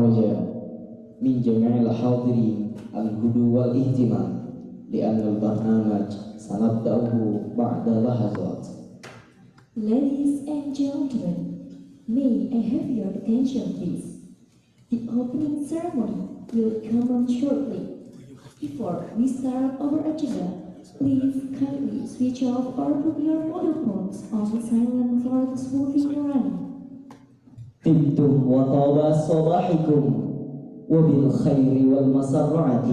الرجاء من جميع الحاضرين الهدوء والاهتمام لأن البرنامج سنبدأه بعد لحظات. Ladies and gentlemen, may I have your attention please? The opening ceremony will come on shortly. Before we start our agenda, please kindly switch off or put your mobile phones on silent for the smooth running. طبتم وطاب صباحكم وبالخير والمسرات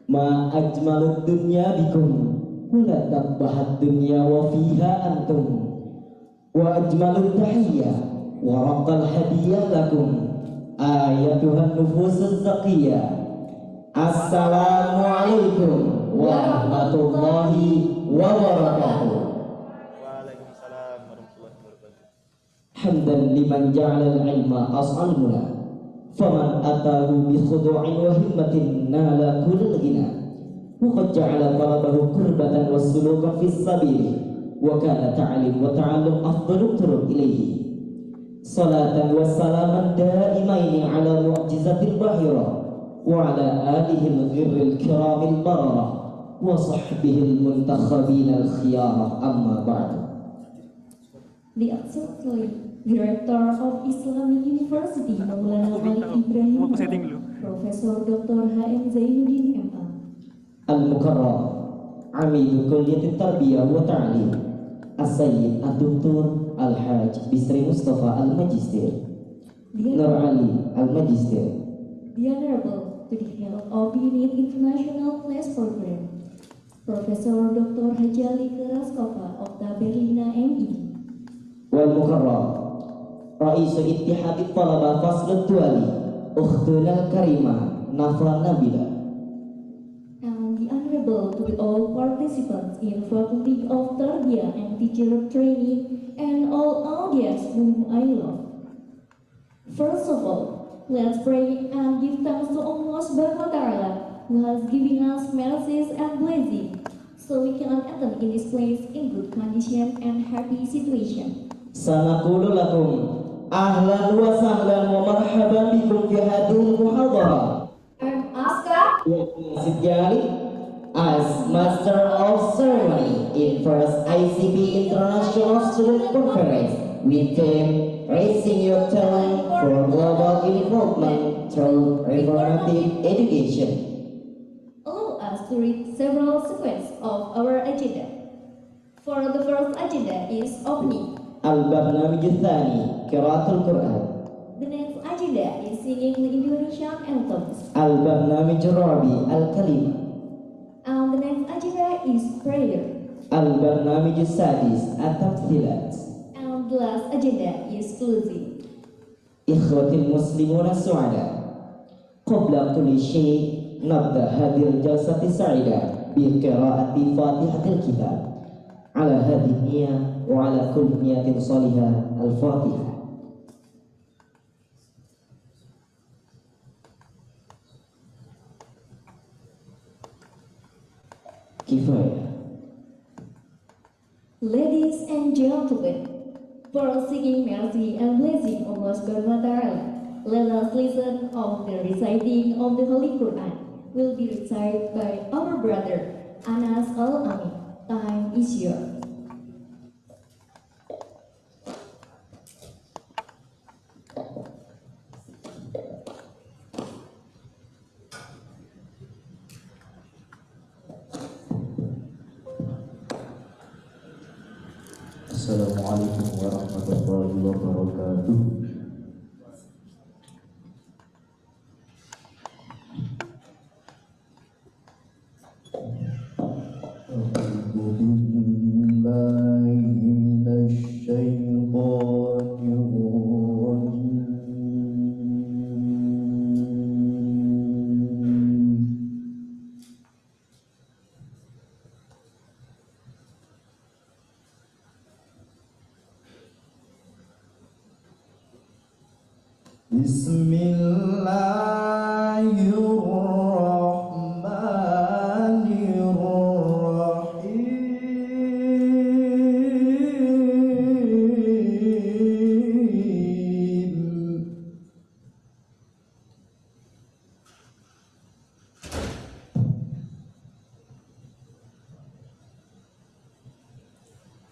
ما أجمل الدنيا بكم هنا تقبح الدنيا وفيها أنتم وأجمل التحية ورق الهدية لكم أيتها النفوس الزكية السلام عليكم ورحمة الله وبركاته. Waalaikumsalam warahmatullahi wabarakatuh. حمدا لمن جعل العلم أصل المنى فمن أتاه بخضوع وهمة نال كل الغنى وقد جعل طلبه قربة والسلوك في السبيل وكان تعليم وتعلم أفضل الطرق إليه صلاة وسلاما دائمين على معجزة الباهرة وعلى آله الغر الكرام البررة وصحبه المنتخبين الخيار. أما بعد. The Executive Director of Islamic University Maulana Malik Ibrahim, Profesor Dr. H.M. Zainuddin M.A. المكرم عميد كلية التربية والتعليم السيد الدكتور الحاج بسري مصطفى الماجستير نور علي الماجستير. The Honorable to the Head of Unit International Class Program, Profesor Dr. Hajali Karaskova of the Berlina ME. والمكرم رئيس اتحاد الطلبة فصل الدولي أختنا الكريمة نفرة نبيلة. And the Honorable to all participants in Faculty of Tarbiyah and Teacher Training and all audience whom I love. First of all, let's pray and give thanks to Allah Subhanahu wa Ta'ala who has given us mercies and blessings so we can attend in this place in good condition and happy situation. سنقول لكم أهلا وسهلا ومرحبا بكم في هذه المحاضرة. I'm Aska. Sejali as Master of Ceremony in First ICP International Student Conference with theme Raising Your Talent for Global Involvement Through Reformative Education. Allow us to read several sequences of our agenda. For the first agenda is opening. البرنامج الثاني قراءة القرآن. The next agenda is singing the Indonesian anthems. البرنامج الرابع الكلمة. And the next agenda is prayer. البرنامج السادس التمثيلات. And the last agenda is closing. إخوتي المسلمون السعداء، قبل كل شيء نبدأ هذه الجلسة السعيدة بقراءة فاتحة الكتاب على هذه النية وعلى كل نية صالحة. الفاتحة. كفاية. Ladies and gentlemen, for seeking mercy and blessing of Allah Subhanahu wa Ta'ala, let us listen of the reciting of the Holy Quran will be recited by our brother Anas Al-Amin. Time is yours. Assalamualaikum warahmatullahi wabarakatuh.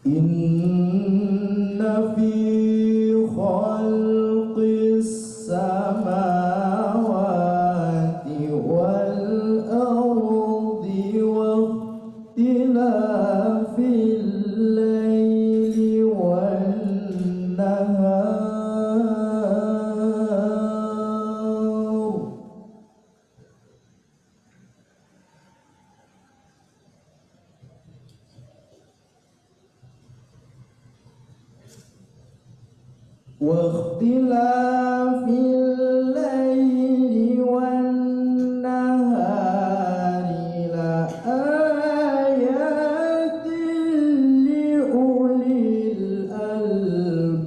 Inna fi khalqis samawati wal ardi wa ikhtilafil laili wan nahar واختلاف الليل والنهار لآيات لأولي الألباب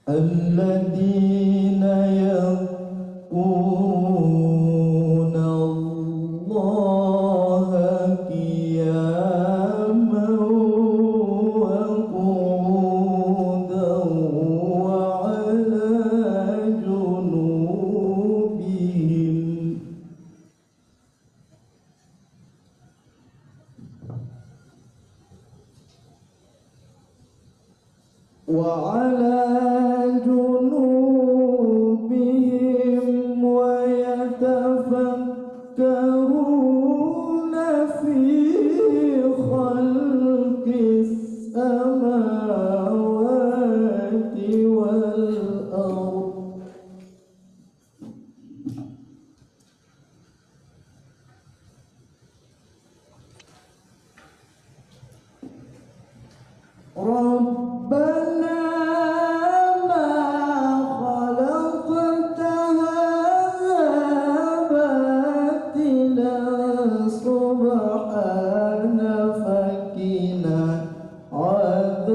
الذين يذكرون الله قياما وقعودا وعلى جنوبهم ويتفكرون في خلق السماوات والأرض ربنا ما خلقت هذا باطلا سبحانك فقنا عذاب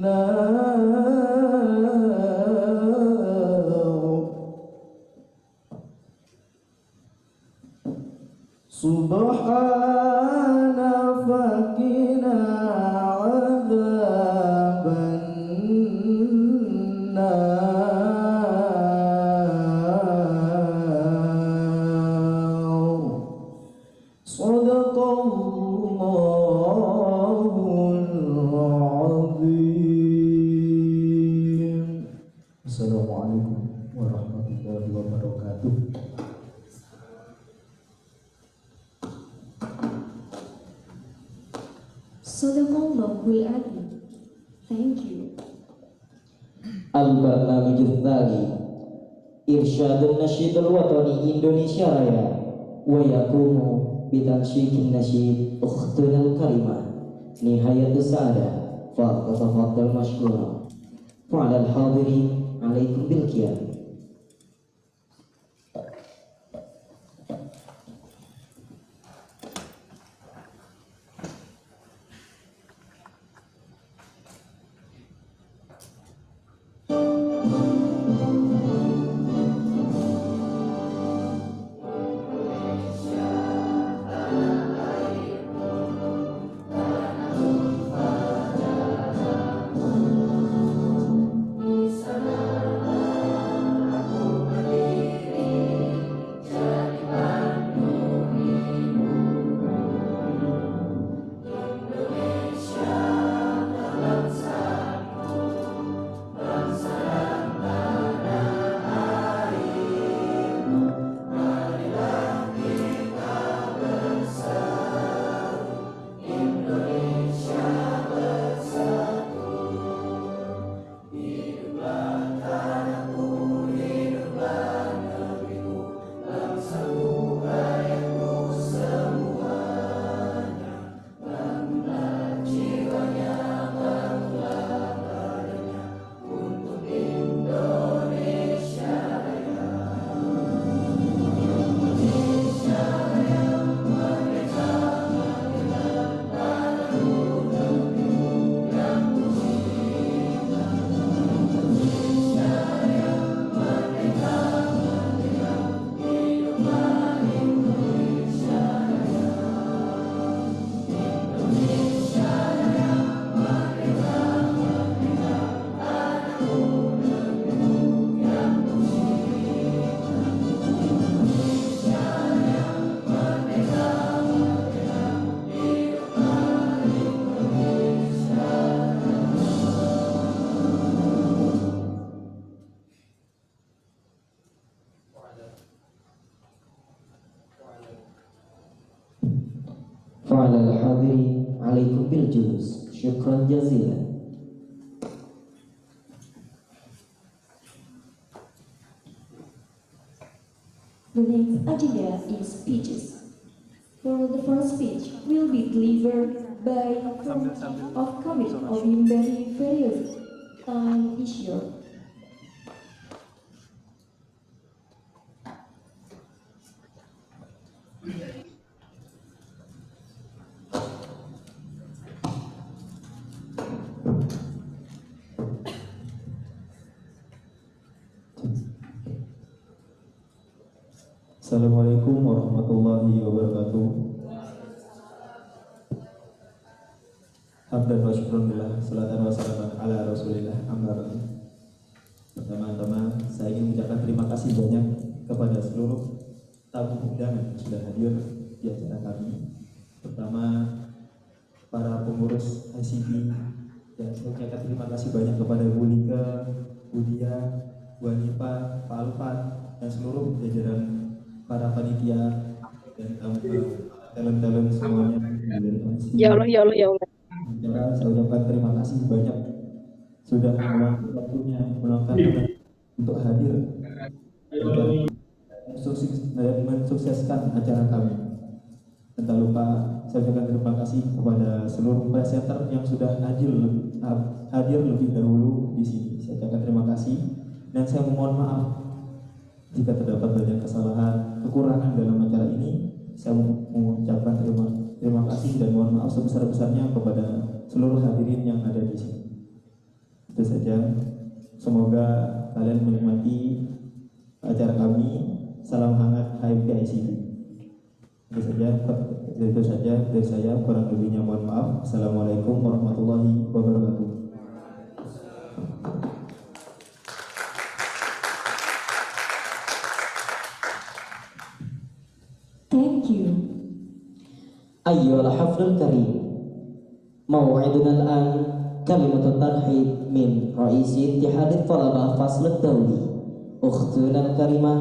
النار سبحان فقنا عذاب النار صدق الله العظيم. Assalamualaikum warahmatullahi wabarakatuh. Sadaqallahul Azim. Thank you. Al-Barnamij Tsani Irsyadun Nasyid Al-Watani Indonesia Raya wa yaqumu bitansyidin nasyid ukhtuna al-karimah nihayatus sa'adah fa tatafaddal mashkura wa 'alal hadirin 'alaikum bil qiyam. Salam hadirin alaikum bil julus. Syukran jazilan. The next agenda is speeches. For the first speech will be delivered by of Committee of Humanitarian Various Time Issue. Assalamualaikum warahmatullahi wabarakatuh. Hamdan wa syukrunillah, salatan wa salaman ala rasulillah, amma ba'du. Pertama-tama saya ingin mengucapkan terima kasih banyak kepada seluruh tamu undangan yang sudah hadir di acara kami. Pertama, para pengurus ICP, dan saya mengucapkan terima kasih banyak kepada Bu Lika, Bu Dia, Bu Hanifa, Pak Alfan, dan seluruh jajaran para panitia dan talent semuanya dari ICP. Ya Allah, ya Allah, ya Allah. Saya ucapkan terima kasih banyak sudah meluangkan waktunya, meluangkan untuk hadir dan mensukseskan acara kami. Dan tak lupa saya ucapkan terima kasih kepada seluruh presenter yang sudah hadir lebih dahulu di sini. Saya ucapkan terima kasih dan saya memohon maaf jika terdapat banyak kesalahan, kekurangan dalam acara ini. Saya mengucapkan terima kasih dan mohon maaf sebesar-besarnya kepada seluruh hadirin yang ada di sini. Itu saja. Semoga kalian menikmati acara kami. Salam hangat HMP ICP. Itu saja dari saya. Kurang lebihnya mohon maaf. Assalamualaikum warahmatullahi wabarakatuh. Thank you. Ayyuhal haflul karim, maw'iduna al-an kalimatut tarhib min Raisi Ittihadit Thalabah Fasl Dawli, ukhtuna al-karimah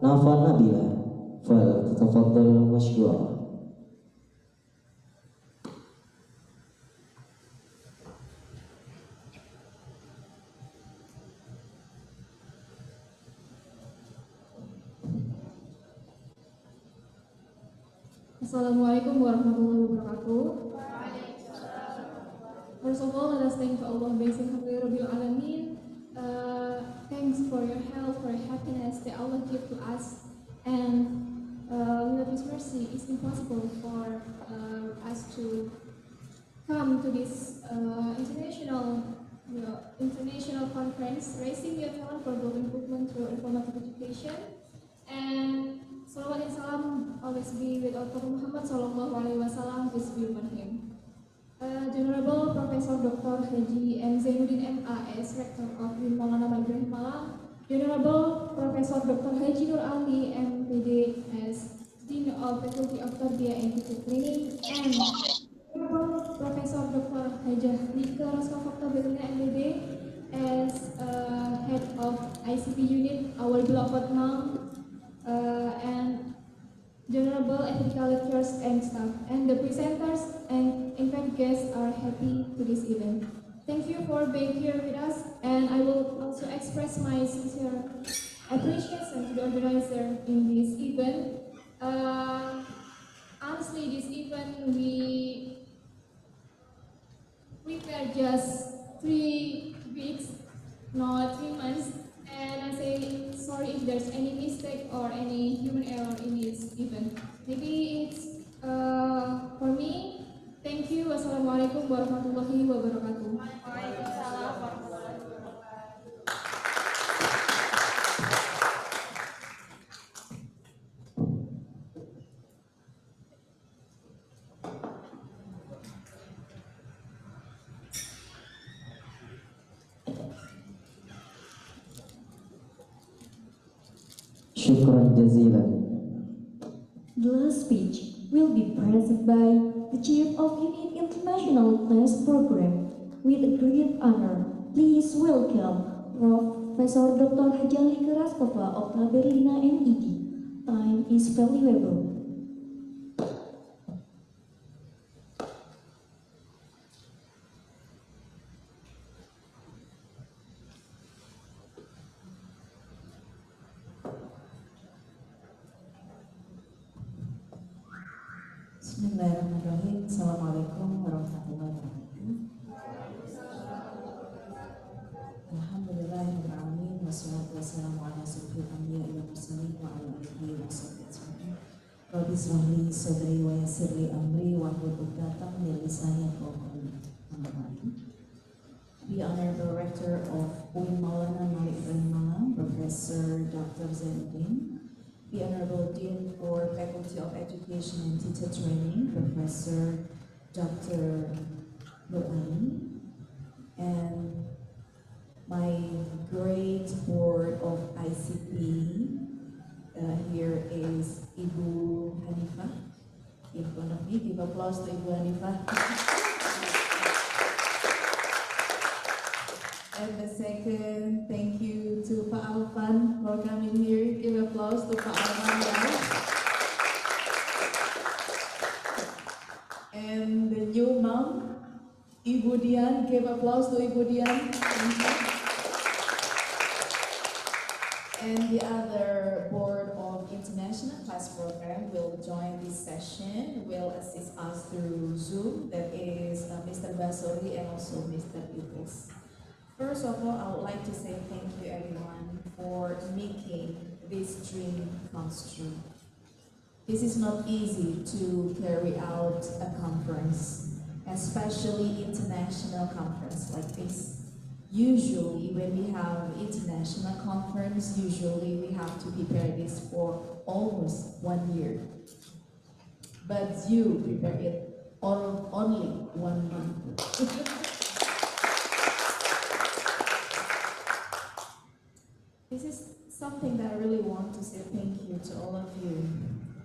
Nafa Nabila, fal tatafaddal mashkura. Assalamualaikum warahmatullahi wabarakatuh. First of all, let us thank Allah basically Rabbil Alamin. Thanks for your help, for your happiness that Allah give to us, and without His mercy, it's impossible for us to come to this international conference, raising your talent for global improvement through informative education. And salawat and salam always be with our Prophet Muhammad Sallallahu Alaihi Wasallam, peace be upon him. Honorable Professor Dr. Haji M. Zainuddin MAS, Rector of Bin Maulana Ibrahim Malang, Honorable Professor Dr. Haji Nur Ali MPD as Dean of Faculty of Tarbiyah and Teacher Training, and Honorable Professor Dr. Hajah Lika Raskafakta Betulina MPD as Head of ICP Unit, our beloved mom, and Honorable ethical lecturers and staff, and the presenters and invited guests are happy to this event. Thank you for being here with us, and I will also express my sincere appreciation to the organizer in this event. Honestly, this event we prepared just 3 weeks, not 3 months. And I say sorry if there's any mistake or any human error in this event. Maybe it's for me. Thank you. Wassalamualaikum warahmatullahi wabarakatuh. Syukran jazilan. The last speech will be presented by the Chief of Unit International Class Program. With a great honor, please welcome Professor Dr. Hajali Karaskova of Berlina MED. Time is valuable. Bismillahirrahmanirrahim. Assalamualaikum warahmatullahi wabarakatuh. Alhamdulillahirrahmanirrahim. Wassalatu wassalamu ala asyrofil anbiya'i wal mursalin wa ala alihi wa sahbihi ajma'in. Rabbi shrah li sadri wa yassir li amri wahlul 'uqdatam min lisani yafqahu qawli. The Honorable Rector of UIN Maulana Malik Ibrahim Malang, Professor Dr. Zainuddin, the Honorable Dean for Faculty of Education and Teacher Training, Professor Dr. Nurani, and my great board of ICP, here is Ibu Hanifah in front of me. Give applause to Ibu Hanifah. And the second, thank you to Pak Alvan for coming here. Give applause to Pak Alvan, guys. And the new mom, Ibu Dian. Give applause to Ibu Dian. Thank you. And the other board of international class program will join this session, will assist us through Zoom. That is Mr. Basori and also Mr. Idris. First of all, I would like to say thank you everyone for making this dream come true. This is not easy to carry out a conference, especially international conference like this. Usually when we have international conference, usually we have to prepare this for almost 1 year. But you prepare it only 1 month. This is something that I really want to say thank you to all of you.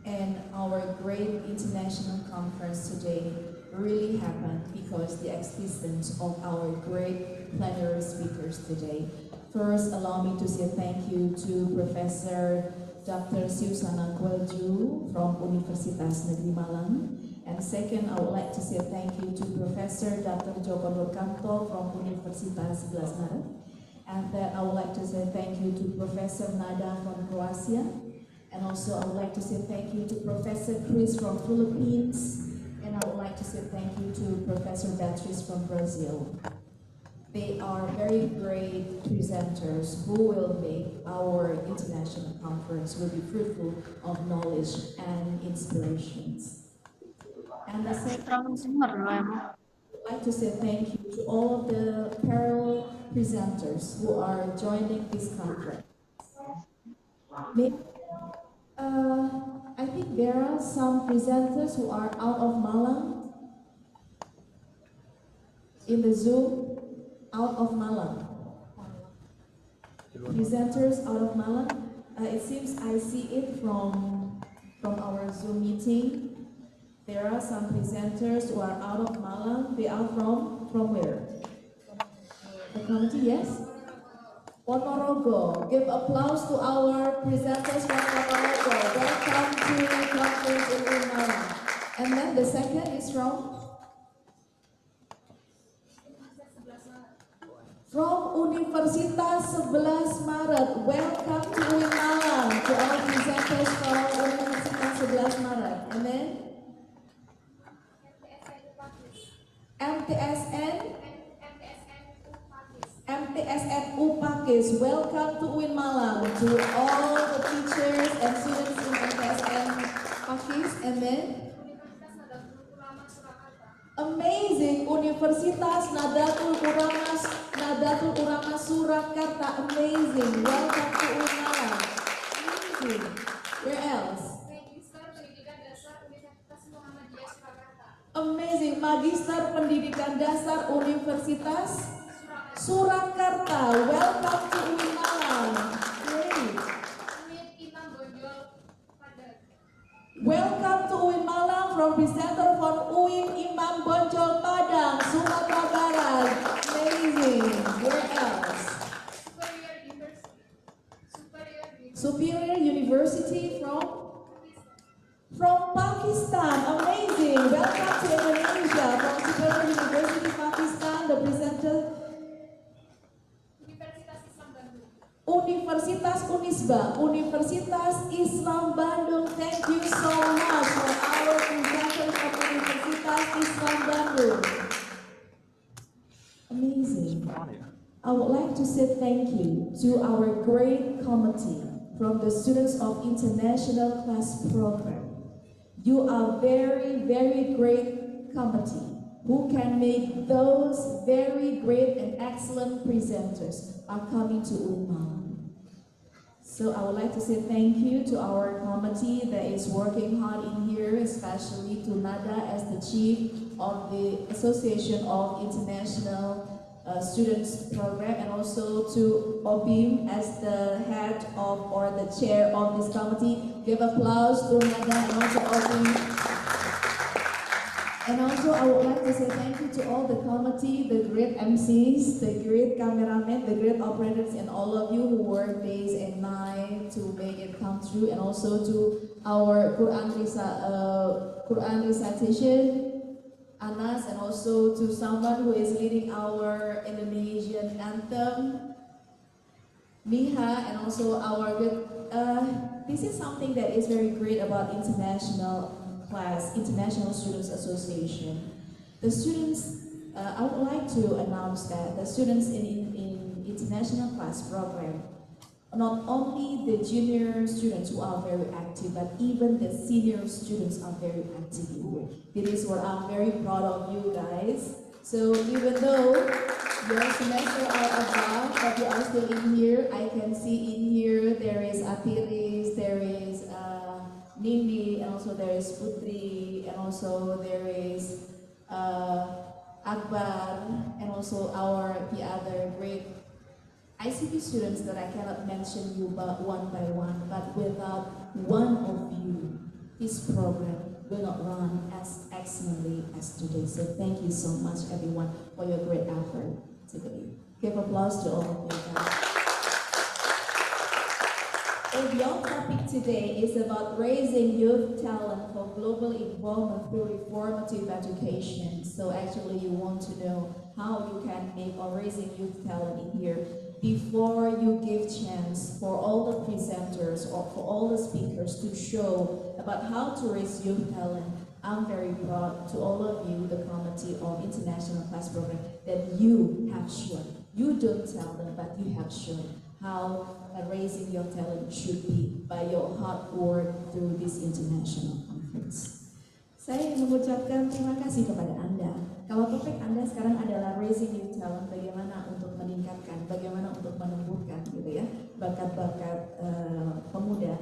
And our great international conference today really happened because the existence of our great plenary speakers today. First, allow me to say thank you to Professor Dr. Siusana Kwelju from Universitas Negeri Malang. And second, I would like to say thank you to Professor Dr. Joko Nurkanto from Universitas 11 Maret. And then I would like to say thank you to Professor Nada from Croatia. And also I would like to say thank you to Professor Chris from Philippines. And I would like to say thank you to Professor Beatrice from Brazil. They are very great presenters who will make our international conference will be fruitful of knowledge and inspirations. And the second, I would like to say thank you to all of the parallel presenters who are joining this conference. I think there are some presenters who are out of Malang in the Zoom, out of Malang. Presenters out of Malang. It seems I see it from our Zoom meeting. There are some presenters who are out of Malang. They are from where? The committee, yes? Ponorogo. Give applause to our presenters from Ponorogo. Welcome to the conference in Malang. And then the second is from Universitas 11 Maret. Welcome to UIN Malang. To all presenters from Universitas 11 Maret. And then MTSN Upakis. Welcome to UIN Malang. To all the teachers and students in MTSN Upakis. And then amazing, Universitas Nadatul Ulama Surakarta. Amazing. Welcome to UIN Malang. Amazing. Where else? Amazing, Magister Pendidikan Dasar Universitas Surakarta. Welcome to UIN Malang. Great. Welcome to UIN Malang from presenter from UIN Imam Bonjol Padang, Sumatera Barat. Amazing. Where else? Superior University from Pakistan. Amazing. Welcome to Indonesia from Superior University Pakistan. The presenter Universitas Unisba, Universitas Islam Bandung. Thank you so much for our presenters of is from Bandung. Amazing. I would like to say thank you to our great committee from the students of International Class Program. You are very, very great committee who can make those very great and excellent presenters are coming to Umma. So I would like to say thank you to our committee that is working hard in here, especially to Nada as the chief of the Association of International Students Program, and also to Obim as the head of or the chair of this committee. Give applause to Nada and also Obim. And also I would like to say thank you to all the committee, the great MCs, the great cameramen, the great operators, and all of you who work days and night to make it come true, and also to our Quran recitation, Anas, and also to someone who is leading our Indonesian anthem, Miha, and also our good. This is something that is very great about international Students Association. The students, I would like to announce that the students in International Class Program, not only the junior students who are very active, but even the senior students are very active here. This is what I'm very proud of you guys. So even though your semester are above, but you are still in here, I can see in here there is Atiris, there is Nindi, and also there is Putri, and also there is Akbar, and also the other great ICP students that I cannot mention you but one by one. But without one of you, this program will not run as excellently as today. So thank you so much, everyone, for your great effort today. Give applause to all of you guys. And your topic today is about raising youth talent for global involvement through reformative education. So actually you want to know how you can make or raising youth talent in here. Before you give chance for all the presenters or for all the speakers to show about how to raise youth talent, I'm very proud to all of you, the committee of International Class Program, that you have shown. You don't tell them, but you have shown how raising your talent should be by your hard work through this international conference. Saya ingin mengucapkan terima kasih kepada Anda. Kalau topik Anda sekarang adalah raising youth talent, bagaimana untuk meningkatkan, bagaimana untuk menumbuhkan gitu ya, bakat-bakat pemuda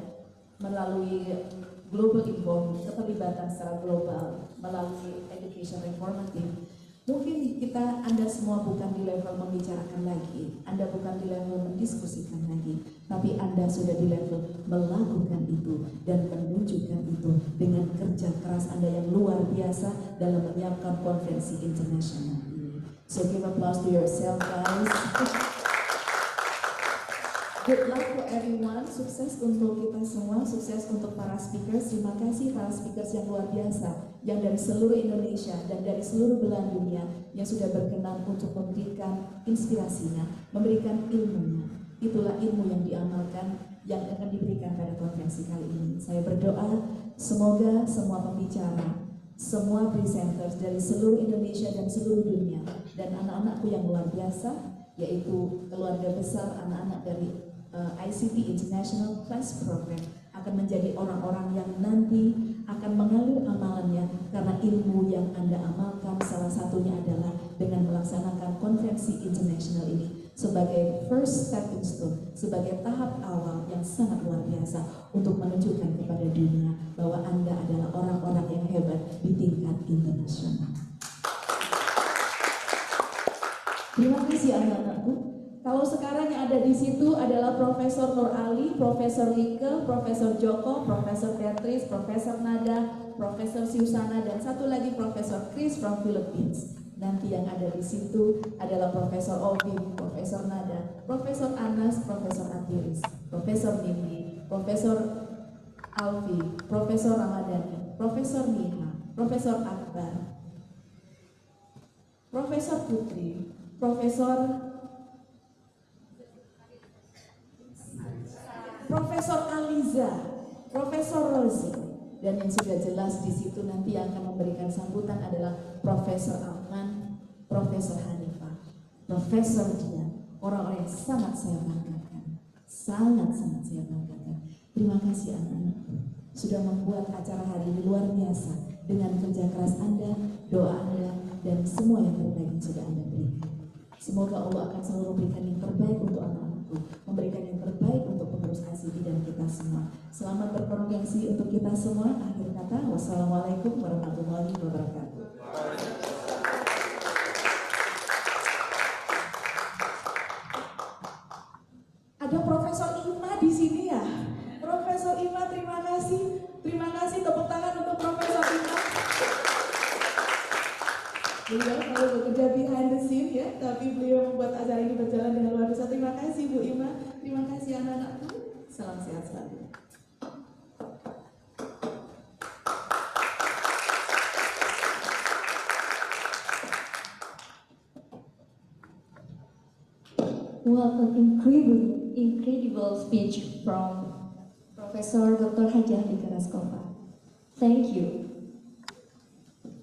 melalui global involvement, keterlibatan secara global melalui education reformative. Mungkin Anda semua bukan di level membicarakan lagi, Anda bukan di level mendiskusikan lagi, tapi Anda sudah di level melakukan itu dan menunjukkan itu dengan kerja keras Anda yang luar biasa dalam menyiapkan konferensi internasional ini. So give applause to yourself, guys. Good luck for everyone, sukses untuk kita semua, sukses untuk para speakers. Terima kasih para speakers yang luar biasa, yang dari seluruh Indonesia dan dari seluruh belahan dunia yang sudah berkenan untuk memberikan inspirasinya, memberikan ilmunya. Itulah ilmu yang diamalkan, yang akan diberikan pada konferensi kali ini. Saya berdoa semoga semua pembicara, semua presenters dari seluruh Indonesia dan seluruh dunia, dan anak-anakku yang luar biasa, yaitu keluarga besar anak-anak dari ICP International Class Program, akan menjadi orang-orang yang nanti akan mengalir amalannya karena ilmu yang Anda amalkan salah satunya adalah dengan melaksanakan konferensi internasional ini sebagai first stepping stone, sebagai tahap awal yang sangat luar biasa untuk menunjukkan kepada dunia bahwa Anda adalah orang-orang yang hebat di tingkat internasional. Terima kasih anak-anakku. Kalau sekarang yang ada di situ adalah Profesor Nur Ali, Profesor Like, Profesor Joko, Profesor Beatrice, Profesor Nada, Profesor Siusana, dan satu lagi Profesor Chris from Philippines. Nanti yang ada di situ adalah Profesor Ovim, Profesor Nada, Profesor Anas, Profesor Atiris, Profesor Nindi, Profesor Alfi, Profesor Ramadhani, Profesor Miha, Profesor Akbar, Profesor Putri, Profesor Aliza, Profesor Rosi, Dan yang sudah jelas di situ nanti yang akan memberikan sambutan adalah Profesor Alman, Profesor Hanifah, Profesor Dian, orang-orang yang sangat saya banggakan, sangat-sangat saya banggakan. Terima kasih anak-anak sudah membuat acara hari ini luar biasa dengan kerja keras Anda, doa Anda, dan semua yang terbaik yang sudah Anda berikan. Semoga Allah akan selalu memberikan yang terbaik untuk anak-anakku, memberikan yang terbaik untuk pengurus ICP dan kita semua. Selamat berprogesi untuk kita semua. Akhir kata, wassalamualaikum warahmatullahi wabarakatuh. Ada Profesor Ima di sini ya. Profesor Ima, terima kasih. Terima kasih, tepuk tangan untuk Profesor Ima. Beliau selalu bekerja behind the scene ya, tapi beliau membuat acara ini berjalan dengan luar biasa. Terima kasih Bu Ima, terima kasih anak-anakku. Salam sehat selalu. What an incredible speech from Professor Dr. Hajah Fikaraskova. Thank you.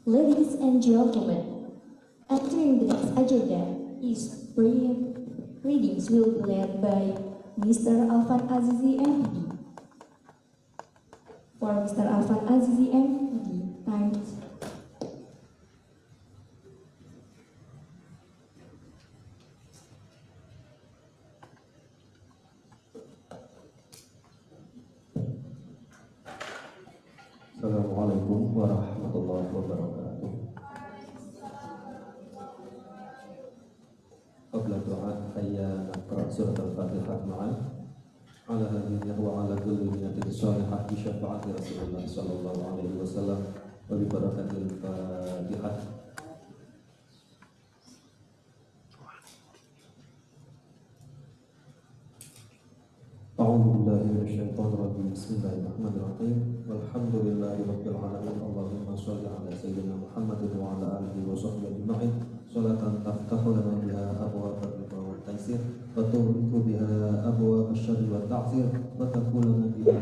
Ladies and gentlemen, entering the next agenda is brilliant readings will be led by Mr. Alvan Azizi MPD. For Mr. Alvan Azizi MPD, time is Assalamualaikum warahmatullahi wabarakatuh. Qabla du'a hayya naqra surat al-Fatihah ma'an ala hadhihi wa ala kulli niyatin shalihah bi syafa'ati Rasulullah sallallahu alaihi wasallam wa bi barakatil Fatihah. A'udzu billahi minasyaitonir rajim. Bismillahirrahmanirrahim. Walhamdulillahi rabbil alamin. Allahumma shalli ala sayyidina Muhammadin wa ala alihi wa sahbihi ajma'in. Shalatan taftahu lana biha abwaab ar-ridha wat taysir wa tughliqu biha abwaab asy-syarri wat ta'sir wa taquluna biha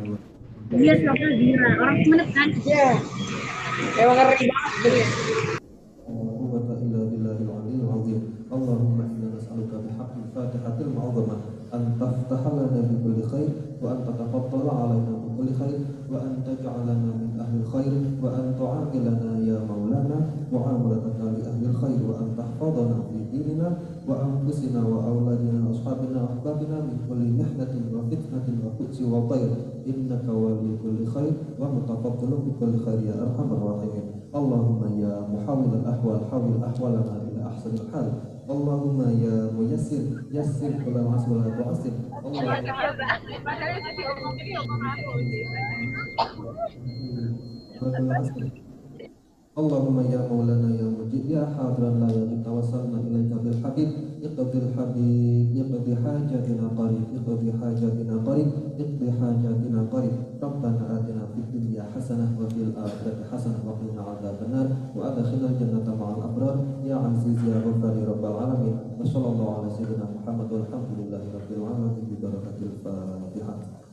Dia siapa Zira? Orang Sumenep kan? Iya. Emang ngeri banget. quwwata illa billahil aliyyil azim. Allahumma inna nas'aluka bihaqqil Fatihatil mu'azzamah an taftaha lana bi kulli khair wa an tatafaddala 'alaina bi kulli khair wa an taj'alana min ahli khair wa an tu'amilana ya maulana mu'amalataka li ahli khair wa an tahfadhana fi dinina wa anfusina wa auladina wa ashabina wa ahbabina min kulli mihnatin wa fitnatin wa qudsi wa tayr innaka wali kulli khair wa mutafaddalun bi kulli khair ya arhamar rahimin. Allahumma ya muhawwil al-ahwal hawwil ahwalana ila ahsanil hal. Allahumma ya muyassir yassir kullal asr wa la tu'assir. Allahumma ya maulana ya mujib ya hadran la yajib tawassalna ilaika bil habib iqdil habib iqdi hajatina qarib iqdi hajatina qarib iqdi hajatina qarib rabbana atina fid dunya hasanah wa fil akhirati hasanah wa qina adzabannar wa adkhilna jannata ma'al abrar ya aziz ya ghaffar ya rabbal alamin. Wa sallallahu ala sayyidina Muhammad walhamdulillahi rabbil alamin bi barakatil Fatihah.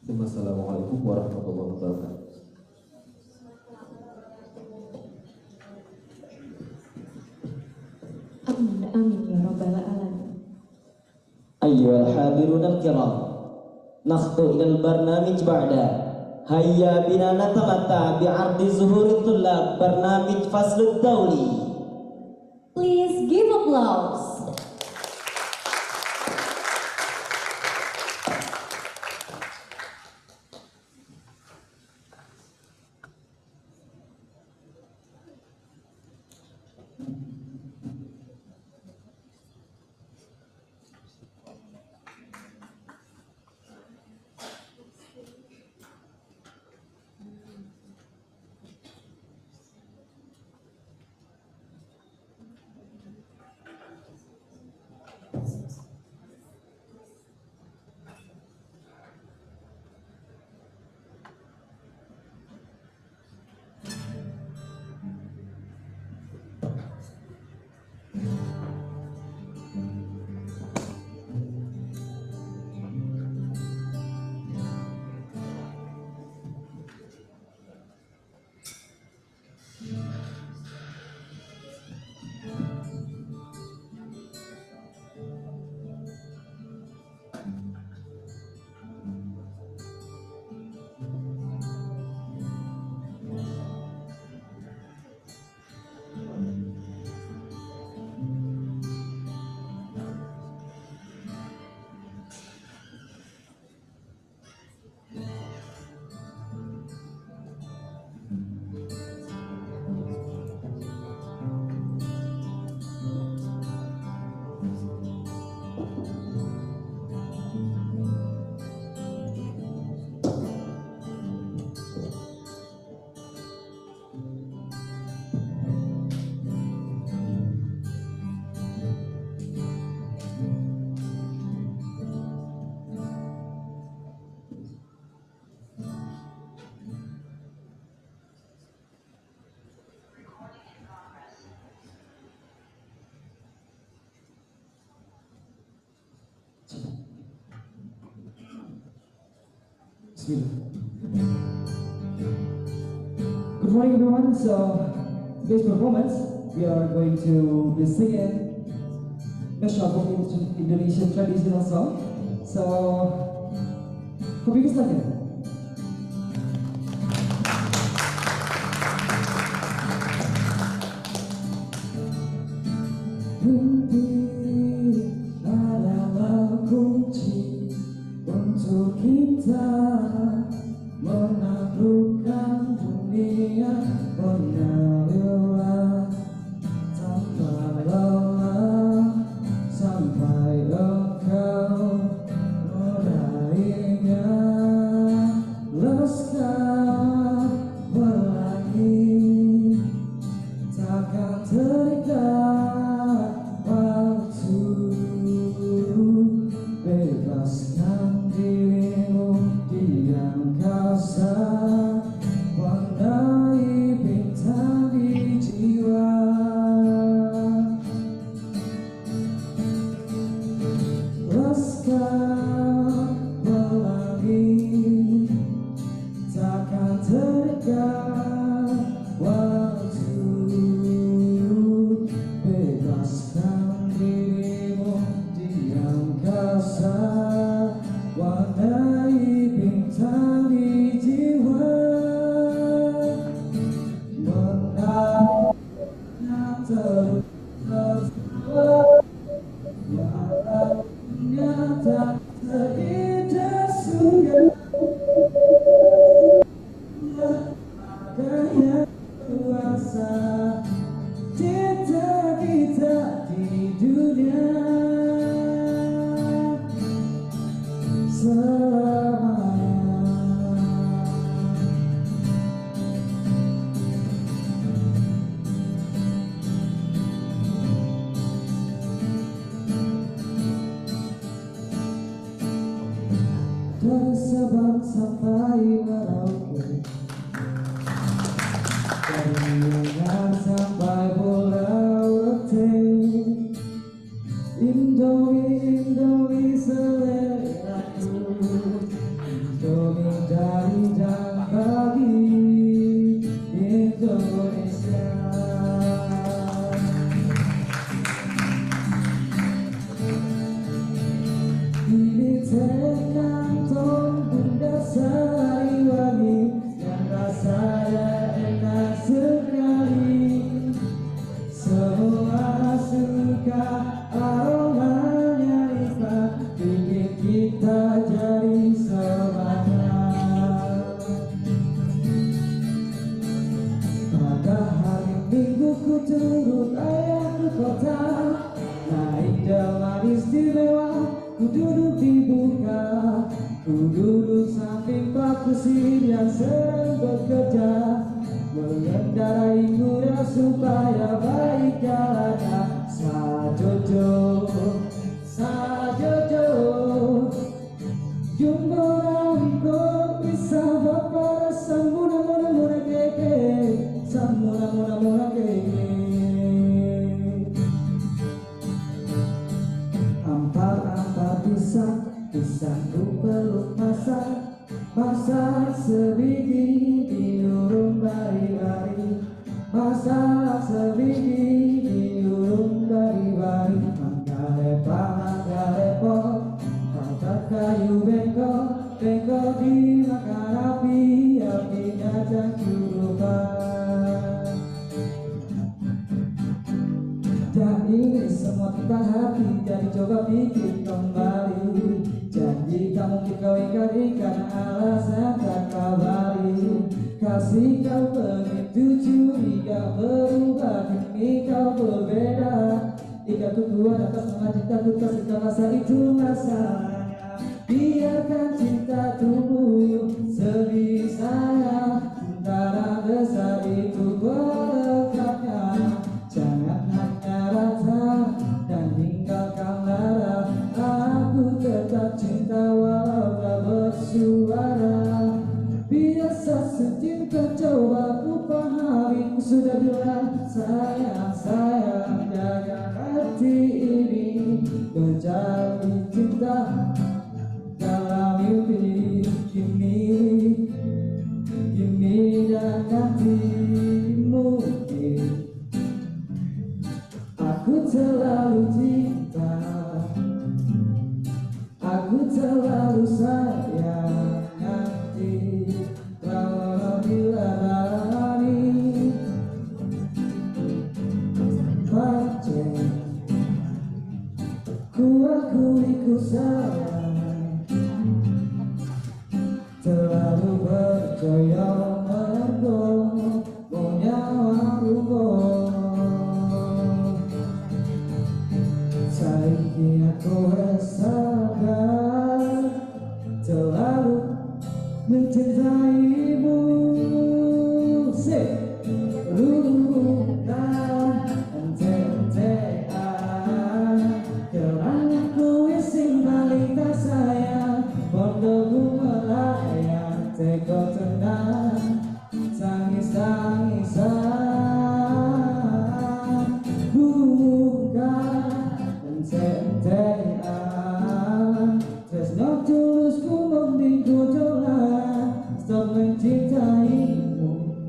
Assalamualaikum warahmatullahi wabarakatuh. amin amin ya rabbal alamin. Ayyuhal hadirun al-kiram, nakhtu ilal barnamij ba'da. Hayya bina natamatta bi'ardi zuhuri tullab barnamij faslud dawli. Please give applause. Good morning, everyone. So, today's performance, we are going to be singing national Indonesian traditional song. So, hope you guys like it. Mimpi adalah kunci untuk kita menaklukkan dunia, mengalirlah tanpa lelah sampai engkau meraihnya. Laskar pelangi takkan terikat waktu, bebaskan dirimu di angkasa, warnai bintang di jiwa. Laskar pelangi takkan terikat waktu, bebaskan dirimu di angkasa, warnai bintang di jiwa. Menang terus walau nyata terindah surga, makanya kuasa cinta kita di dunia selamanya. Dari Sabang sampai Merauke, dari Medan sampai Pulau Rote, Indomie, Indomie seleraku, Indomie dari dan bagi Indonesia. Ini teh kantong Bunda Sariwangi yang rasanya enak sekali. Semua suka aromanya nikmat, bikin kita jadi semangat. Pada hari Minggu ku turut ayah ke kota, naik delman istimewa, ku duduk di buka, ku duduk samping Pak Kusir yang sedang bekerja, mengendarai kuda supaya baik jalannya. Sajojo, sajojo, jumbo rangko bisa bapak samuna muna muna keke, samuna muna muna keke. Ampar-ampar pisang ku peluk masak, masak sebiji diurung bari-bari, masak sebiji diurung bari-bari. Mangga-lepa, angkat kayu bengkok, bengkok dimakan api, apinya cangkurukan. Dan ini semua kita hati, jadi coba bikin kembali. Janji kamu kau ikan-ikan, alasan tak kabari. Kasih kau begitu curiga, berubah kini kau berbeda. Jika kuat atas nama cintaku, kasih masa itu masanya. Biarkan cinta tumbuh sebisanya, antara besar itu berlekatnya. Jangan hanya rasa dan tinggalkan lara. Aku tetap cinta walau tak bersuara. Biasa secinta coba ku pahami, ku sudah bilang sayang, sayang, jaga hati ini menjadi cinta dalam mimpi. Kini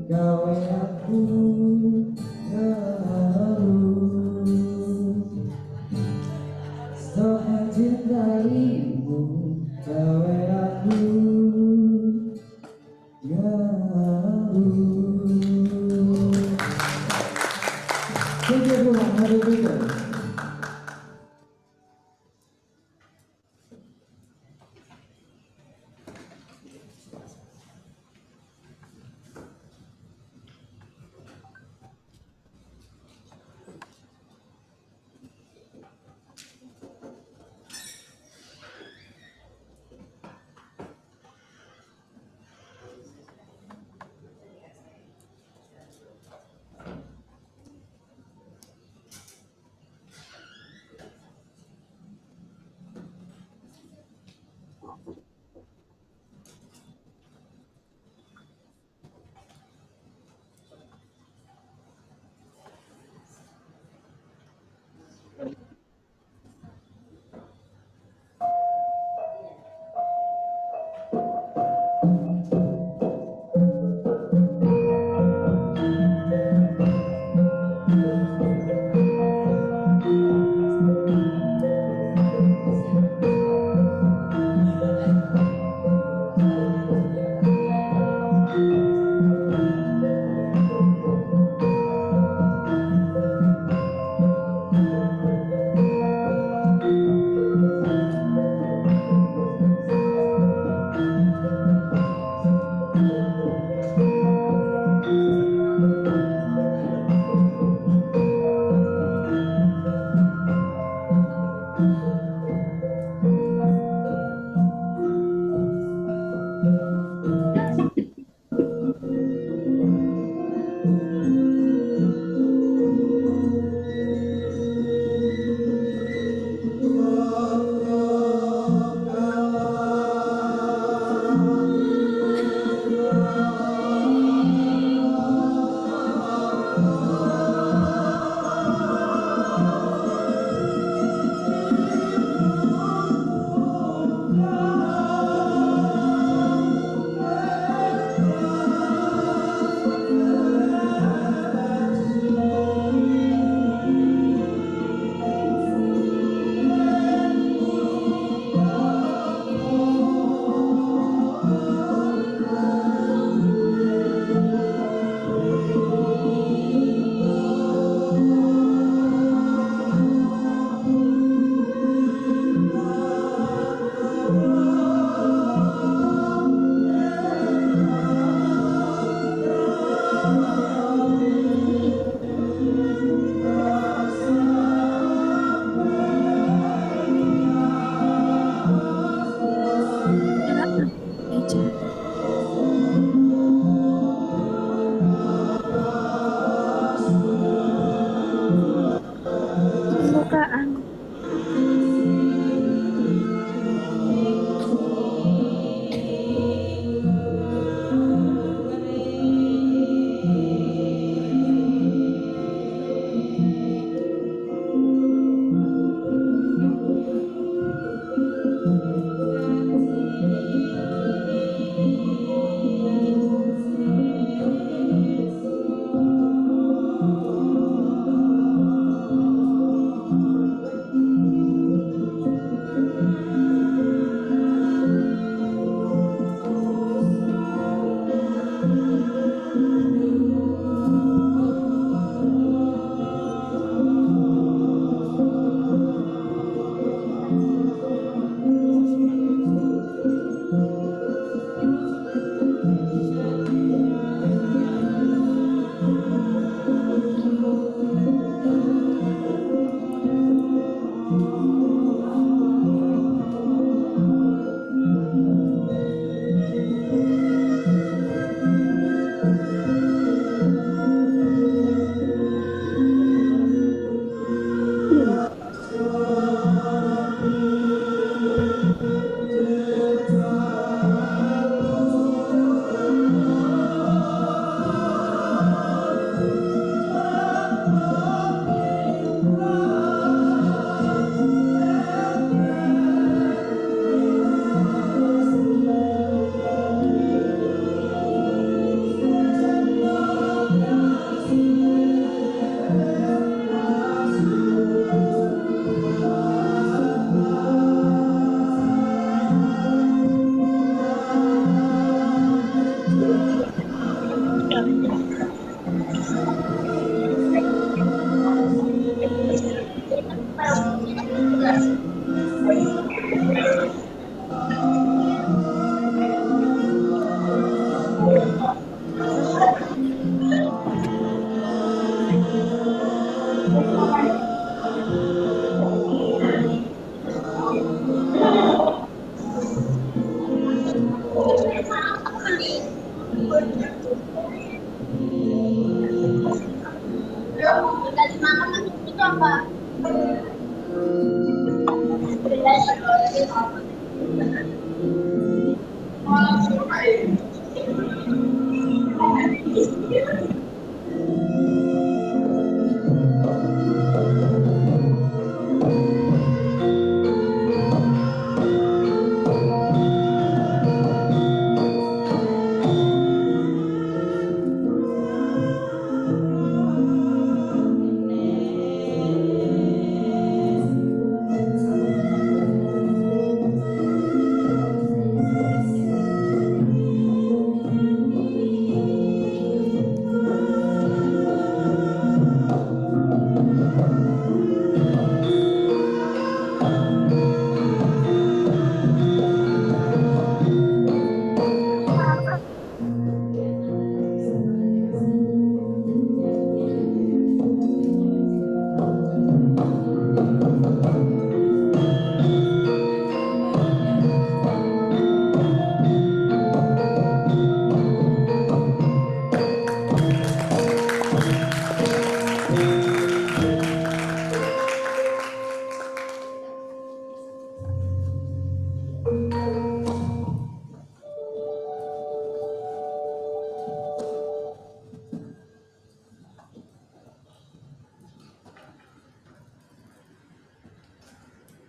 gawe aku lalu stop mencintaimu gawe aku lalu. Thank you everyone, have a good day.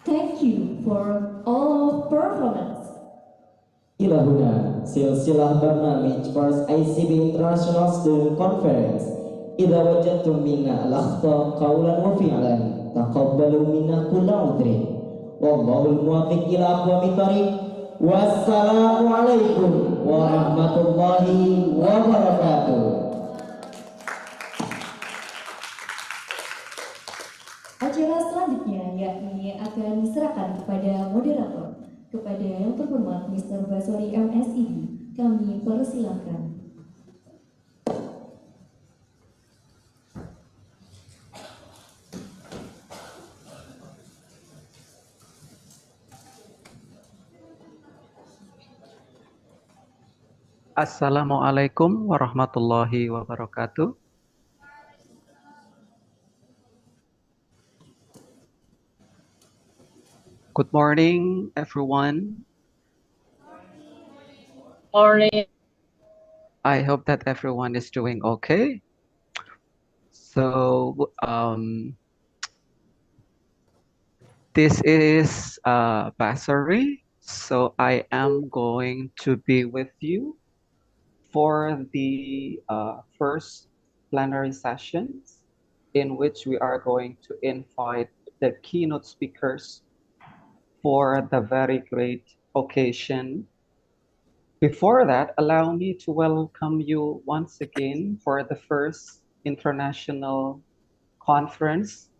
Thank you for all of performance. إلى هنا سلسلة برنامج First ICP International Student Conference. إذا وجدتم منا الأخطاء قولا وفعلا تقبلوا منا كل عذر والله الموفق إلى أقوم الطريق. والسلام عليكم ورحمة الله وبركاته. Acara selanjutnya yakni akan diserahkan kepada moderator. Kepada yang terhormat Mr. Basori MSID, kami persilahkan. Assalamualaikum warahmatullahi wabarakatuh. Good morning, everyone. Morning. I hope that everyone is doing okay. So, this is Basari. So, I am going to be with you for the first plenary sessions in which we are going to invite the keynote speakers for the very great occasion. Before that, allow me to welcome you once again for the first international conference.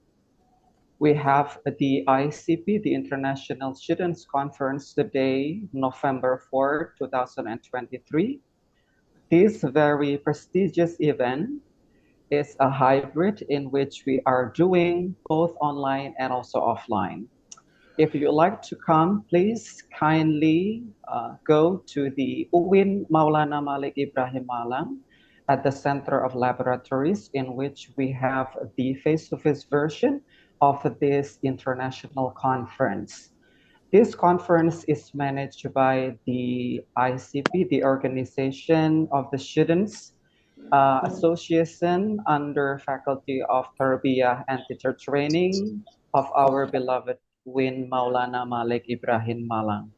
We have the ICP, the International Students Conference, today, November 4, 2023. This very prestigious event is a hybrid in which we are doing both online and also offline. If you'd like to come, please kindly go to the UIN Maulana Malik Ibrahim Malang at the Center of Laboratories, in which we have the face-to-face version of this international conference. This conference is managed by the ICP, the Organization of the Students Association under Faculty of Tarbiyah and Teacher Training of our beloved Win Maulana Malik Ibrahim Malang.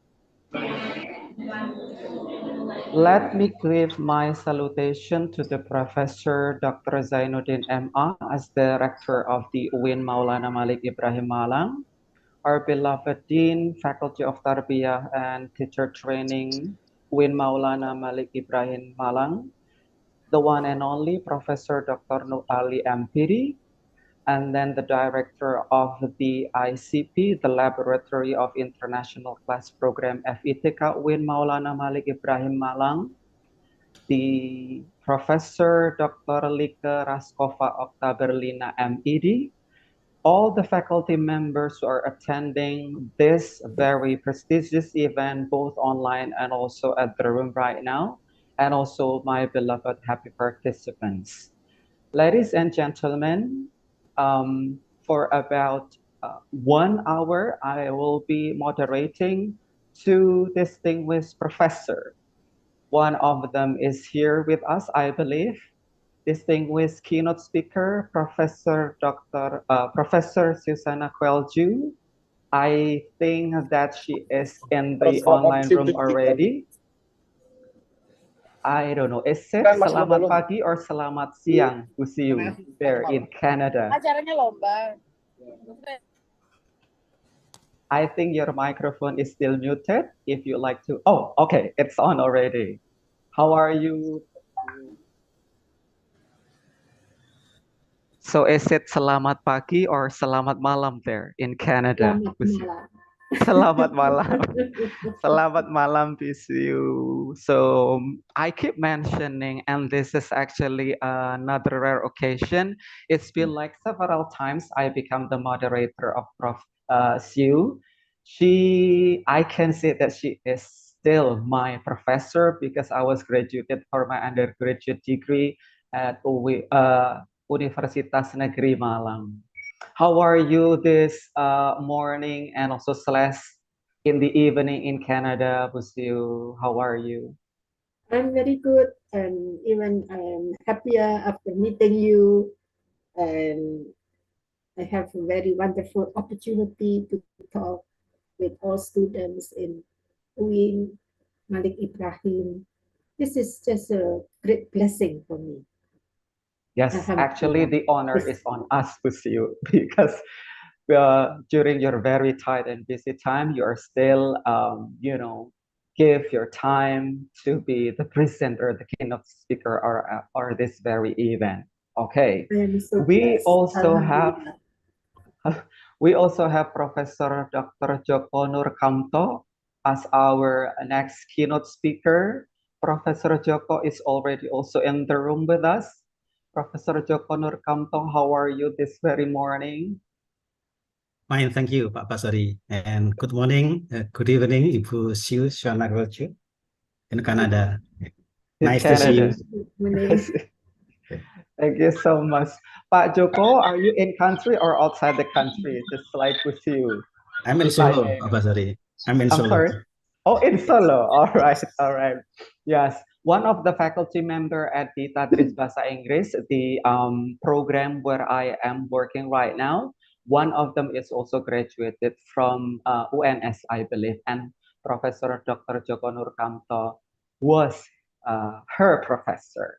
Let me give my salutation to the Professor Dr. Zainuddin MA as Director of the Win Maulana Malik Ibrahim Malang, our beloved Dean, Faculty of Tarbiyah and Teacher Training, Win Maulana Malik Ibrahim Malang, the one and only Professor Dr. Nur Ali MPD, and then the director of the ICP, the Laboratory of International Class Program FITK Win Maulana Malik Ibrahim Malang, the Professor Dr. Lika Raskova Okta Berlina MED, all the faculty members who are attending this very prestigious event, both online and also at the room right now, and also my beloved happy participants. Ladies and gentlemen, for about 1 hour. I will be moderating two distinguished professors. One of them is here with us, I believe. Distinguished keynote speaker, Professor Susanna Quelju. I think that she is in the online room already. I don't know. Is it selamat pagi or selamat siang to see you there in Canada? Acaranya lomba. I think your microphone is still muted. If you like to, oh, okay, it's on already. How are you? So is it selamat pagi or selamat malam there in Canada? Selamat malam. Selamat malam. Selamat malam to you. So I keep mentioning, and this is actually another rare occasion. It's been like several times I become the moderator of Prof. Siu. I can say that she is still my professor because I was graduated for my undergraduate degree at Universitas Negeri Malang. How are you this morning and also slash in the evening in Canada, Busiu? How are you? I'm very good, and even I am happier after meeting you, and I have a very wonderful opportunity to talk with all students in UIN, Malik Ibrahim. This is just a great blessing for me. Yes, actually the honor is on us, Busiu, because during your very tight and busy time, you are still, give your time to be the presenter, the keynote speaker, or this very event. Okay. So we blessed. also have Professor Dr. Joko Nurkamto as our next keynote speaker. Professor Joko is already also in the room with us. Professor Joko Nurkamto, how are you this very morning? Fine, thank you, Pak Pasari. And good morning, good evening, Ibu Siu Shanagolchu in Canada. Nice to see you. Thank you so much. Pak Joko, are you in country or outside the country? Just like with you. I'm in Solo, Pak Pasari. I'm in Solo. Sorry? Oh, in Solo. All right, all right. Yes, one of the faculty member at the Tadris Bahasa Inggris, the program where I am working right now. One of them is also graduated from UNS, I believe, and Professor Dr. Joko Nurkamto was her professor.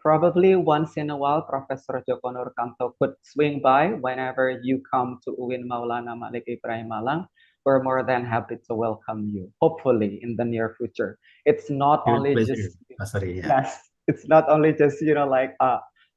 Probably once in a while, Professor Joko Nurkamto could swing by whenever you come to UIN Maulana Malik Ibrahim Malang. We're more than happy to welcome you, hopefully in the near future. It's not only just yes, it's not only just like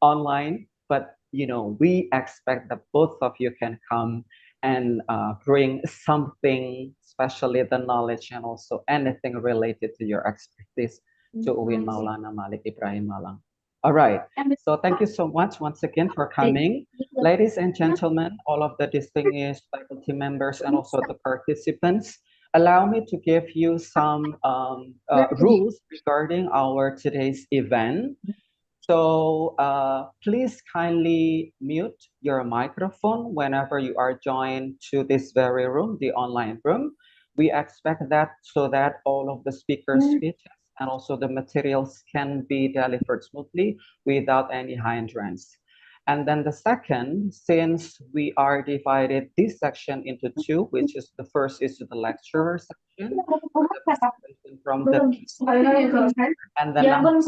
online, but we expect that both of you can come and bring something, especially the knowledge and also anything related to your expertise to UIN Maulana Malik Ibrahim Malang. All right. So thank you so much once again for coming. Ladies and gentlemen, all of the distinguished faculty members and also the participants, allow me to give you some rules regarding our today's event. So please kindly mute your microphone whenever you are joined to this very room, the online room. We expect that so that all of the speakers' speeches and also the materials can be delivered smoothly without any hindrance. And then the second, since we are divided this section into two, which is the first is the lecturer section, the presentation from the and then it will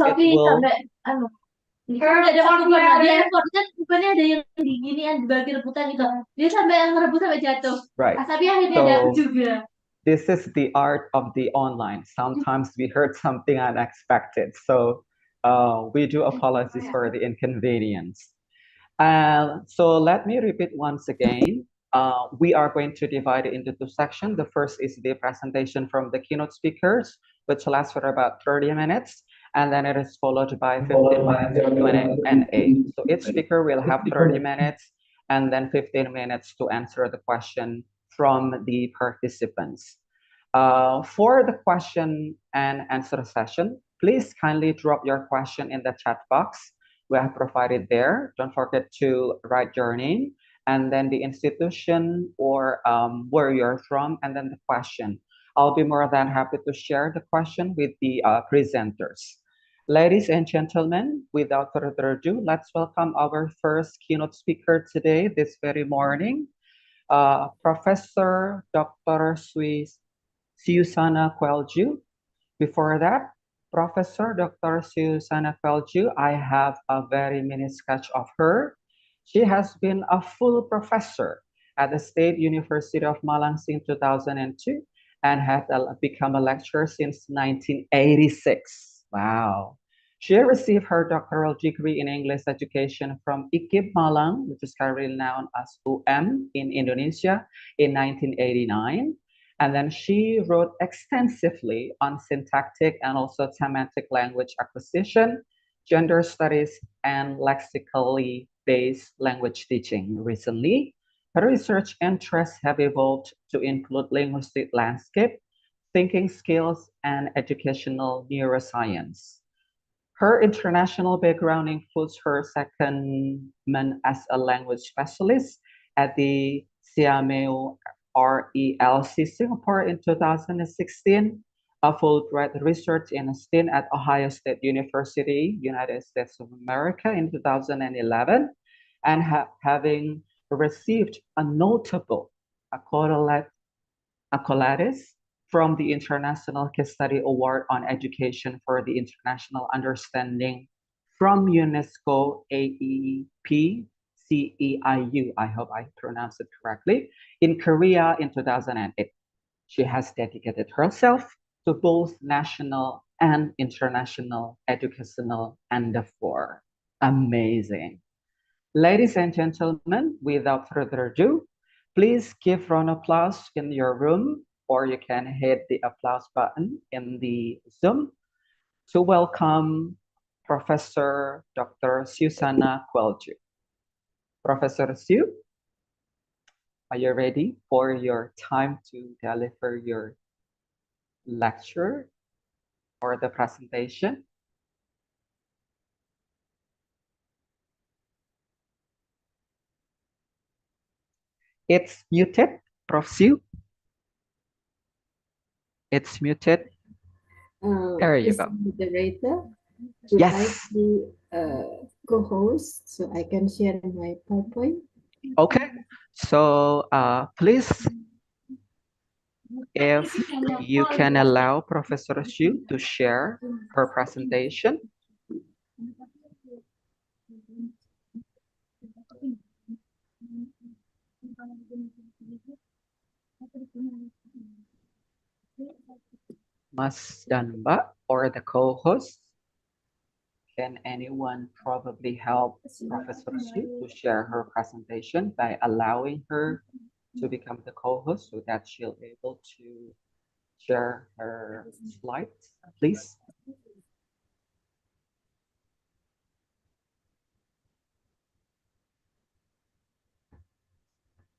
Kalau ada rebutan, dia rebutan bukannya ada yang diginian dibagi rebutan itu. Dia sampai yang rebut sampai jatuh. Right. Tapi akhirnya dapat juga. This is the art of the online. Sometimes we heard something unexpected. So we do apologize for the inconvenience. So let me repeat once again. We are going to divide it into two sections. The first is the presentation from the keynote speakers, which lasts for about 30 minutes. And then it is followed by 15 minutes Q&A. So each speaker will have 30 minutes and then 15 minutes to answer the question from the participants. For the question and answer session, please kindly drop your question in the chat box we have provided there. Don't forget to write your name and then the institution or where you're from, and then the question. I'll be more than happy to share the question with the presenters. Ladies and gentlemen, without further ado, let's welcome our first keynote speaker today, this very morning, Professor Dr. Susana Quelju. Before that, Professor Dr. Susana Quelju, I have a very mini sketch of her. She has been a full professor at the State University of Malang since 2002 and had become a lecturer since 1986. Wow. She received her doctoral degree in English education from ICP Malang, which is currently known as in Indonesia, in 1989. And then she wrote extensively on syntactic and also semantic language acquisition, gender studies, and lexically based language teaching. Recently, her research interests have evolved to include linguistic landscape, thinking skills, and educational neuroscience. Her international background includes her secondment as a language specialist at the CMAO RELC Singapore in 2016, a Fulbright research in STEM at Ohio State University, United States of America in 2011, and having received a notable accolades from the International Case Study Award on Education for the International Understanding from UNESCO AEP CEIU, I hope I pronounced it correctly, in Korea in 2008. She has dedicated herself to both national and international educational endeavor. Amazing. Ladies and gentlemen, without further ado, please give round of applause in your room, or you can hit the applause button in the Zoom to welcome Professor Dr. Susana Quelju. Professor Su, are you ready for your time to deliver your lecture or the presentation? It's muted, Prof. Su. It's muted. There you go. Moderator, would Yes. I be co-host so I can share my PowerPoint? Okay. So please, if you can allow Professor Xu to share her presentation. Mas dan Mbak, or the co-host, can anyone probably help Professor Xu to share her presentation by allowing her to become the co-host so that she'll be able to share her slides, please?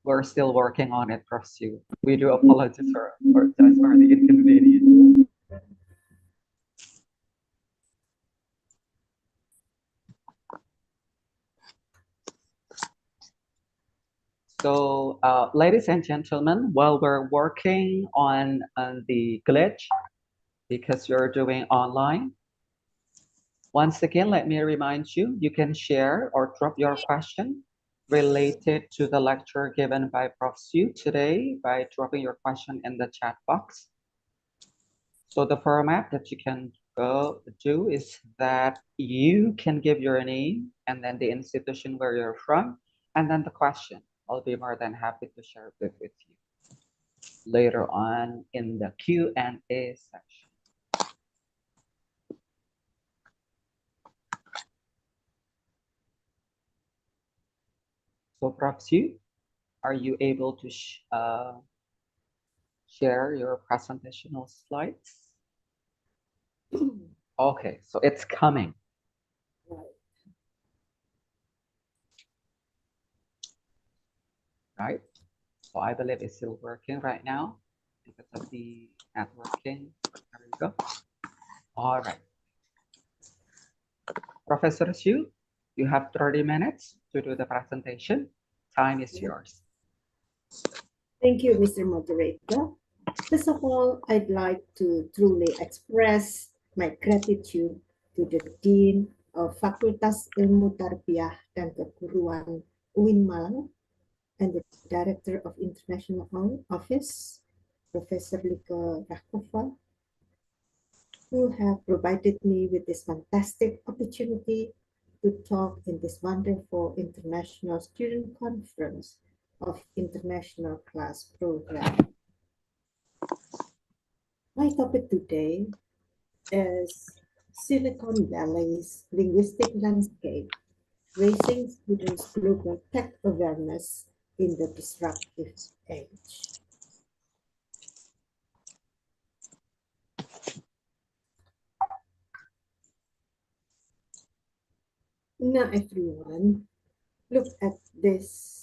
We're still working on it, Prof. Xu. We do apologize for the inconvenience. So, ladies and gentlemen, while we're working on the glitch, because you're doing online, once again, let me remind you, you can share or drop your question related to the lecture given by Prof. Xu today by dropping your question in the chat box. So the format that you can go do is that you can give your name and then the institution where you're from, and then the question. I'll be more than happy to share it with you later on in the Q&A section. So Prof. Xu, are you able to share your presentational slides? Okay, so it's coming. Right? So I believe it's still working right now because of the networking. There you go. All right. Professor Xu, you have 30 minutes to do the presentation. time is yours. Thank you, Mr. Moderator. First of all, I'd like to truly express my gratitude to the Dean of Fakultas Ilmu Tarbiyah dan Keguruan UIN Malang and the Director of International Office, Professor Lika Rahkova, who have provided me with this fantastic opportunity to talk in this wonderful International Student Conference of International Class Program. My topic today is Silicon Valley's linguistic landscape, raising students' global tech awareness in the disruptive age. Now, everyone, look at this.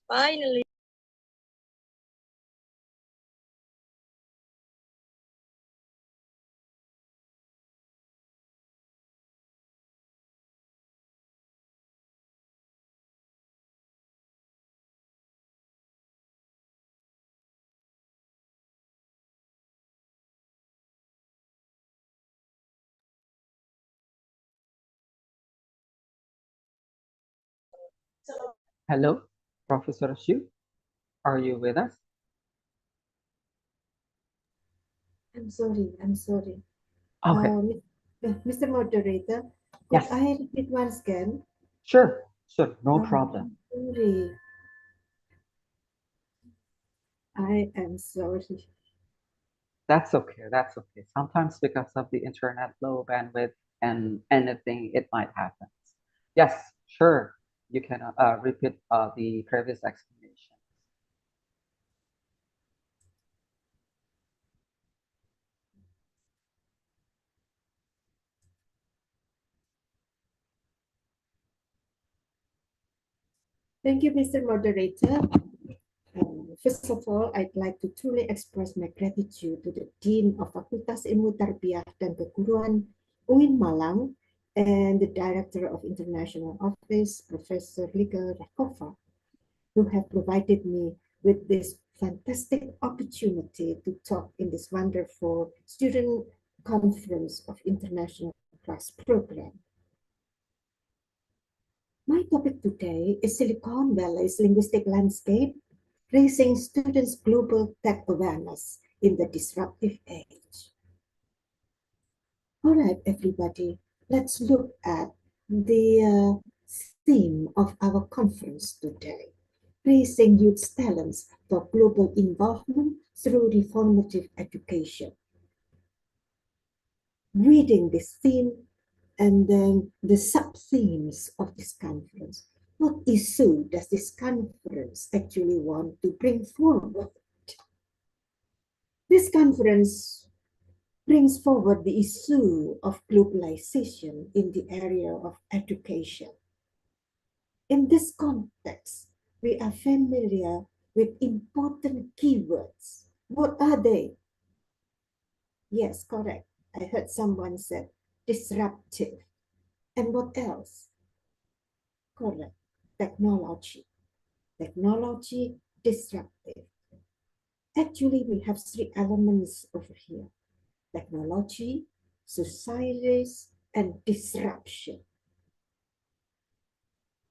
Finally. Hello, Professor Xu. Are you with us? I'm sorry. Okay. Mr. Moderator, could Yes. I repeat once again? Sure. No problem. Sorry. I am sorry. That's okay. Sometimes because of the internet low bandwidth and anything, it might happen. Yes, sure. You can repeat the previous explanation. Thank you, Mr. Moderator. First of all, I'd like to truly express my gratitude to the Dean of Fakultas Ilmu Tarbiyah dan Keguruan UIN Malang and the Director of International Office, Professor Lika Rahkova, who have provided me with this fantastic opportunity to talk in this wonderful student conference of International Class Program. My topic today is Silicon Valley's linguistic landscape, raising students' global tech awareness in the disruptive age. All right, everybody, let's look at the theme of our conference today, raising youth talents for global involvement through reformative education. Reading this theme and then the sub-themes of this conference. What issue does this conference actually want to bring forward? This conference brings forward the issue of globalization in the area of education. In this context, we are familiar with important keywords. What are they? Yes, correct. I heard someone said disruptive. And what else? Correct. Technology. Technology, disruptive. Actually, we have three elements over here: technology, societies, and disruption.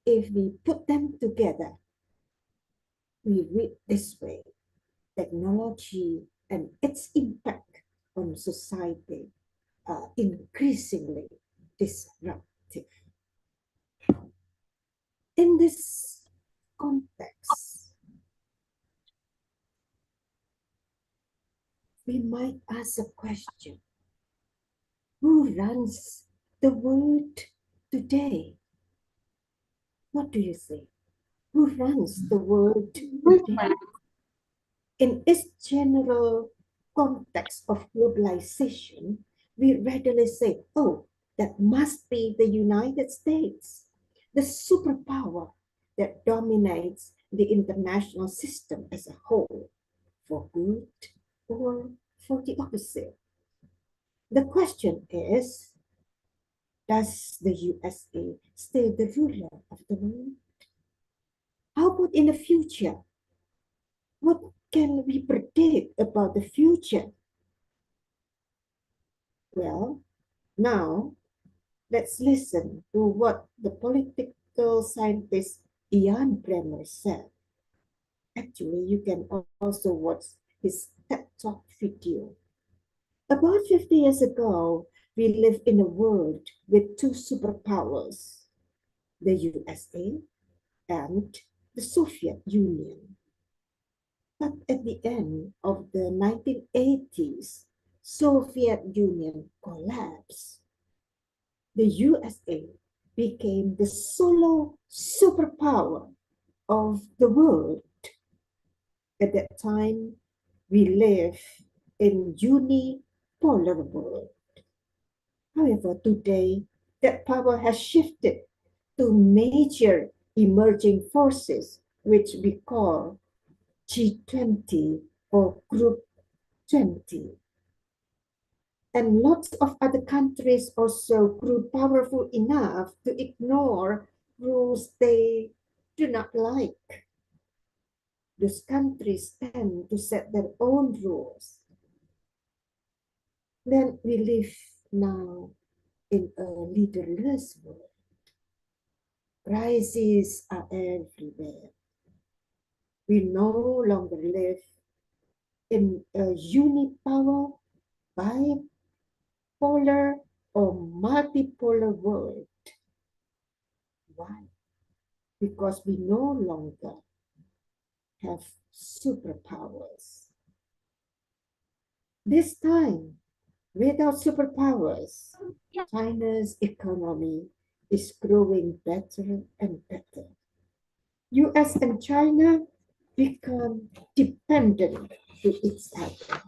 If we put them together, we read this way: technology and its impact on society are increasingly disruptive. In this context, we might ask a question: who runs the world today? What do you think? Who runs the world today? In its general context of globalization, we readily say, oh, that must be the United States, the superpower that dominates the international system as a whole, for good or for the opposite. The question is, does the USA still the ruler of the world? How about in the future? What can we predict about the future? Well, now let's listen to what the political scientist Ian Bremmer said. Actually, you can also watch his TED Talk video. About 50 years ago, we lived in a world with two superpowers, the USA and the Soviet Union. But at the end of the 1980s, Soviet Union collapsed. The USA became the solo superpower of the world. At that time, we live in unipolar world. However, today, that power has shifted to major emerging forces, which we call G20 or Group 20. And lots of other countries also grew powerful enough to ignore rules they do not like. Those countries tend to set their own rules. Then we live now in a leaderless world. Crises are everywhere. We no longer live in a unipower, bipolar, or multipolar world. Why? Because we no longer have superpowers. This time, without superpowers, China's economy is growing better and better. US and China become dependent to each other.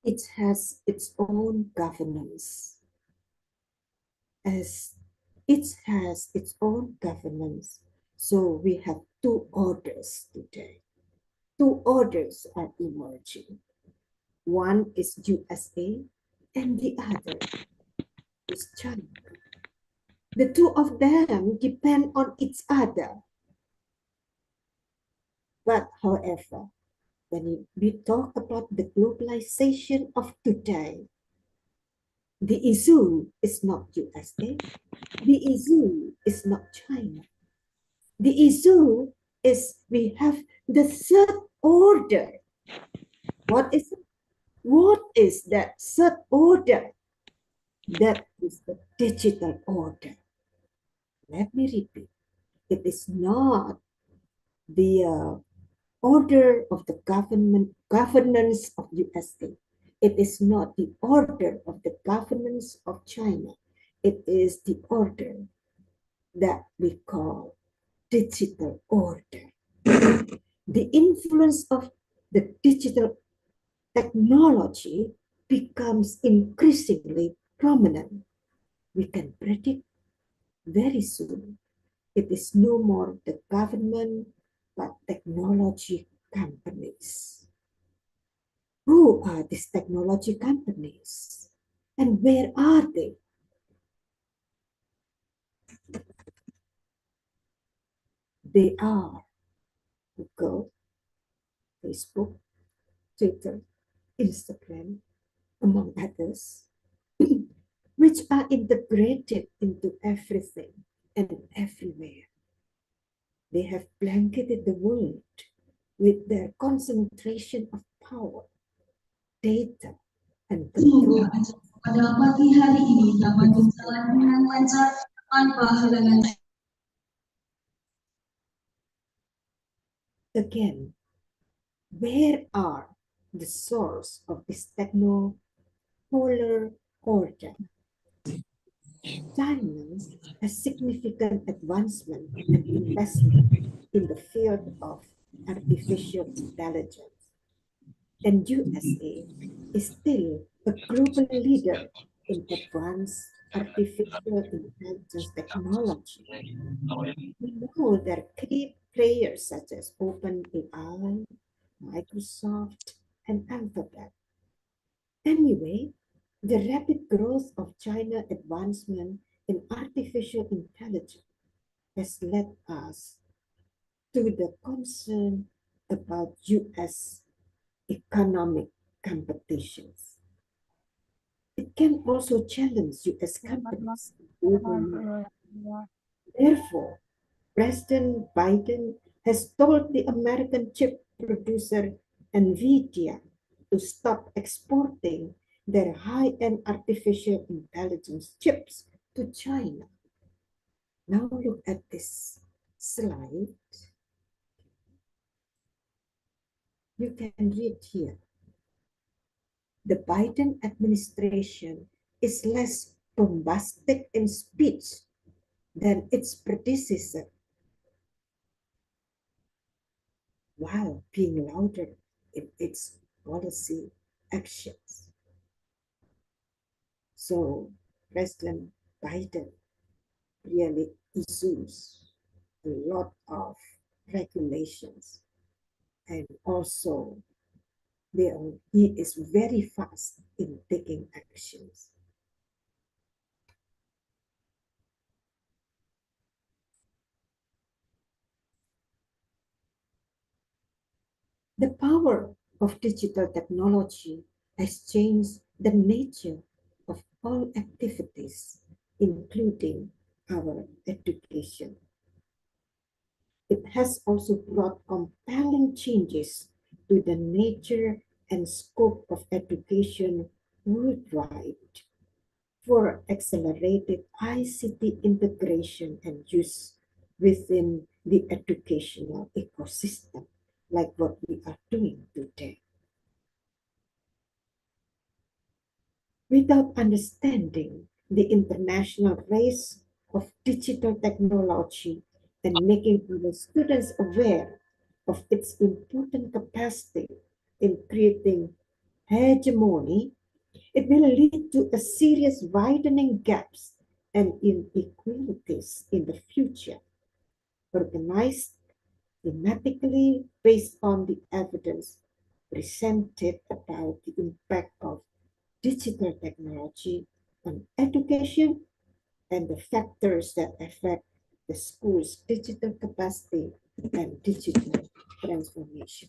It has its own governance. As it has its own governance, so we have two orders today. Two orders are emerging. One is USA and the other is China. The two of them depend on each other. But however, when we talk about the globalization of today, the issue is not USA, the issue is not China. The issue is we have the third order. What is it? What is that third order? That is the digital order. Let me repeat. It is not the order of the governance of USA. It is not the order of the governance of China. It is the order that we call digital order. The influence of the digital technology becomes increasingly prominent. We can predict very soon it is no more the government but technology companies. Who are these technology companies and where are they? They are Google, Facebook, Twitter, Instagram, among others, which are integrated into everything and everywhere. They have blanketed the world with their concentration of power, data, and control. Pada pagi hari ini, taman berjalan dengan lancar tanpa halangan. Again, where are the source of this techno-polar order? China has significant advancement and investment in the field of artificial intelligence. And USA is still a global leader in advanced artificial intelligence technology. We know there are key players such as OpenAI, Microsoft, and Alphabet. Anyway, the rapid growth of China's advancement in artificial intelligence has led us to the concern about US economic competitions. It can also challenge US companies. Therefore, President Biden has told the American chip producer NVIDIA to stop exporting their high-end artificial intelligence chips to China. Now look at this slide. You can read here. The Biden administration is less bombastic in speech than its predecessor, while being louder in its policy actions. So President Biden really issues a lot of regulations, and also he is very fast in taking actions. The power of digital technology has changed the nature of all activities, including our education. It has also brought compelling changes to the nature and scope of education worldwide. For accelerated ICT integration and use within the educational ecosystem, like what we are doing today. Without understanding the international race of digital technology and making our students aware of its important capacity in creating hegemony, it will lead to a serious widening gaps and inequalities in the future, organized thematically based on the evidence presented about the impact of digital technology on education and the factors that affect the school's digital capacity and digital transformation.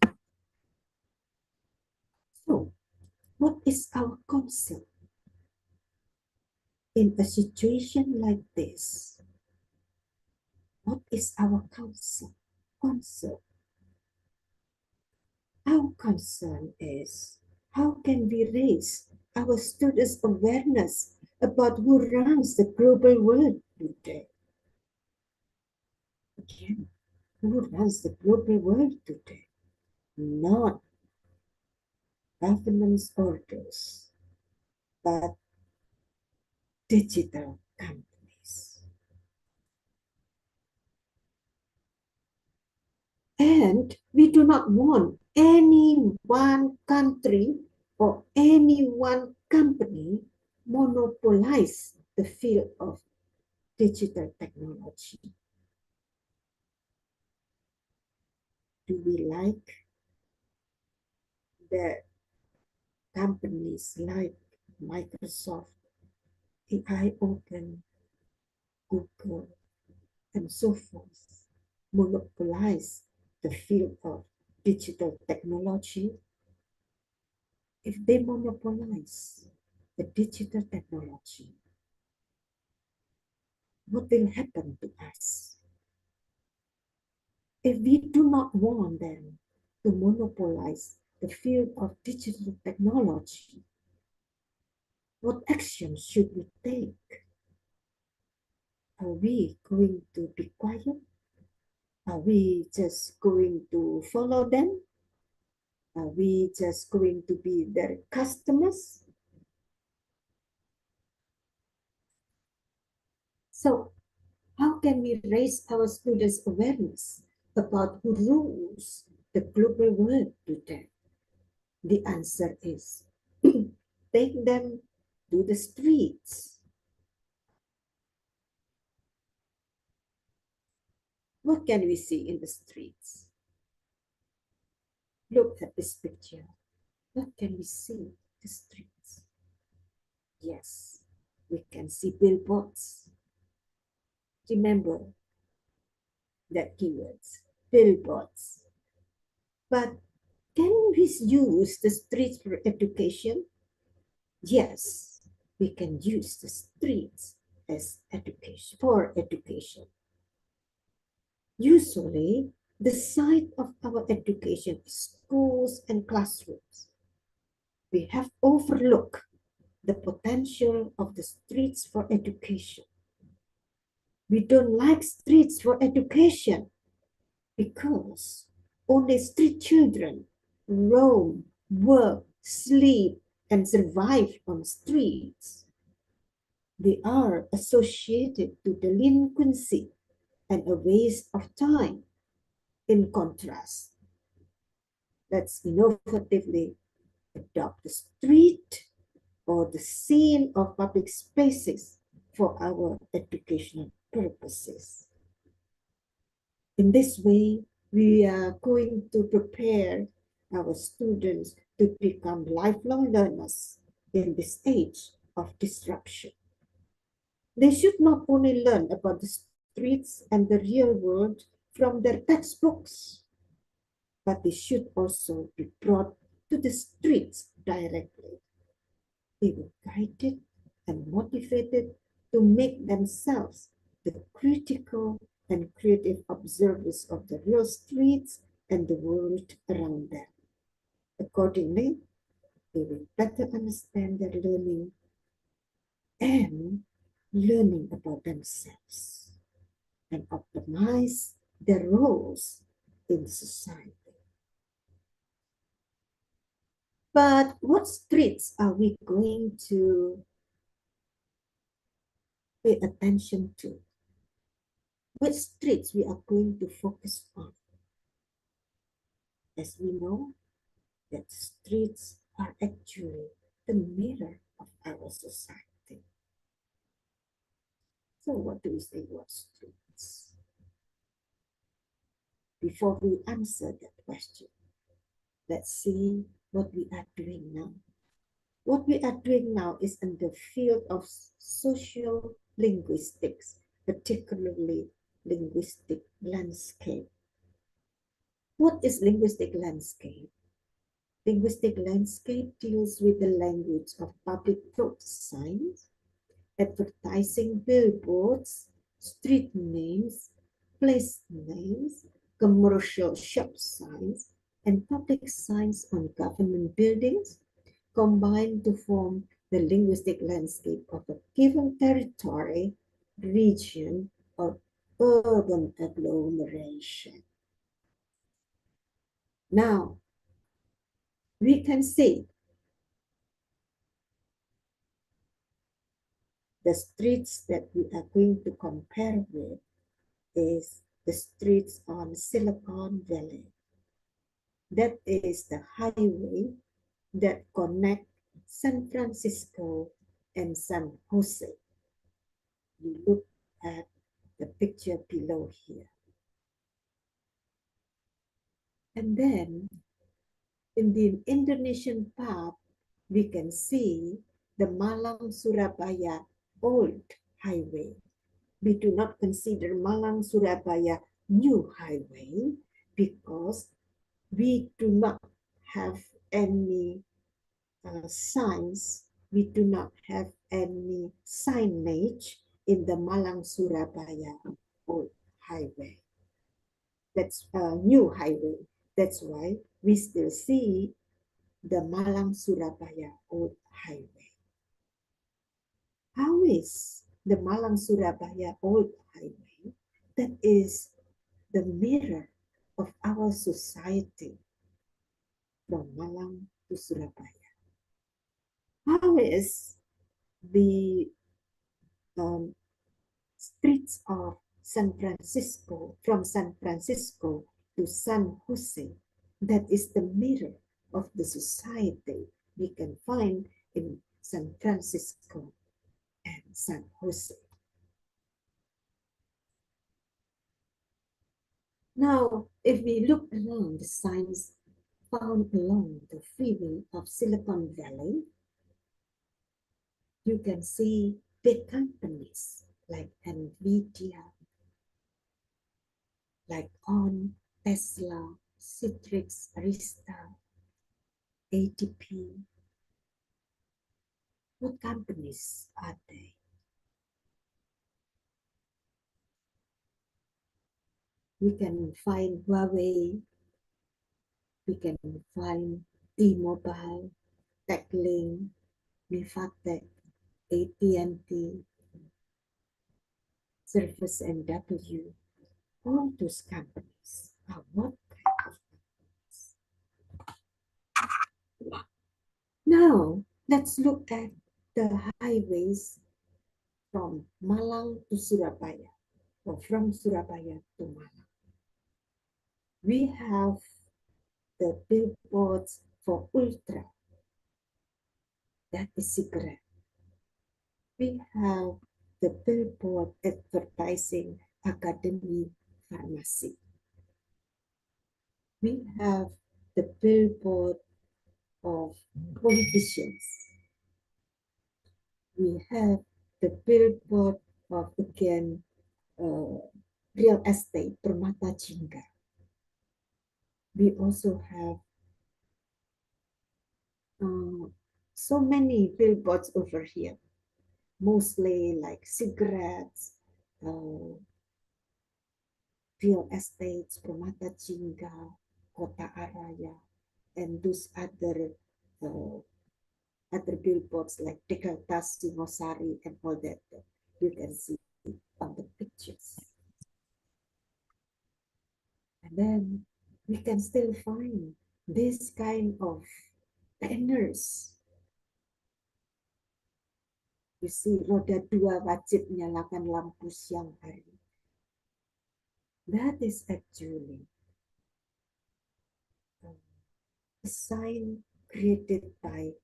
So, what is our concept in a situation like this? What is our concept? Our concern is how can we raise our students' awareness about who runs the global world today? Again, who runs the global world today? Not government's orders, but digital companies. And we do not want any one country or any one company monopolize the field of digital technology. Do we like that companies like Microsoft, AI Open, Google, and so forth monopolize the field of digital technology? If they monopolize the digital technology, what will happen to us? If we do not want them to monopolize the field of digital technology, what actions should we take? Are we going to be quiet? Are we just going to follow them? Are we just going to be their customers? So, how can we raise our students' awareness about who rules the global world to them? The answer is take them to the streets. What can we see in the streets? Look at this picture. What can we see in the streets? Yes, we can see billboards. Remember that keywords, billboards. But can we use the streets for education? Yes, we can use the streets as education for education. Usually, the site of our education is schools and classrooms. We have overlooked the potential of the streets for education. We don't like streets for education because only street children roam, work, sleep, and survive on streets. They are associated to delinquency and a waste of time. In contrast, let's innovatively adopt the street or the scene of public spaces for our educational purposes. In this way, we are going to prepare our students to become lifelong learners in this age of disruption. They should not only learn about the streets and the real world from their textbooks, but they should also be brought to the streets directly. They were guided and motivated to make themselves the critical and creative observers of the real streets and the world around them. Accordingly, they will better understand their learning and learning about themselves and optimize their roles in society. But what streets are we going to pay attention to? Which streets we are going to focus on? As we know, that streets are actually the mirror of our society. So what do we say about streets? Before we answer that question, let's see what we are doing now. What we are doing now is in the field of social linguistics, particularly linguistic landscape. What is linguistic landscape? Linguistic landscape deals with the language of public thought signs, advertising billboards, street names, place names, commercial shop signs, and public signs on government buildings, combined to form the linguistic landscape of a given territory, region, or urban agglomeration. Now, we can see the streets that we are going to compare with is the streets on Silicon Valley. That is the highway that connect San Francisco and San Jose. You look at the picture below here. And then in the Indonesian part, we can see the Malang Surabaya Old Highway. We do not consider Malang Surabaya New Highway because we do not have any signs, we do not have any signage in the Malang Surabaya Old Highway. That's a new highway. That's why we still see the Malang Surabaya Old Highway. How is the Malang Surabaya Old Highway? That is the mirror of our society from Malang to Surabaya. How is the streets of San Francisco, from San Francisco to San Jose? That is the mirror of the society we can find in San Francisco and San Jose. Now, if we look around the signs found along the freeway of Silicon Valley, you can see big companies like NVIDIA, like On, Tesla, Citrix, Arista, ATP. What companies are they? We can find Huawei, we can find T-Mobile, TechLink, Mifatech, AT&T, Surface NW. All those companies are what kind of companies? Now, let's look at the highways from Malang to Surabaya, or from Surabaya to Malang. We have the billboards for Ultra, that is cigarette. We have the billboard advertising Academy Pharmacy. We have the billboard of politicians. We have the billboard of, again, real estate, Permata Jingga. We also have so many billboards over here, mostly like cigarettes, real estates, Permata Jingga, Kota Araya, and those other billboards like Jakarta, Singosari, and all that you can see on the pictures. And then we can still find this kind of banners. You see, roda dua wajib nyalakan lampu siang hari. That is actually a sign created by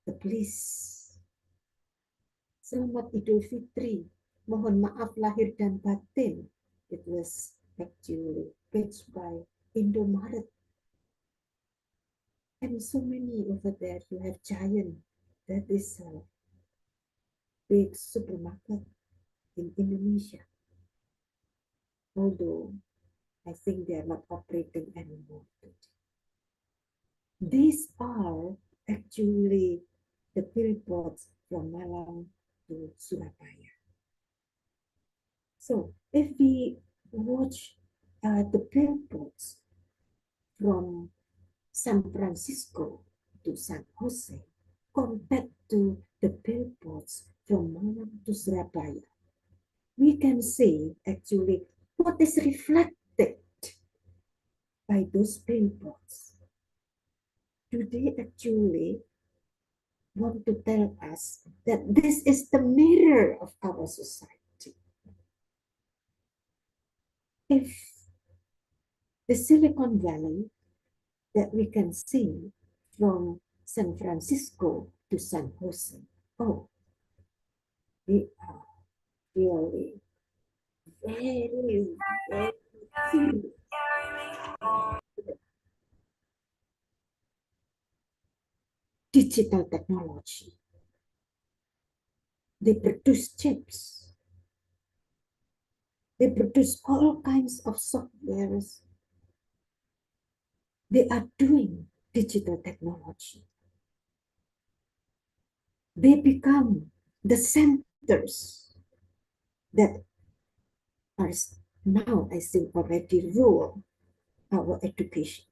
the police. Selamat Idul Fitri. Mohon maaf lahir dan batin. It was actually pitched by Indomaret. And so many over there. You have Giant. That is a big supermarket in Indonesia. Although I think they are not operating anymore. These are actually the billboards from Malang to Surabaya. So if we watch the billboards from San Francisco to San Jose compared to the billboards from Malang to Surabaya, we can see actually what is reflected by those billboards. Do they actually want to tell us that this is the mirror of our society? If the Silicon Valley that we can see from San Francisco to San Jose, oh, they are really very, very similar. Digital technology. They produce chips. They produce all kinds of softwares. They are doing digital technology. They become the centers that are now, I think, already rule our education.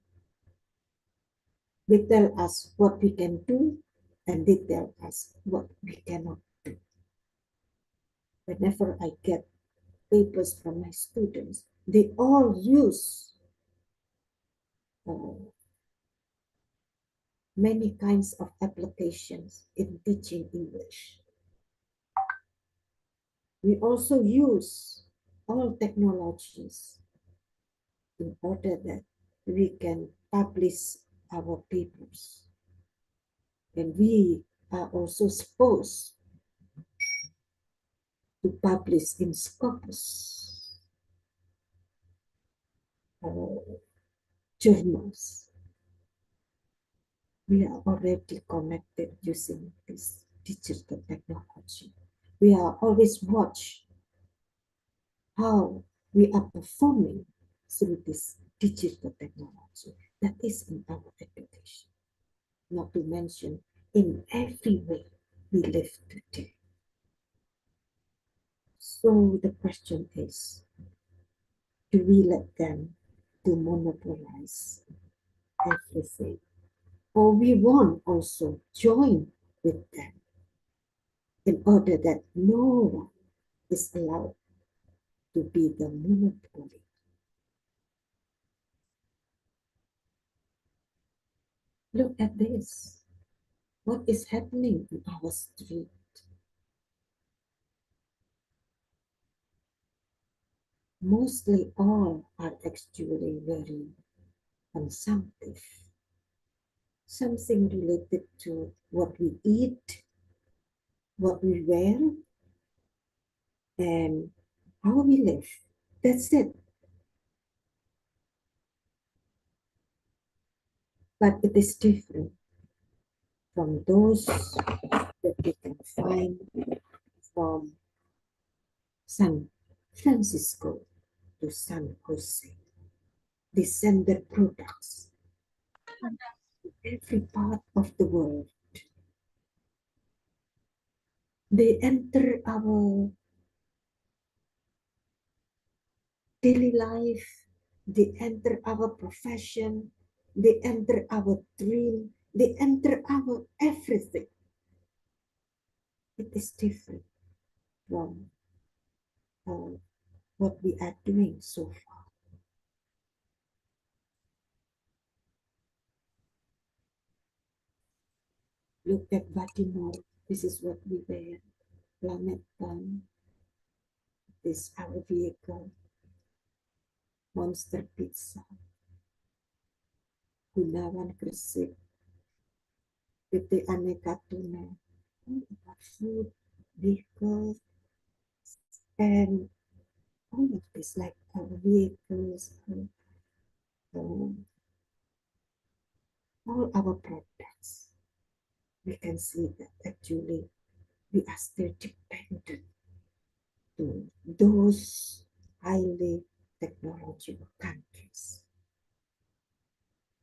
They tell us what we can do, and they tell us what we cannot do. Whenever I get papers from my students, they all use many kinds of applications in teaching English. We also use all technologies in order that we can publish our papers. And we are also supposed to publish in Scopus journals. We are already connected using this digital technology. We are always watch how we are performing through this digital technology that is in our education. Not to mention in every way we live today. So the question is, do we let them to monopolize everything? Or we want also join with them in order that no one is allowed to be the monopoly. Look at this. What is happening in our street? Mostly all are actually very consumptive. Something related to what we eat, what we wear, and how we live. That's it. But it is different from those that we can find from San Francisco to San Jose. They send their products to every part of the world. They enter our daily life, they enter our profession, they enter our dream, they enter our everything. It is different from what we are doing so far. Look at Baltimore. This is what we wear. Planet Gun. This is our vehicle. Monster Pizza. Gunawan Gresik. PT Aneka Tuna. Food, vehicles, and all of this, like our vehicles, all our products. We can see that actually we are still dependent to those highly technological countries.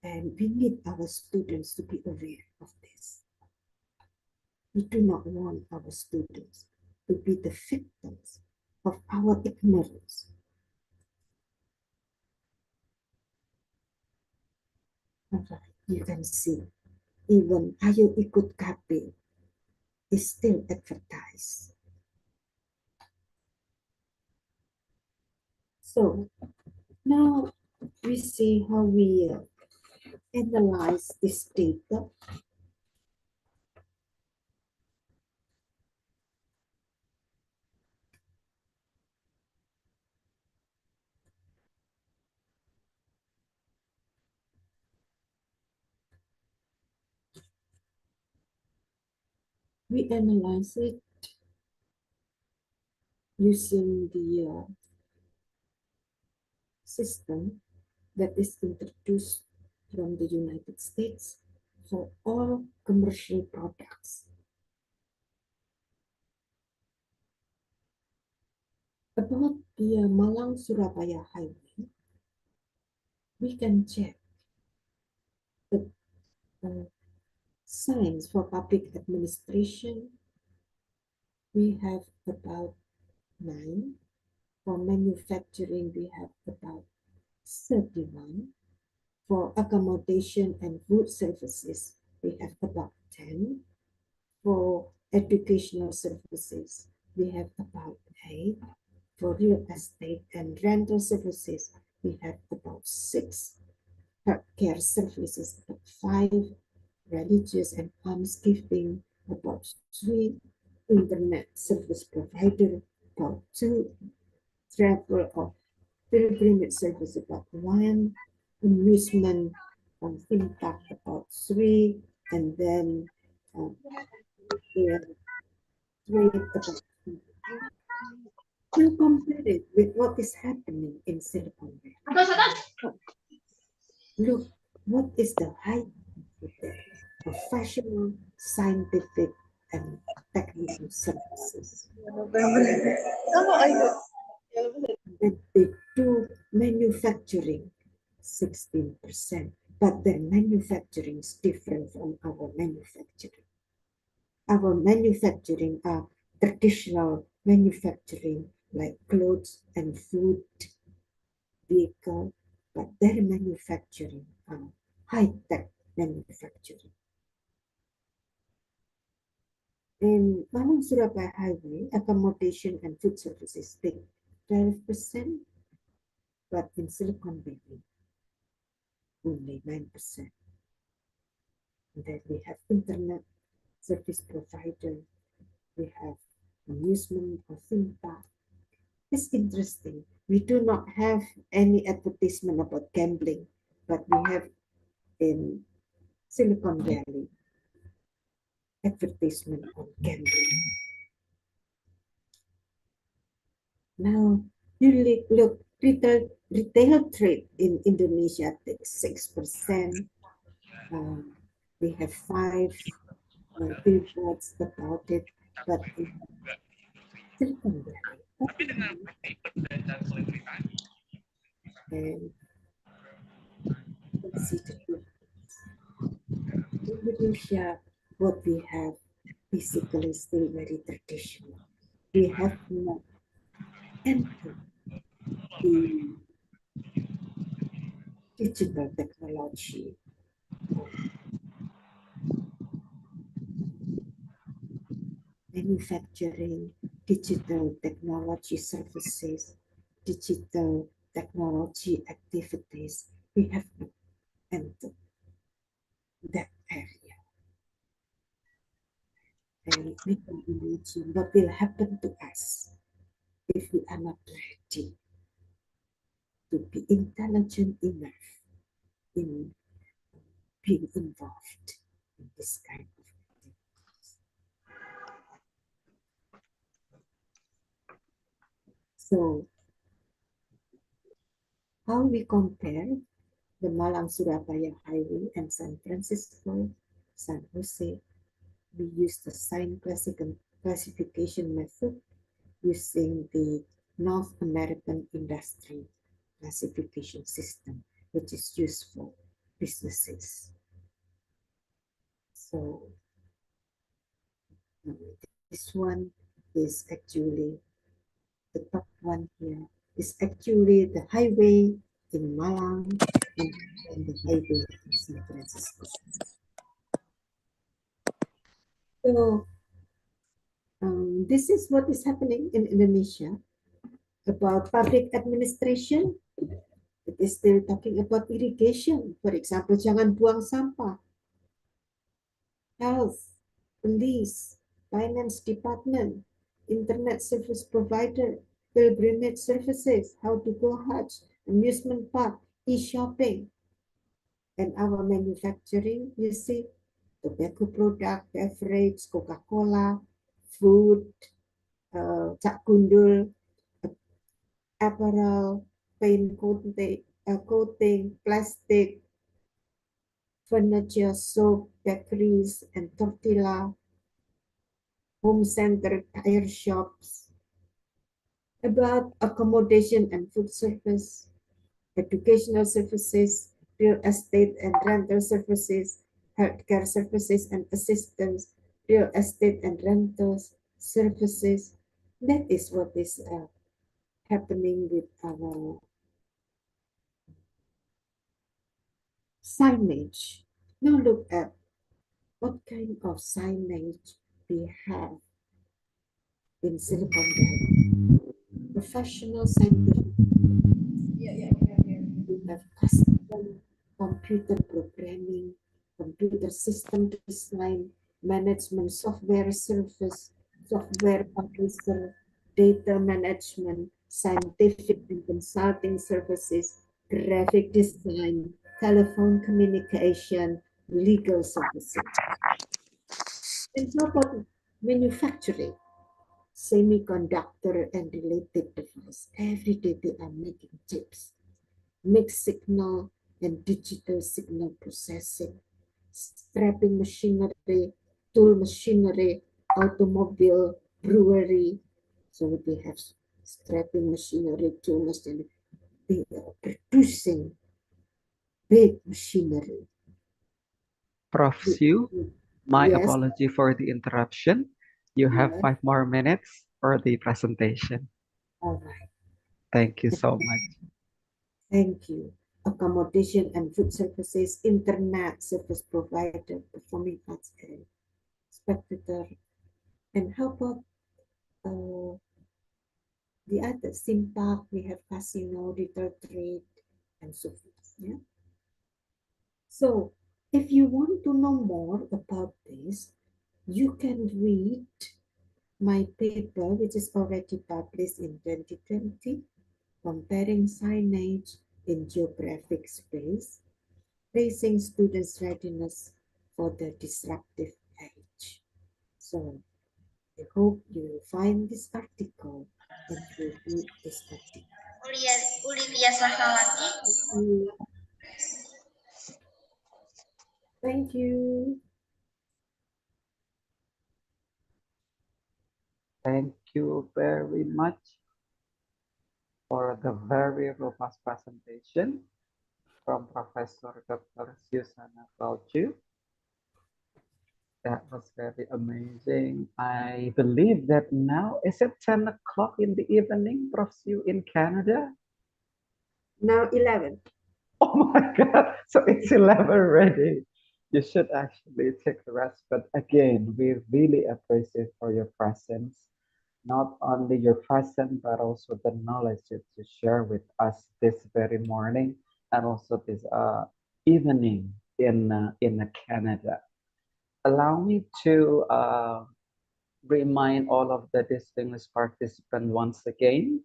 And we need our students to be aware of this. We do not want our students to be the victims of our ignorance. Alright, you can see, even Ayo Ikut KP is still advertised. So now we see how we analyze this data. We analyze it using the system that is introduced from the United States for all commercial products. About the Malang-Surabaya highway, we can check the signs for public administration. We have about 9. For manufacturing, we have about 31. For accommodation and food services, we have about 10. For educational services, we have about 8. For real estate and rental services, we have about 6. Healthcare services, about 5. Religious and almsgiving, about 3. Internet service provider, about 2. Travel or pilgrimage service, about 1. Amusement impact about 3, and then we have rate about 2. Now compare it with what is happening in Silicon Valley. Look, what is the height of the professional, scientific, and technical services? That they do manufacturing 16%, but their manufacturing is different from our manufacturing. Our manufacturing are traditional manufacturing like clothes and food, vehicle, but their manufacturing are high-tech manufacturing. In Malang Surabaya Highway, accommodation and food services take 12%, but in Silicon Valley, only 9%. And then we have internet service provider, we have amusement or theme park. It's interesting. We do not have any advertisement about gambling, but we have in Silicon Valley advertisement on gambling. Now, you look, retail trade in Indonesia takes 6%. We have 5 billboards about it, but in Silicon Valley, and consider Indonesia, what we have basically still very traditional. We have not entered the digital technology. Manufacturing, digital technology services, digital technology activities, we have not entered that area. And we can imagine what will happen to us if we are not ready to be intelligent enough in being involved in this kind of activities. So, how we compare the Malang Surabaya Highway and San Francisco, San Jose? We use the sign classification method using the North American Industry Classification System, which is used for businesses. So this one is actually, the top one here is actually the highway in Malang and the highway in San Francisco. So this is what is happening in Indonesia about public administration. It is still talking about irrigation. For example, jangan buang sampah. Health, police, finance department, internet service provider, pilgrimage services, how to go Hajj, amusement park, e-shopping, and our manufacturing, you see, tobacco product, beverage, Coca-Cola, food, cak gundul, apparel, paint coating, plastic, furniture, soap, bakeries, and tortilla, home center, tire shops. About accommodation and food service, educational services, real estate and rental services, healthcare services and assistance, real estate and rentals services. That is what is happening with our signage. Now look at what kind of signage we have in Silicon Valley. Professional scientific. We have custom computer programming, computer system design, management software service, software publisher, data management, scientific and consulting services, graphic design, telephone communication, legal services. And how about manufacturing, semiconductor and related device? Every day they are making chips, mixed signal and digital signal processing, strapping machinery, tool machinery, automobile, brewery. So they have strapping machinery, tool machinery. They are producing big machinery. Prof. Siu, my Yes, apology for the interruption. You have yes, 5 more minutes for the presentation. all right. Thank you so much. Thank you. Accommodation and food services, internet service provider, performing arts and spectator. And how about uh, the other theme park? We have casino, retail trade, and so forth. Yeah. So if you want to know more about this, you can read my paper, which is already published in 2020, comparing signage in geographic space, raising students' readiness for the disruptive age. So I hope you find this article and you read this article. Thank you. Thank you very much for the very robust presentation from Professor Dr. Susana Balchu. That was very amazing. I believe that now, is it 10 o'clock in the evening, Prof. Siu, in Canada? Now 11. Oh my God, so it's 11 already. You should actually take a rest. But again, we really appreciate for your presence. Not only your presence, but also the knowledge that you share with us this very morning and also this evening in Canada. Allow me to remind all of the distinguished participants once again.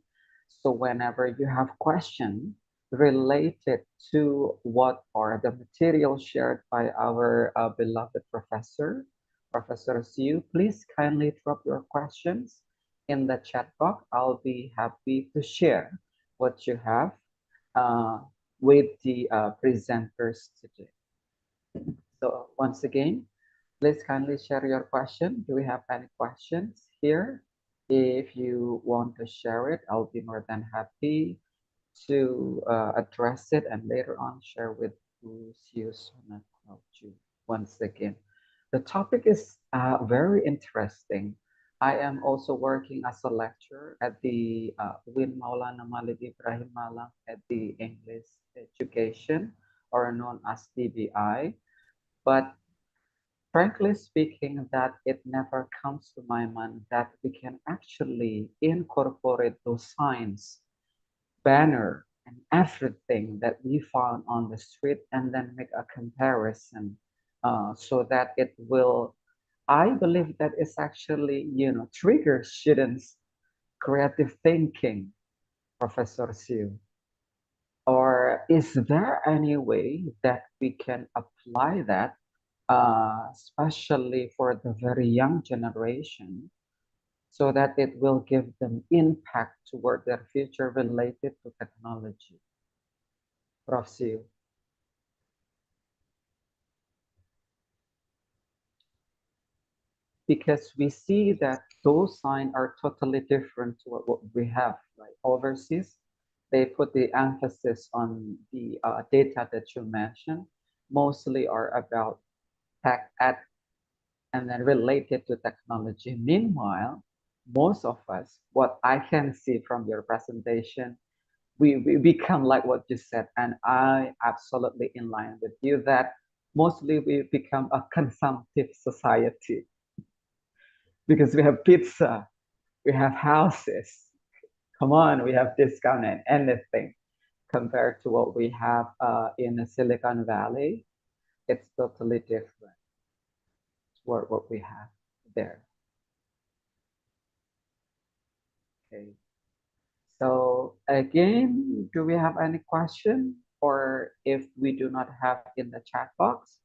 So whenever you have questions related to what are the materials shared by our beloved professor, Professor Siu, please kindly drop your questions in the chat box. I'll be happy to share what you have uh, with the presenters today. So once again, please kindly share your question. Do we have any questions here? If you want to share it, I'll be more than happy to address it and later on share with you once again. The topic is very interesting. I am also working as a lecturer at the Win Maulana Malik Ibrahim Malang at the English Education, or known as DBI. But frankly speaking, that it never comes to my mind that we can actually incorporate those signs, banner, and everything that we found on the street and then make a comparison so that it will, I believe that it's actually, trigger students' creative thinking, Professor Siu. Or is there any way that we can apply that, especially for the very young generation, so that it will give them impact toward their future related to technology? Prof. Siu. Because we see that those signs are totally different to what we have, right? Overseas, they put the emphasis on the data that you mentioned, mostly are about tech and then related to technology. Meanwhile, most of us, what I can see from your presentation, we become like what you said, and I absolutely in line with you that mostly we become a consumptive society because we have pizza, we have houses. Come on, we have discount and anything compared to what we have in the Silicon Valley. It's totally different what we have there. Okay. So again, do we have any question or if we do not have in the chat box,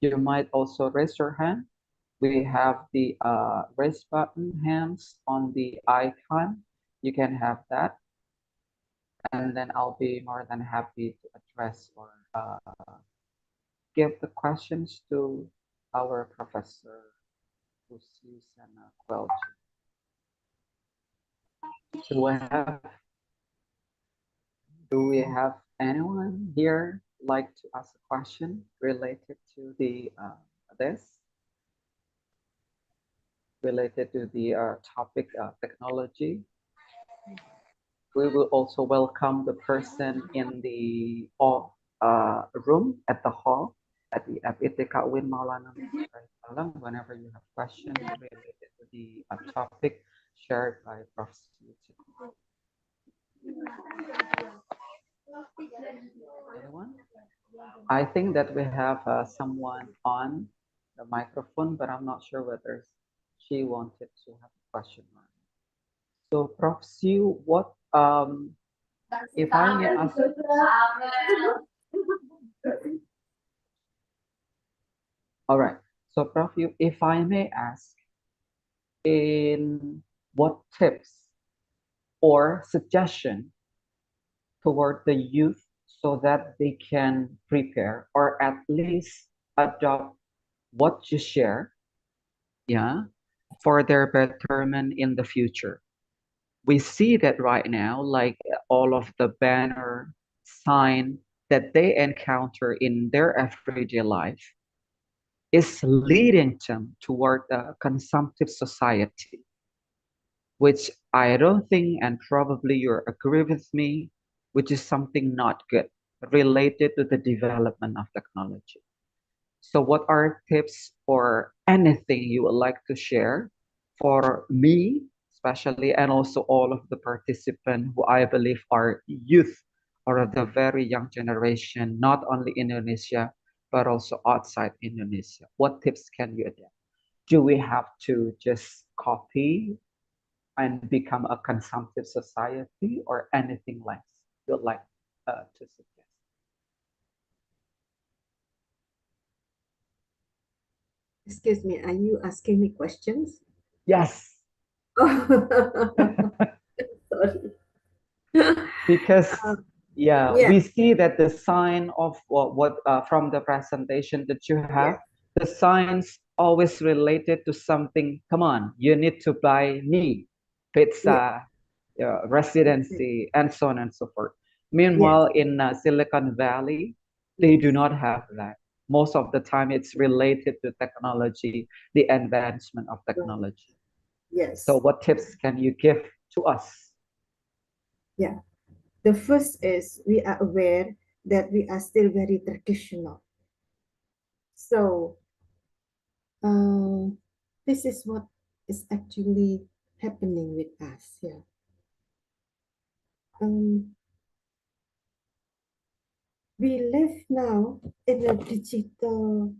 you might also raise your hand. We have the raise button hands on the icon. You can have that, and then I'll be more than happy to address or give the questions to our professor, Susana Quelch. Do we have anyone here like to ask a question related to the topic technology? We will also welcome the person in the room at the hall at the FITK Win Maulana. Whenever you have questions related to the topic shared by Professor. Anyone? I think that we have someone on the microphone, but I'm not sure whether she wanted to have a question or not. So, Prof. Siu, what if I may ask? All right. So, Prof, if I may ask, in what tips or suggestion toward the youth so that they can prepare or at least adopt what you share, yeah, for their betterment in the future? We see that right now, like all of the banner sign that they encounter in their everyday life is leading them toward a consumptive society, which I don't think, and probably you agree with me, which is something not good related to the development of technology. So what are tips or anything you would like to share for me, especially, and also all of the participants who I believe are youth or the very young generation, not only in Indonesia, but also outside Indonesia? What tips can you adapt? Do we have to just copy and become a consumptive society or anything less you'd like to suggest? Excuse me, are you asking me questions? Yes. Sorry. Because yeah, we see that the sign of what from the presentation that you have, the signs always related to something. Come on, you need to buy me pizza, residency, and so on and so forth. Meanwhile, in Silicon Valley, they do not have that. Most of the time, it's related to technology, the advancement of technology. Yes. So, what tips can you give to us? Yeah. The first is we are aware that we are still very traditional. So, this is what is actually happening with us. Yeah. We live now in a digital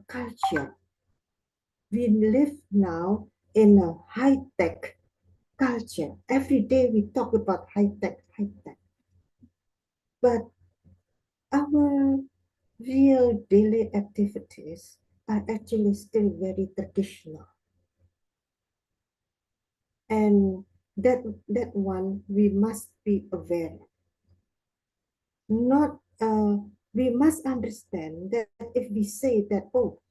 culture. We live now in a high-tech culture. Every day we talk about high-tech, high-tech. But our real daily activities are actually still very traditional. And that one we must be aware. Not we must understand that if we say that, oh,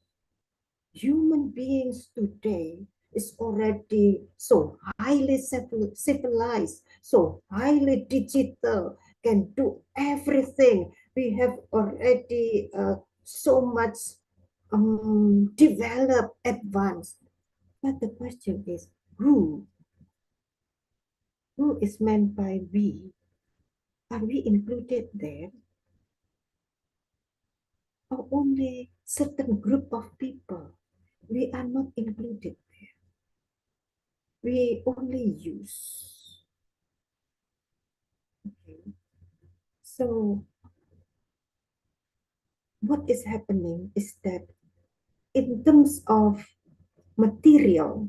human beings today is already so highly civilized, so highly digital, can do everything. We have already so much developed, advanced. But the question is, who is meant by we? Are we included there? Or only certain group of people? We are not included there. We only use. Okay. So what is happening is that in terms of material,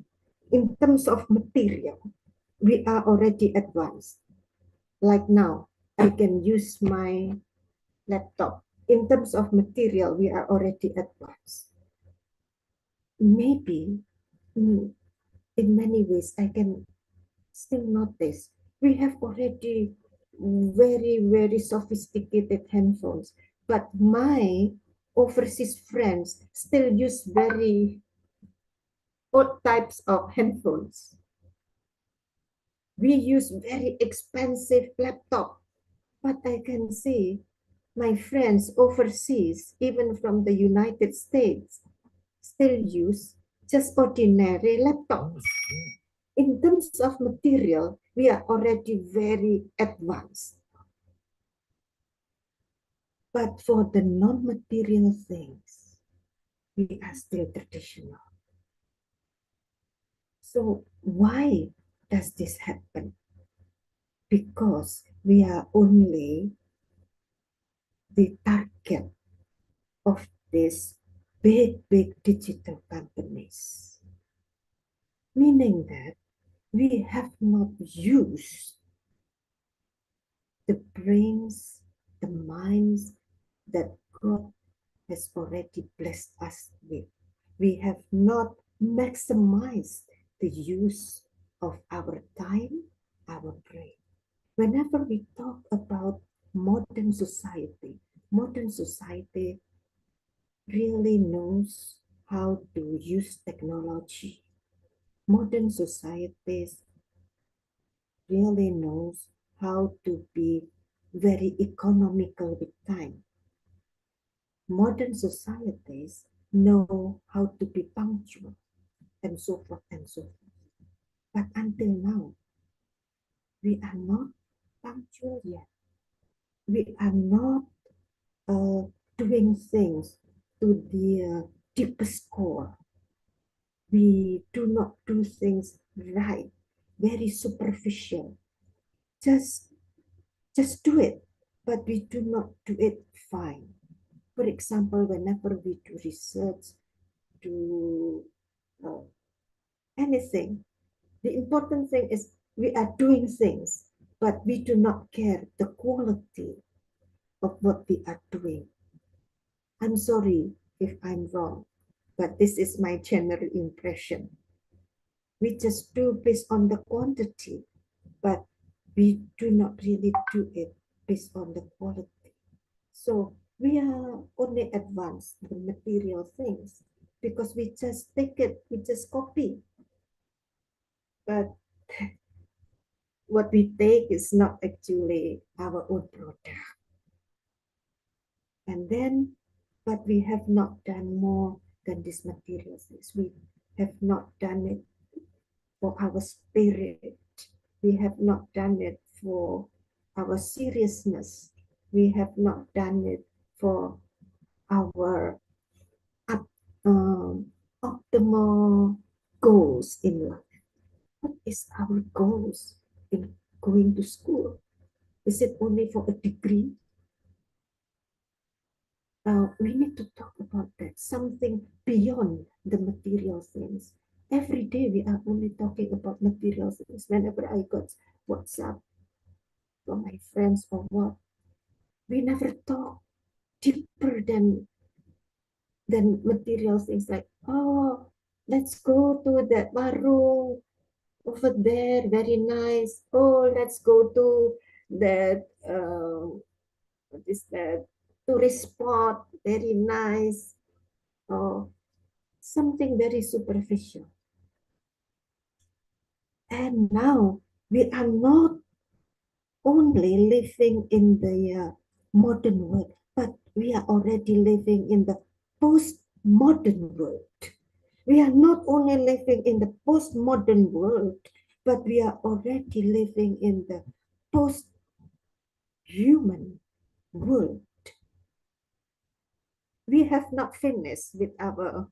we are already advanced. Like now, I can use my laptop. In terms of material, we are already advanced. Maybe in many ways, I can still notice we have already very, very sophisticated handphones, but my overseas friends still use very old types of handphones. We use very expensive laptop, but I can see my friends overseas, even from the United States, still use just ordinary laptops. In terms of material, we are already very advanced. But for the non-material things, we are still traditional. So why does this happen? Because we are only the target of these big, big digital companies. Meaning that we have not used the brains, the minds that God has already blessed us with. We have not maximized the use of our time, our brain. Whenever we talk about modern society really knows how to use technology. Modern societies really knows how to be very economical with time. Modern societies know how to be punctual and so forth and so forth. But until now, we are not punctual yet. We are not doing things to the deepest core. We do not do things right, very superficial. Just do it, but we do not do it fine. For example, whenever we do research, do anything, the important thing is we are doing things, but we do not care the quality of what we are doing. I'm sorry if I'm wrong, but this is my general impression. We just do based on the quantity, but we do not really do it based on the quality. So we are only advanced the material things because we just take it, we just copy. But what we take is not actually our own product. And then, but we have not done more than these material things. We have not done it for our spirit. We have not done it for our seriousness. We have not done it for our optimal goals in life. What is our goals in going to school? Is it only for a degree? We need to talk about that, something beyond the material things. Every day we are only talking about material things. Whenever I got WhatsApp from my friends or what, we never talk deeper than material things like, oh, let's go to that warung over there, very nice. Oh, let's go to that, what is that, tourist spot, very nice. Oh, something very superficial. And now we are not only living in the modern world, but we are already living in the postmodern world. We are not only living in the postmodern world, but we are already living in the post-human world. We have not finished with our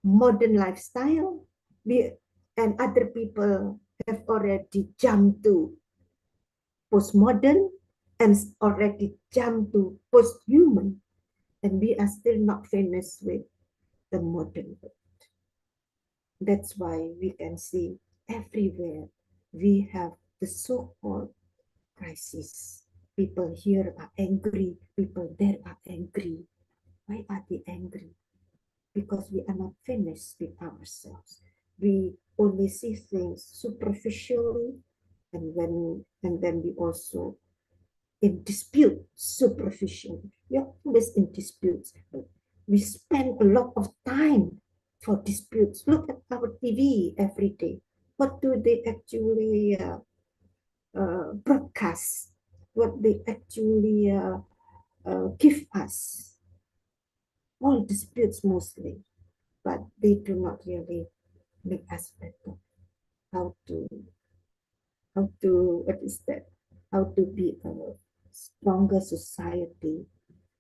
modern lifestyle. We and other people have already jumped to postmodern and already jumped to post-human, and we are still not finished with the modern world. That's why we can see everywhere we have the so-called crisis. People here are angry, people there are angry. Why are they angry? Because we are not finished with ourselves. We only see things superficially, and then we also in dispute superficially. We are always in disputes. We spend a lot of time for disputes. Look at our TV every day. What do they actually broadcast? What they actually give us? All disputes mostly, but they do not really make us better. How to what is that? How to be a stronger society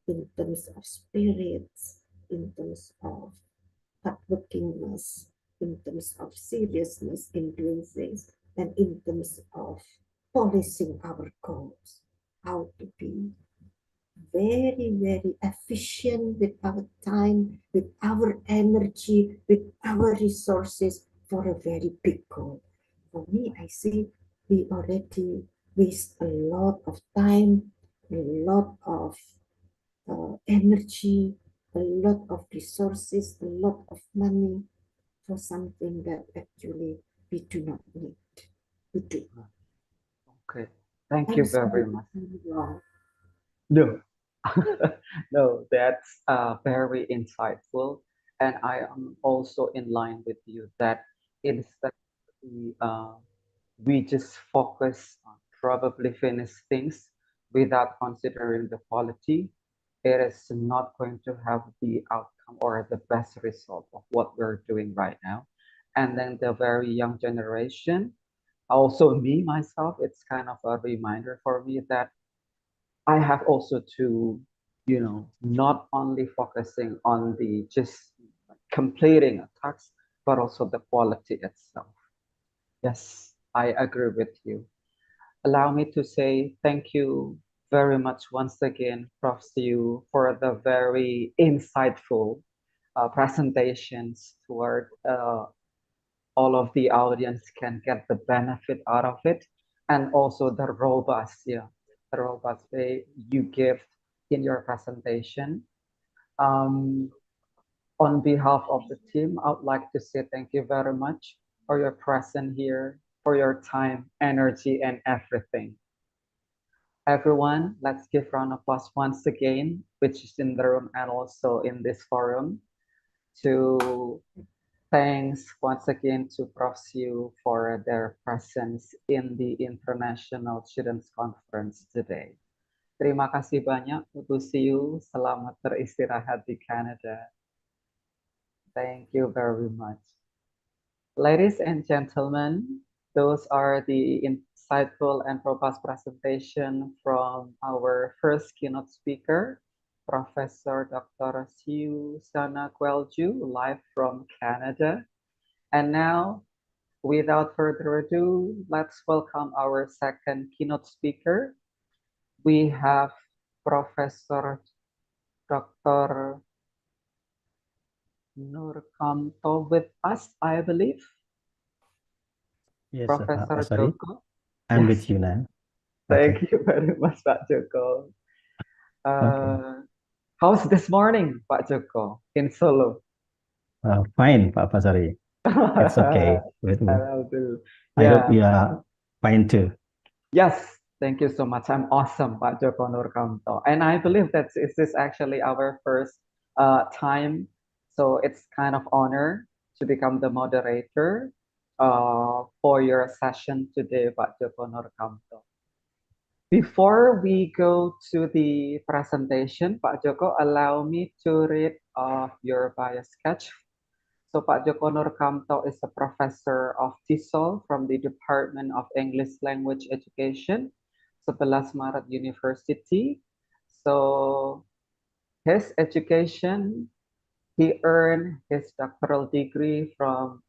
in terms of spirits, in terms of hardworkingness, in terms of seriousness in doing things, and in terms of polishing our goals. How to be very, very efficient with our time, with our energy, with our resources for a very big goal. For me, I see we already waste a lot of time, a lot of energy, a lot of resources, a lot of money for something that actually we do not need to do. Okay, thank I'm you sorry very if much. I'm wrong. No, no, that's very insightful, and I am also in line with you that instead we just focus on probably finish things without considering the quality, it is not going to have the outcome or the best result of what we're doing right now. And then the very young generation, also me myself, it's kind of a reminder for me that I have also to, not only focusing on the just completing a task, but also the quality itself. Yes, I agree with you. Allow me to say thank you very much once again, Prof. Siu, for the very insightful presentations toward all of the audience can get the benefit out of it, and also the robust way you give in your presentation. Um, on behalf of the team, I would like to say thank you very much for your presence here, for your time, energy, and everything. Everyone, let's give round of applause once again, which is in the room and also in this forum, to thanks once again to Prof. Siu for their presence in the International Children's Conference today. Terima kasih banyak, Bu Siu. Selamat beristirahat di Canada. Thank you very much. Ladies and gentlemen, those are the insightful and robust presentation from our first keynote speaker, Professor Dr. Siu Sana Kwelju, live from Canada. And now, without further ado, let's welcome our second keynote speaker. We have Professor Dr. Nurkamto with us, I believe. Yes, Professor sorry. Joko. I'm Yes. with you now. Thank you very much, Pak Joko. Okay. How's this morning, Pak Joko, in Solo? Fine, Pak Pasari. It's okay with me. Alhamdulillah. I hope Yeah. you are fine too. Yes, thank you so much. I'm awesome, Pak Joko Nurkamto. And I believe that this is actually our first time. So it's kind of honor to become the moderator for your session today, Pak Joko Nurkamto. Before we go to the presentation, Pak Joko, allow me to read your bio sketch. So Pak Joko Nurkamto is a professor of TESOL from the Department of English Language Education, 11 Maret University. So his education, he earned his doctoral degree from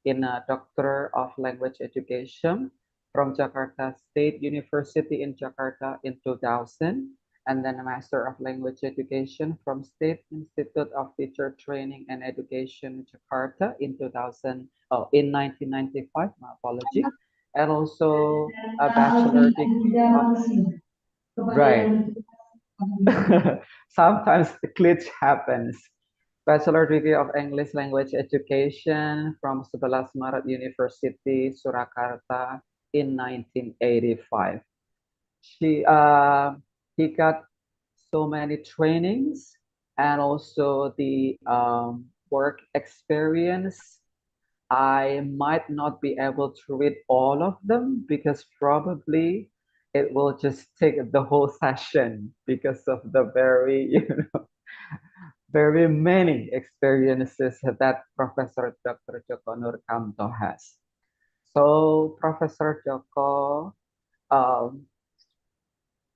in a Doctor of Language Education from Jakarta State University in Jakarta in 2000, and then a Master of Language Education from State Institute of Teacher Training and Education Jakarta in 1995, my apology, and also a bachelor degree of Right. Sometimes the glitch happens. Bachelor degree of English Language Education from 11 Maret University, Surakarta in 1985. She he got so many trainings and also the work experience. I might not be able to read all of them because probably it will just take the whole session because of the very, very many experiences that Professor Dr. Joko Nurkamto has. So, Professor Joko, um,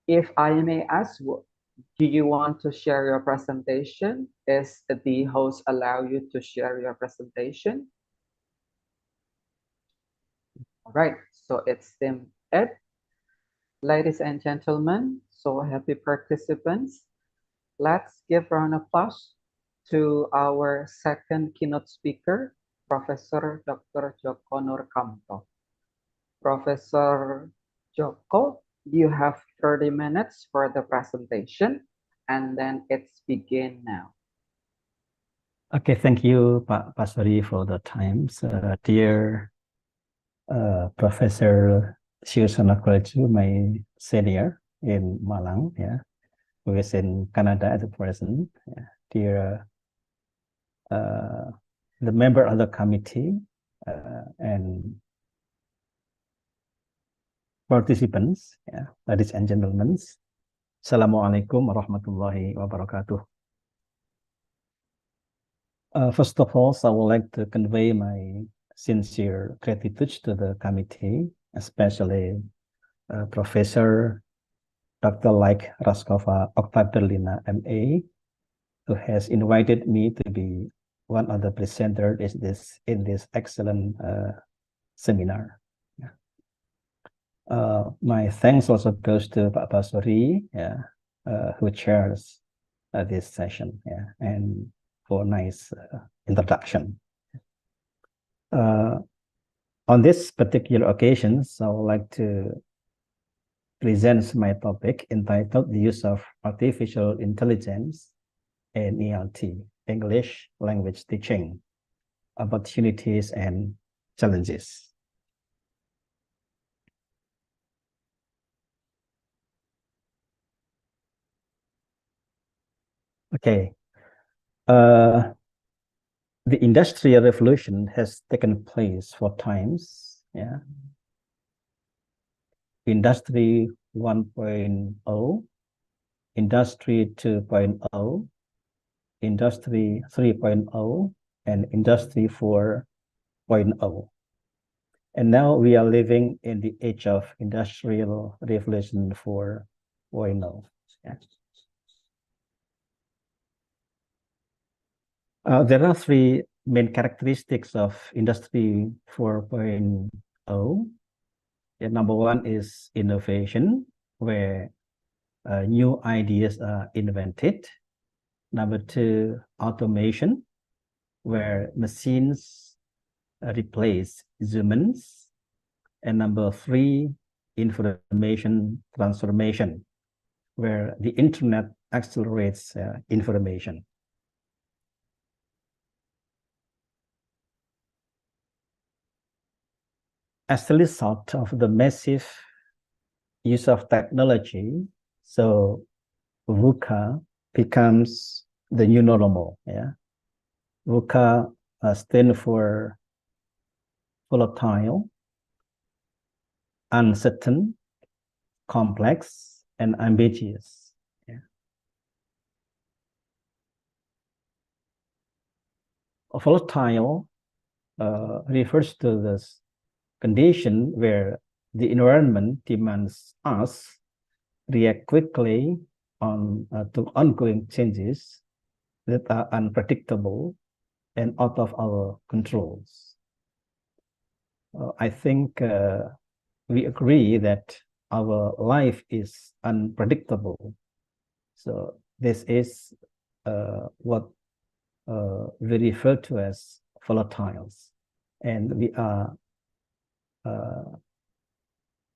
if I may ask, do you want to share your presentation? Is the host allow you to share your presentation? All right, so it's Team Ed. Ladies and gentlemen, so happy participants. Let's give round of applause to our second keynote speaker, Professor Dr. Joko Nurkamto. Professor Joko, you have 30 minutes for the presentation, and then it's begin now. Okay, thank you, Pak Paswari, for the times. Dear Professor Siusana Kwalju, my senior in Malang, who is in Canada at the present. Dear the member of the committee and participants, ladies and gentlemen. Assalamualaikum warahmatullahi wabarakatuh. First of all, I would like to convey my sincere gratitude to the committee, especially Professor Dr. Like Raskova Oktaberlina MA, who has invited me to be one of the presenters in this excellent seminar. My thanks also goes to Pak Basori, who chairs this session, and for nice introduction. On this particular occasion, I would like to present my topic entitled The Use of Artificial Intelligence in ELT, English Language Teaching, Opportunities and Challenges. Okay. The Industrial Revolution has taken place 4 times. Industry 1.0, Industry 2.0, Industry 3.0, and Industry 4.0. And now we are living in the age of Industrial Revolution 4.0. There are 3 main characteristics of Industry 4.0. Number 1 is innovation, where new ideas are invented. Number 2, automation, where machines replace humans. And number 3, information transformation, where the internet accelerates information. As a result of the massive use of technology, so VUCA becomes the new normal. VUCA stands for volatile, uncertain, complex, and ambiguous. Volatile refers to this condition where the environment demands us react quickly to ongoing changes that are unpredictable and out of our controls. I think we agree that our life is unpredictable. So this is what we refer to as volatiles, and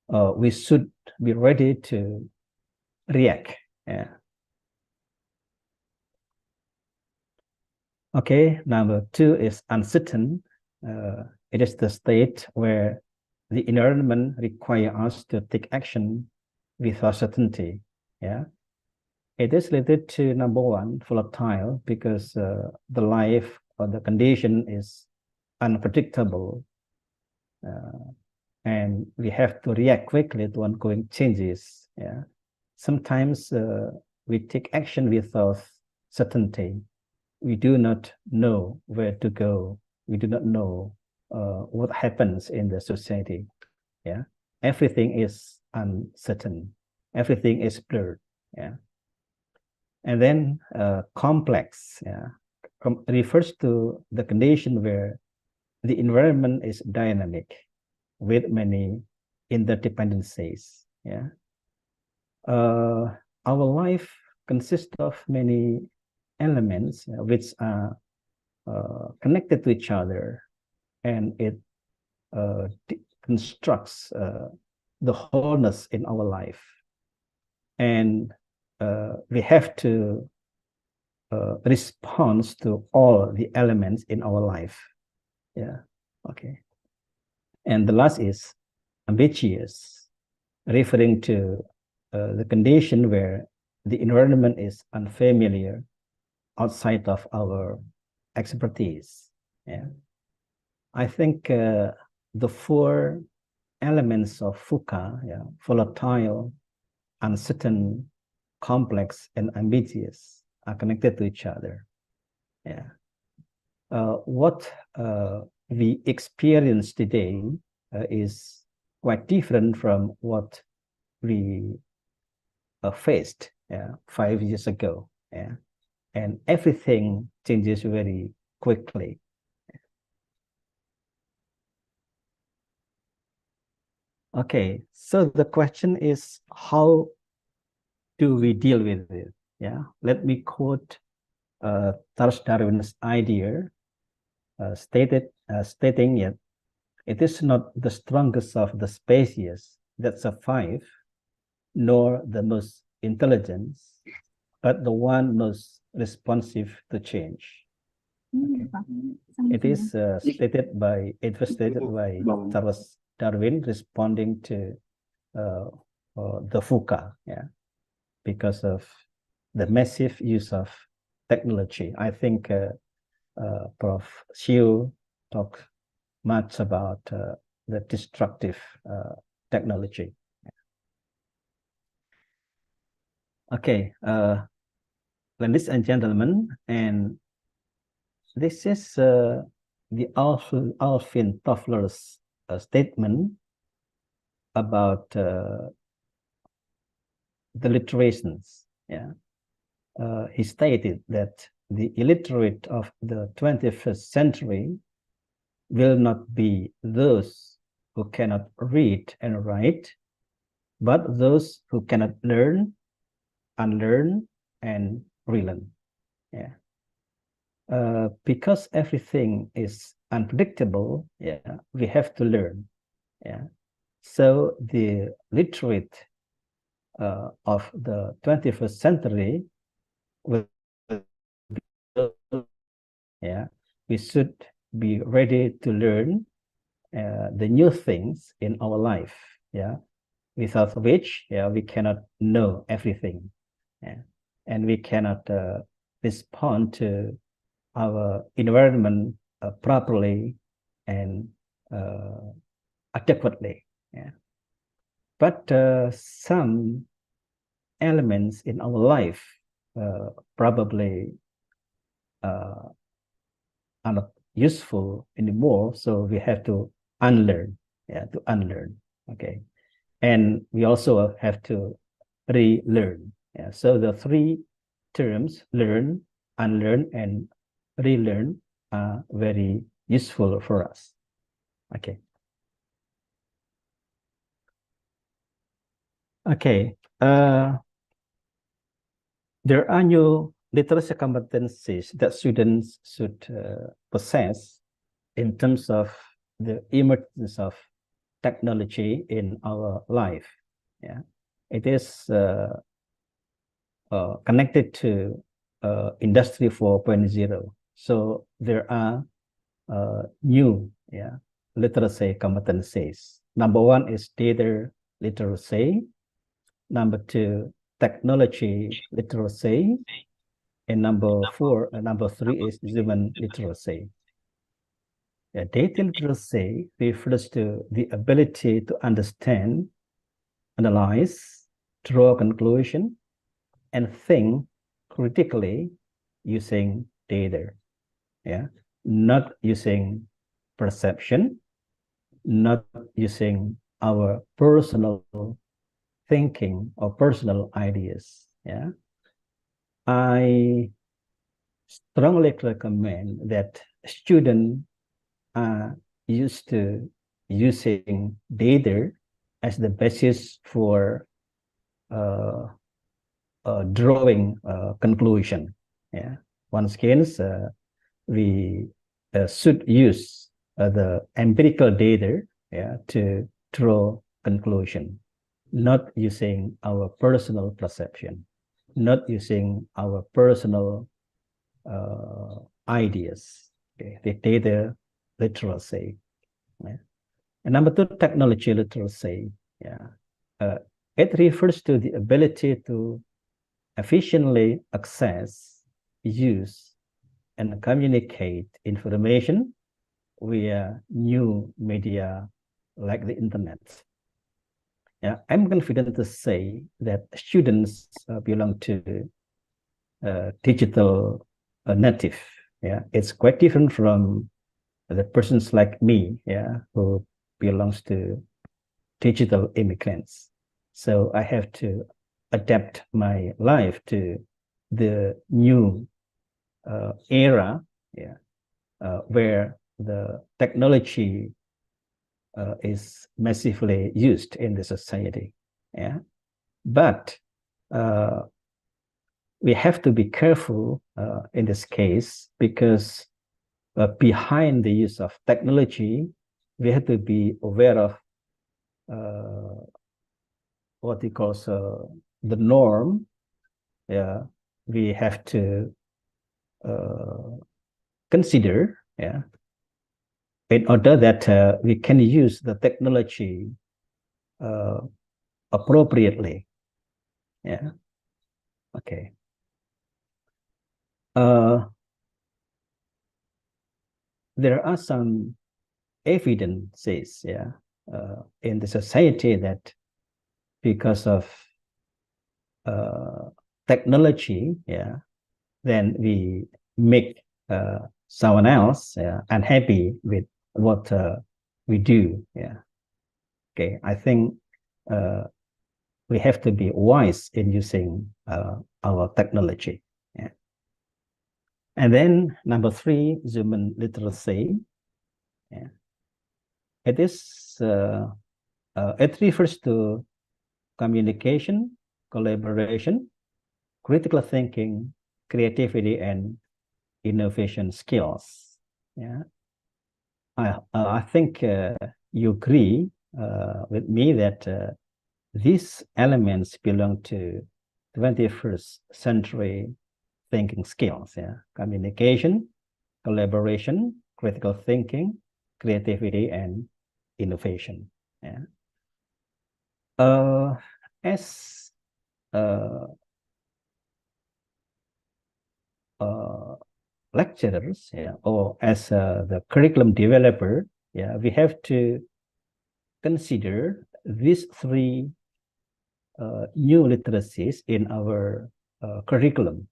we should be ready to react. Yeah. Okay, number 2 is uncertain. It is the state where the environment requires us to take action without certainty. Yeah, it is related to number 1, volatile, because the life or the condition is unpredictable, and we have to react quickly to ongoing changes. Yeah, sometimes we take action without certainty. We do not know where to go. We do not know what happens in the society. Yeah, everything is uncertain. Everything is blurred. Yeah, and then complex. Yeah, refers to the condition where the environment is dynamic with many interdependencies. Yeah, our life consists of many elements which are connected to each other, and it constructs the wholeness in our life. And we have to respond to all the elements in our life. Yeah, okay. And the last is ambiguous, referring to the condition where the environment is unfamiliar, outside of our expertise. Yeah, I think the 4 elements of VUCA, yeah, volatile, uncertain, complex, and ambiguous, are connected to each other. Yeah, what we experience today is quite different from what we faced 5 years ago. Yeah, and everything changes very quickly. Okay, so the question is, how do we deal with it? Yeah, let me quote Charles Darwin's idea, stating it: it is not the strongest of the species that survive, nor the most intelligent, but the one most responsive to change. Okay. It is stated by Charles Darwin, responding to the VUCA, yeah, because of the massive use of technology. I think Prof. Xiu talked much about the destructive technology. Okay, ladies and gentlemen, and this is the Alvin Toffler's statement about the literations. Yeah, he stated that the illiterate of the 21st century will not be those who cannot read and write, but those who cannot learn, unlearn, and relearn. Yeah. Because everything is unpredictable, yeah, we have to learn. Yeah. So the literate of the 21st century will, yeah, we should be ready to learn the new things in our life. Yeah, without which, yeah, we cannot know everything. Yeah, and we cannot respond to our environment properly and adequately. Yeah. But some elements in our life probably are not useful anymore, so we have to unlearn. Yeah, to unlearn. Okay, and we also have to relearn. Yeah, so the 3 terms, learn, unlearn, and relearn, are very useful for us. Okay. Okay. There are new literacy competencies that students should possess in terms of the emergence of technology in our life. Yeah, it is connected to Industry 4.0. So there are new literacy competencies. Number one is data literacy. Number two, technology literacy. And number three is human literacy. Data literacy refers to the ability to understand, analyze, draw a conclusion, and think critically using data. Not using perception, not using our personal thinking or personal ideas. I strongly recommend that students are used to using data as the basis for drawing conclusion. Once again, we should use the empirical data to draw conclusion, not using our personal perception, not using our personal ideas. The data literacy. And number two, technology literacy. It refers to the ability to efficiently access, use, and communicate information via new media like the internet. I'm confident to say that students belong to digital native. It's quite different from the persons like me, who belongs to digital immigrants. So I have to adapt my life to the new era, where the technology is massively used in the society. But we have to be careful in this case, because behind the use of technology, we have to be aware of what he calls the norm. We have to consider, in order that we can use the technology appropriately. Okay. There are some evidences in the society that because of technology, then we make someone else unhappy with what we do. Okay, I think we have to be wise in using our technology. And then number three, human literacy. It is it refers to communication, collaboration, critical thinking, creativity, and innovation skills. I think you agree with me that these elements belong to 21st century thinking skills. Communication, collaboration, critical thinking, creativity, and innovation. As lecturers, or as the curriculum developer, we have to consider these three new literacies in our curriculum.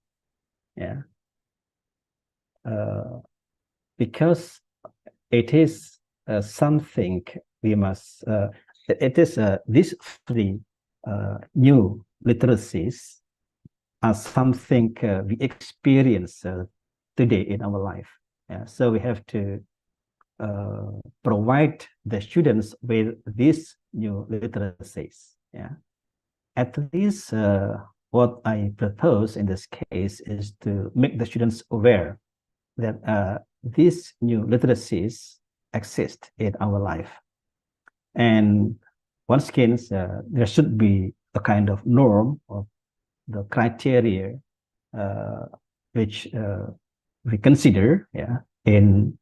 Because it is something we must, it is these three new literacies are something we experience today in our life. So we have to provide the students with these new literacies. At least what I propose in this case is to make the students aware that these new literacies exist in our life. And once again, there should be a kind of norm of the criteria which we consider, in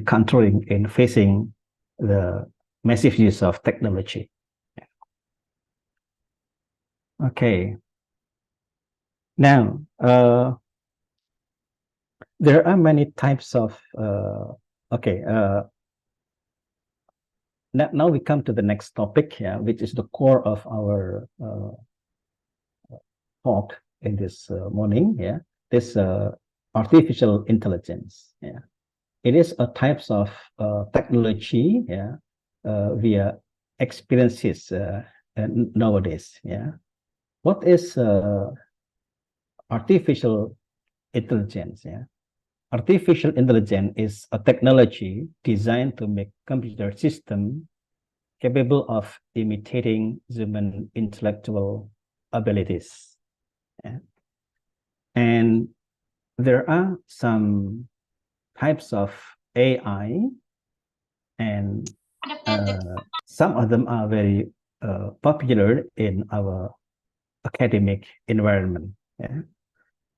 controlling, in facing the massive use of technology. Okay. Now, there are many types of, now we come to the next topic, which is the core of our talk in this morning, this artificial intelligence. It is a types of technology, via experiences nowadays. What is artificial intelligence? Artificial intelligence is a technology designed to make computer system capable of imitating human intellectual abilities. And there are some types of AI, and some of them are very popular in our academic environment.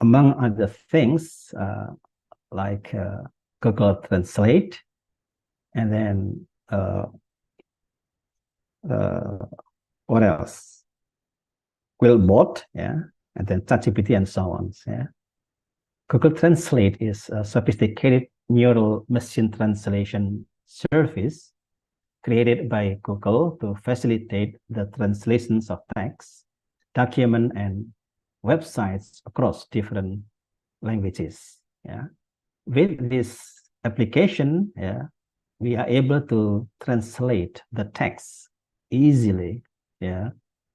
Among other things, like Google Translate, and then what else? Quillbot, and then ChatGPT and so on. Google Translate is a sophisticated neural machine translation service created by Google to facilitate the translations of text, document, and websites across different languages. With this application, we are able to translate the text easily,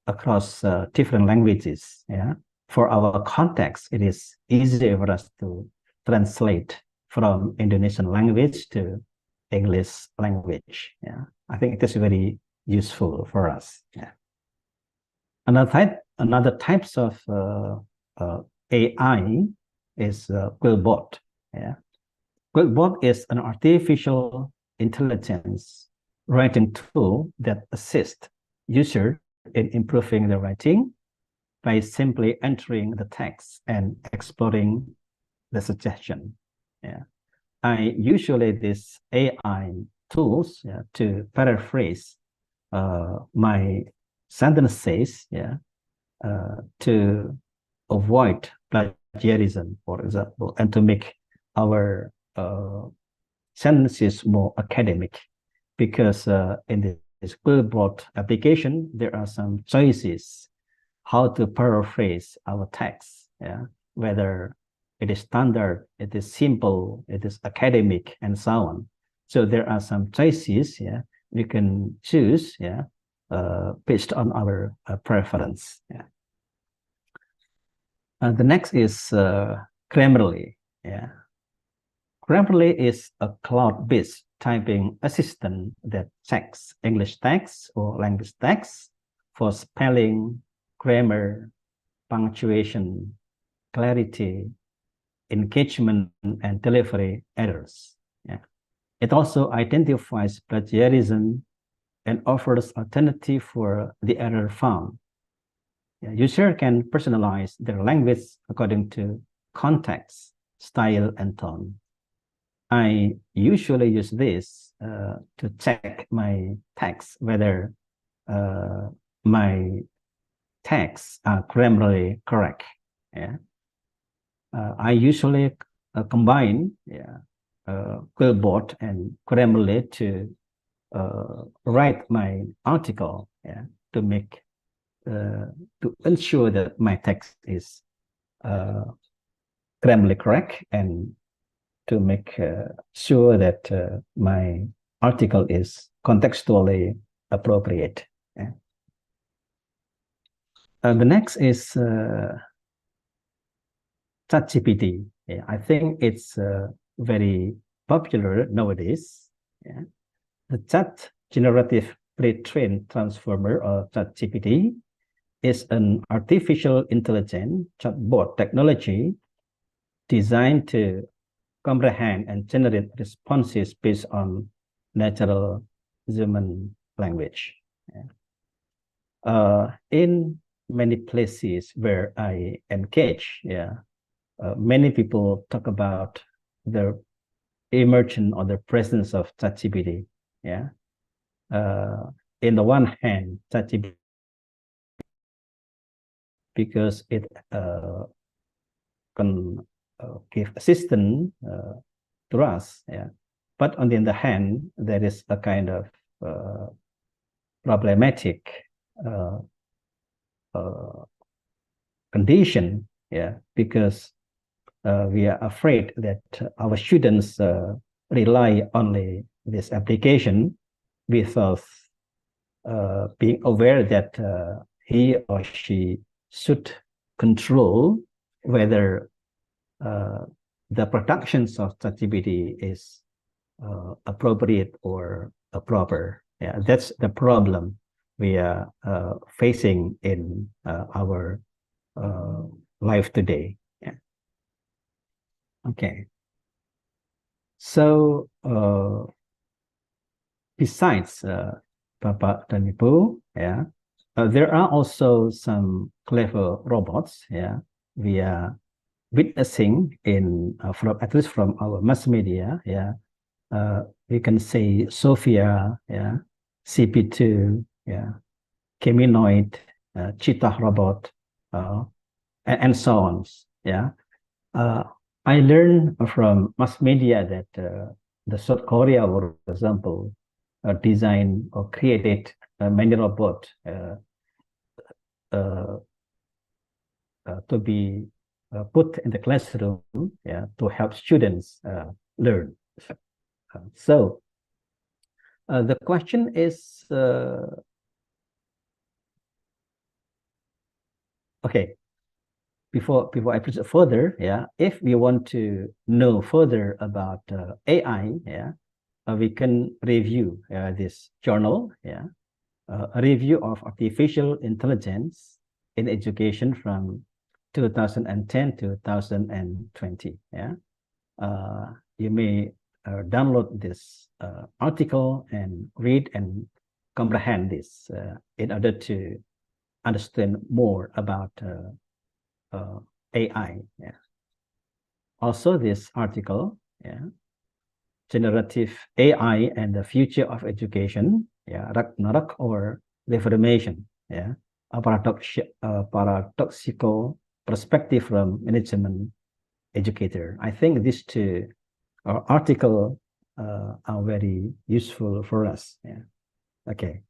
across different languages. For our context, it is easier for us to translate from Indonesian language to English language. I think it is very useful for us. Another types of AI is Quillbot. Quillbot is an artificial intelligence writing tool that assists users in improving their writing by simply entering the text and exploring the suggestion. I usually these AI tools to paraphrase my sentences, to avoid plagiarism, for example, and to make our sentences more academic. Because in this Quillbot application, there are some choices how to paraphrase our text, whether it is standard, it is simple, it is academic, and so on. So there are some choices, we can choose, based on our preference. The next is Grammarly. Grammarly is a cloud-based typing assistant that checks English text or language text for spelling, grammar, punctuation, clarity, engagement, and delivery errors. It also identifies plagiarism and offers alternative for the error found. User can personalize their language according to context, style, and tone. I usually use this to check my text, whether my texts are grammatically correct. I usually combine Quillbot and Grammarly to write my article, to make to ensure that my text is grammatically correct, and to make sure that my article is contextually appropriate. The next is ChatGPT. I think it's very popular nowadays. The Chat Generative Pre-trained Transformer, or ChatGPT, is an artificial intelligence chatbot technology designed to comprehend and generate responses based on natural human language. In many places where I engage, many people talk about the emergence or the presence of ChatGPT. In the one hand, ChatGPT, because it can give assistance to us, but on the other hand, there is a kind of problematic condition, because we are afraid that our students rely only this application without being aware that he or she should control whether the productions of ChatGPT is appropriate or proper. That's the problem we are facing in our life today. Okay. So besides Bapak dan Ibu, there are also some clever robots. We are witnessing in from at least from our mass media. We can say Sophia, CP2, Cheminoid, Cheetah robot, and so on. I learned from mass media that the South Korea, for example, designed or created many robots to be put in the classroom, to help students learn. So the question is, okay, before I proceed further, if we want to know further about AI, we can review this journal, a review of artificial intelligence in education from 2010 to 2020. You may download this article and read and comprehend this in order to understand more about AI. Also, this article, Generative AI and the Future of Education, Ragnarok or Reformation, a paradoxical perspective from management educator. I think these two articles are very useful for us. Okay.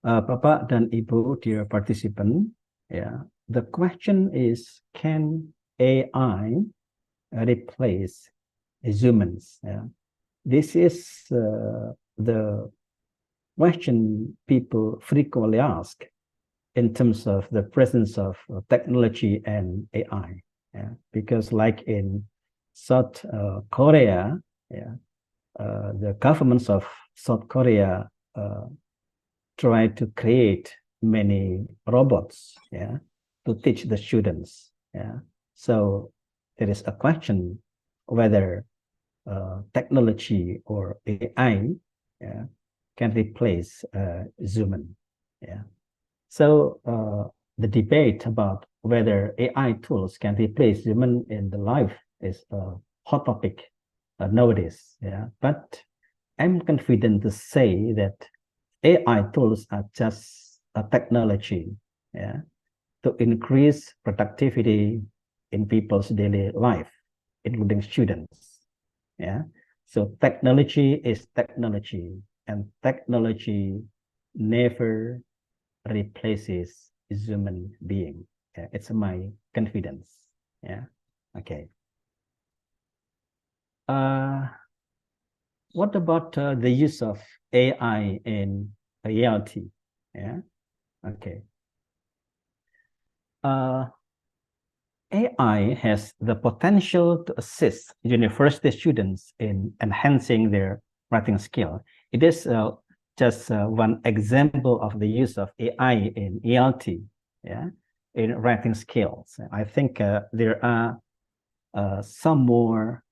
Bapak dan Ibu, dear participant, the question is, can AI replace humans? This is the question people frequently ask in terms of the presence of technology and AI. Because like in South Korea, the governments of South Korea try to create many robots, to teach the students. So there is a question whether technology or AI can replace human. So the debate about whether AI tools can replace human in the life is a hot topic nowadays. But I'm confident to say that AI tools are just a technology, to increase productivity in people's daily life, including students. So technology is technology, and technology never replaces human being. It's my confidence. Okay. What about the use of AI in reality? Okay. AI has the potential to assist university students in enhancing their writing skill. It is just one example of the use of AI in ELT, in writing skills. I think there are some more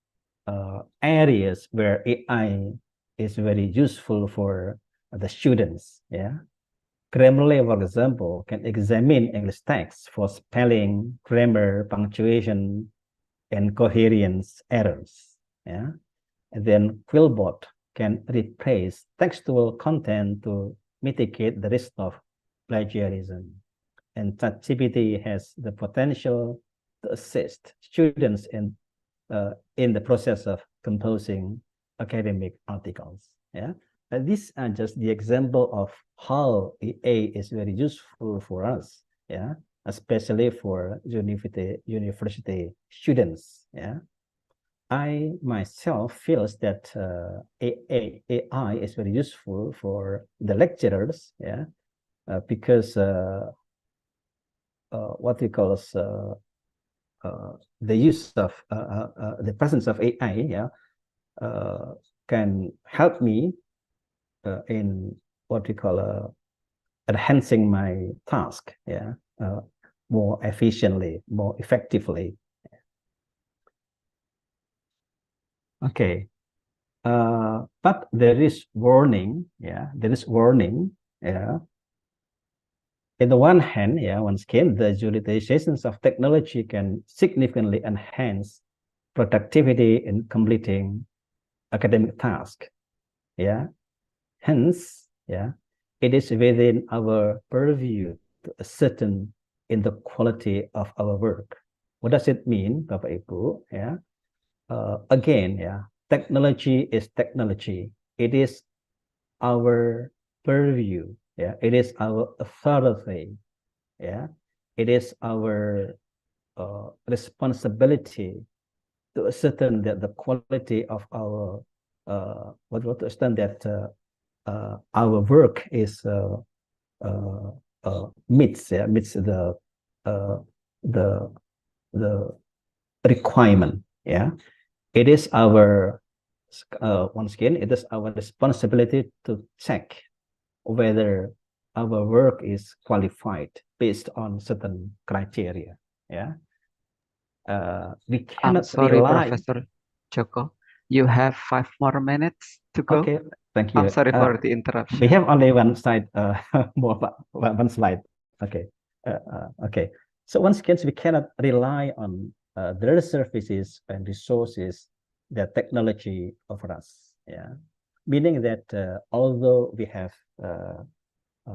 areas where AI is very useful for the students. Grammarly, for example, can examine English text for spelling, grammar, punctuation, and coherence errors. Yeah. And then Quillbot can replace textual content to mitigate the risk of plagiarism. And ChatGPT has the potential to assist students in the process of composing academic articles. Yeah, and these are just the example of how AI is very useful for us. Yeah, especially for university students. Yeah, I myself feels that AI is very useful for the lecturers. Yeah, because what we call as the use of the presence of AI, yeah, can help me in what we call enhancing my task, yeah, more efficiently, more effectively. Okay, but there is warning, yeah, there is warning, yeah. In the one hand, yeah, once again, the utilizations of technology can significantly enhance productivity in completing academic task. Yeah. Hence, yeah, it is within our purview to ascertain in the quality of our work. What does it mean, Bapak Ibu? Yeah. Again, yeah, technology is technology. It is our purview. Yeah. It is our authority. Yeah. It is our responsibility to ascertain that the quality of our what to understand that our work is meets the the the requirement. Yeah, it is our once again, it is our responsibility to check whether our work is qualified based on certain criteria. Yeah, we I'm cannot sorry, rely. Professor Joko. You have 5 more minutes to go. Okay, thank I'm you. sorry for the We interruption. have only one slide, more one slide. Okay, okay. So once again, we cannot rely on the services and resources that technology offers us. Yeah, meaning that although we have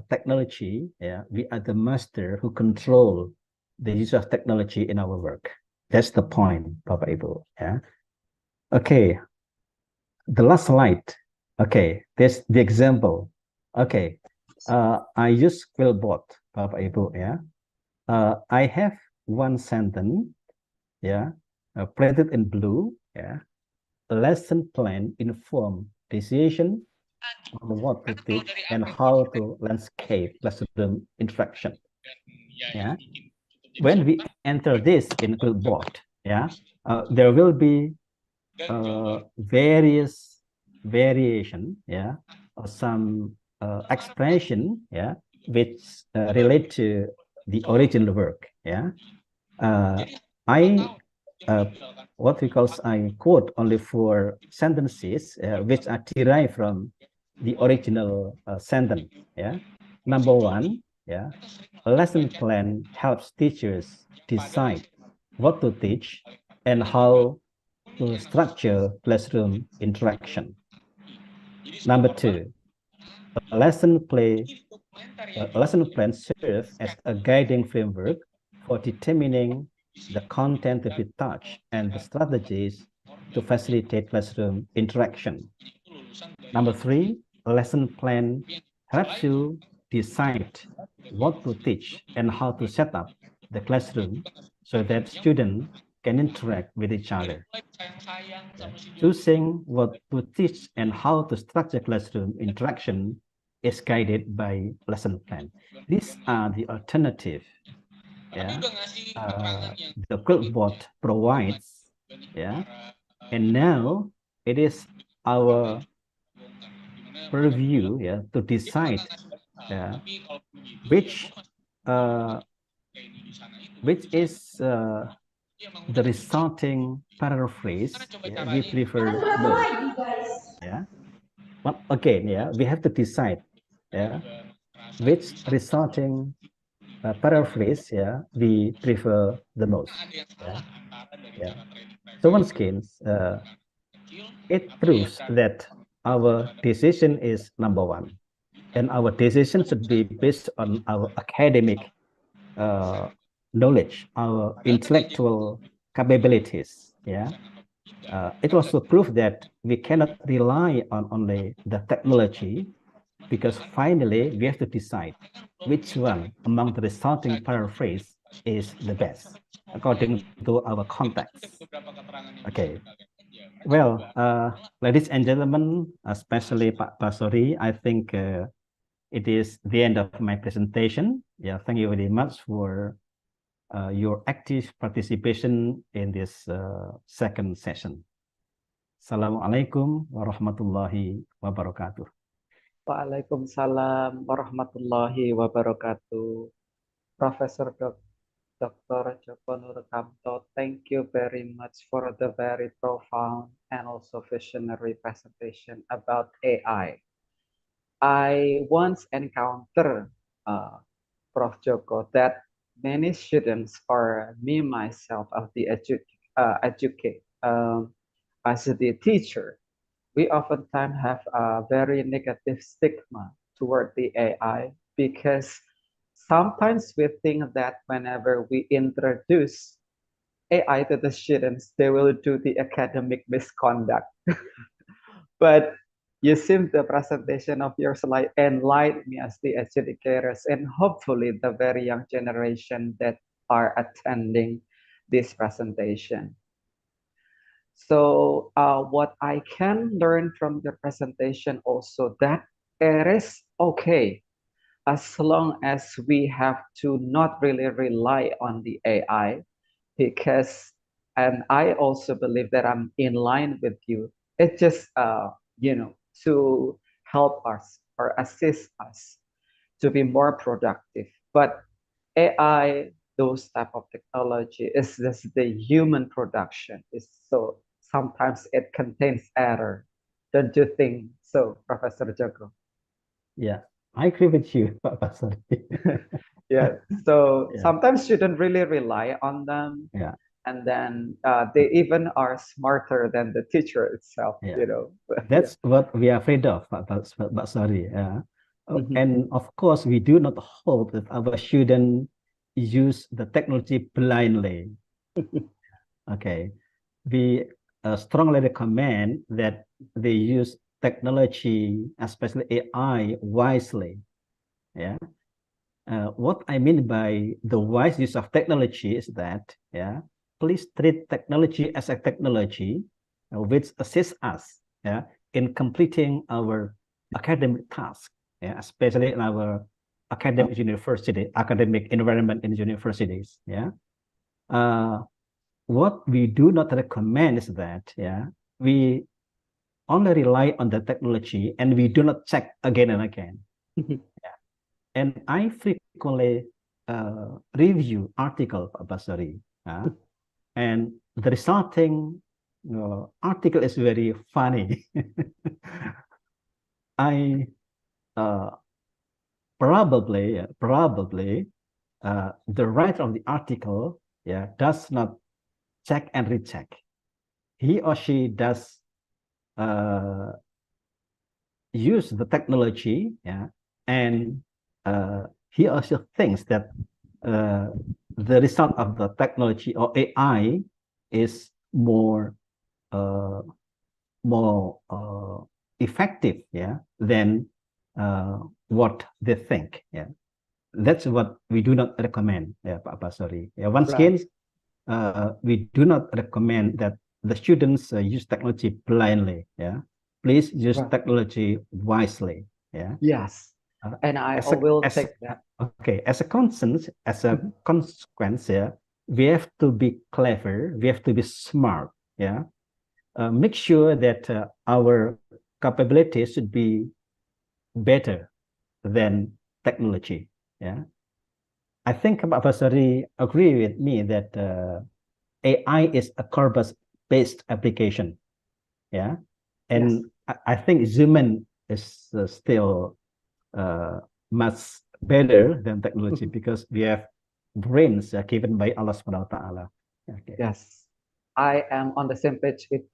technology, yeah, we are the master who control the use of technology in our work. That's the point, Bapak Ibu. Yeah. Okay, the last slide. Okay, this the example. Okay, I use Quillbot, Bapak Ibu, ya. I have one sentence, ya, printed in blue, ya. Lesson plan inform decision on what to teach and how to landscape classroom interaction. Yeah, when we enter this in Quillbot, yeah, there will be various variation, yeah, or some expression, yeah, which relate to the original work, yeah. I what we call I quote only for sentences which are derived from the original sentence, yeah. Number one, yeah, a lesson plan helps teachers decide what to teach and how to structure classroom interaction. Number two, a lesson plan serves as a guiding framework for determining the content to be taught and the strategies to facilitate classroom interaction. Number three, a lesson plan helps you decide what to teach and how to set up the classroom so that students can interact with each other. Choosing what to teach and how to structure classroom interaction is guided by lesson plan. These are the alternative, yeah, the Quillbot provides, yeah, and now it is our purview, yeah, to decide, yeah, which is the resulting paraphrase, yeah, we prefer most. Yeah, but again, yeah, we have to decide, yeah, which resulting paraphrase, yeah, we prefer the most. Yeah, yeah. So once again, it proves that our decision is number one, and our decision should be based on our academic knowledge, our intellectual capabilities. Yeah, it also proves that we cannot rely on only the technology, because finally we have to decide which one among the resulting paraphrase is the best according to our context. Okay. Well, ladies and gentlemen, especially Pak Basori, I think it is the end of my presentation. Yeah, thank you very much for your active participation in this second session. Assalamualaikum warahmatullahi wabarakatuh. Waalaikumsalam warahmatullahi wabarakatuh. Professor Dr. Joko Nurkamto, thank you very much for the very profound and also visionary presentation about AI. I once encountered Prof. Joko that many students or me myself of the educate as the teacher, we oftentimes have a very negative stigma toward the AI because sometimes we think that whenever we introduce AI to the students, they will do the academic misconduct. But you seem the presentation of your slide enlightened me as the educators and hopefully the very young generation that are attending this presentation. So what I can learn from your presentation also that it is okay as long as we have to not really rely on the AI, because, and I also believe that I'm in line with you. It's just, to help us or assist us to be more productive. But AI, those type of technology is just the human production. Is so sometimes it contains error. Don't you think so, Professor Joko? Yeah, I agree with you, Pak Basari. Yeah. So Yeah. sometimes students really rely on them. Yeah. And then they even are smarter than the teacher itself, Yeah. Yeah. That's what we are afraid of, Pak Basari. Mhm. And of course, we do not hope that our students use the technology blindly. Okay. We strongly recommend that they use technology, especially AI, wisely. Yeah. What I mean by the wise use of technology is that, yeah, please treat technology as a technology which assists us, yeah, in completing our academic task, yeah, especially in our academic environment in universities, yeah. What we do not recommend is that, yeah, we only rely on the technology and we do not check again and again. Yeah. And I frequently review article, Pak Basari, and the resulting article is very funny. I probably the writer of the article, yeah, does not check and recheck. He or she does use the technology, yeah, and he or she thinks that the result of the technology or AI is more effective, yeah, than what they think. Yeah, that's what we do not recommend. Yeah, Pak Basari. Yeah, once again, we do not recommend that the students use technology blindly. Yeah, please use technology wisely. Yeah. Yes. And I will take that. Okay, as a consequence, yeah, we have to be clever. We have to be smart. Yeah. Make sure that our capabilities should be better than technology. Yeah. I think Pak Basari agree with me that AI is a corpus-based application. Yeah. And yes, I think human is still much better than technology because we have brains given by Allah Subhanahu wa Taala. Okay. Yes, I am on the same page with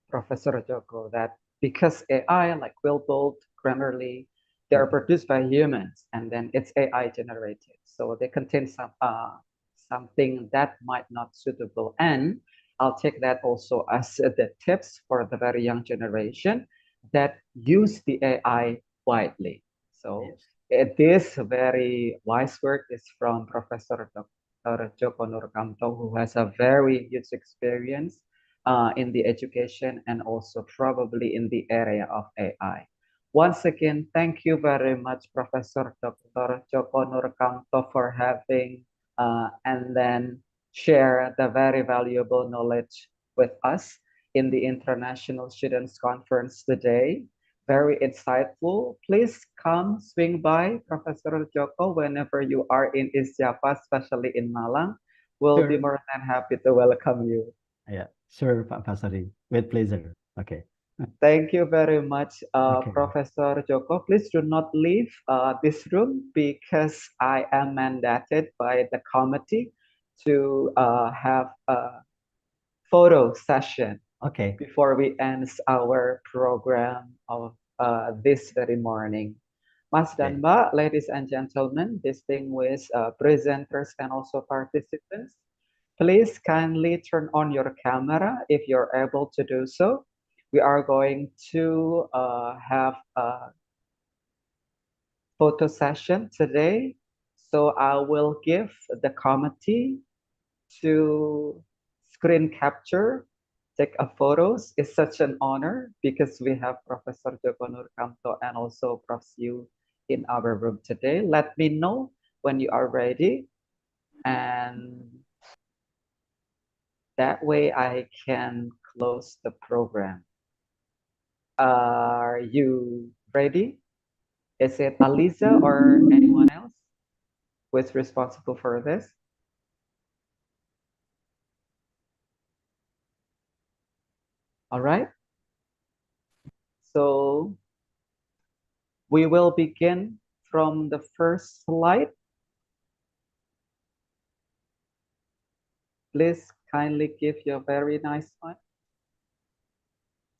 Professor Joko that because AI, like Quillbolt, Grammarly, they are produced by humans and then it's AI generated. So they contain something that might not suitable. And I'll take that also as the tips for the very young generation that use the AI widely. So this very wise word is from Professor Dr. Joko Nurkamto, who has a very huge experience in the education and also probably in the area of AI. Once again, thank you very much, Professor Dr. Joko Nurkamto, for having and then share the very valuable knowledge with us in the International Students Conference today. Very insightful. Please come swing by Professor Joko whenever you are in East Java, especially in Malang. We'll be more than happy to welcome you. Yeah, sure, Pak Pasari. With pleasure. Okay. Thank you very much, Professor Joko. Please do not leave this room because I am mandated by the committee to have a photo session before we end our program of this very morning. Mas dan Mbak, ladies and gentlemen, distinguished presenters and also participants, please kindly turn on your camera if you're able to do so. We are going to have a photo session today. So I will give the committee to screen capture, take a photos. It's such an honor because we have Professor Joko Nurkamto and also Prof. Yu in our room today. Let me know when you are ready. And that way I can close the program. Are you ready? Is it Aliza or anyone else who is responsible for this? All right. So we will begin from the first slide. Please kindly give your very nice one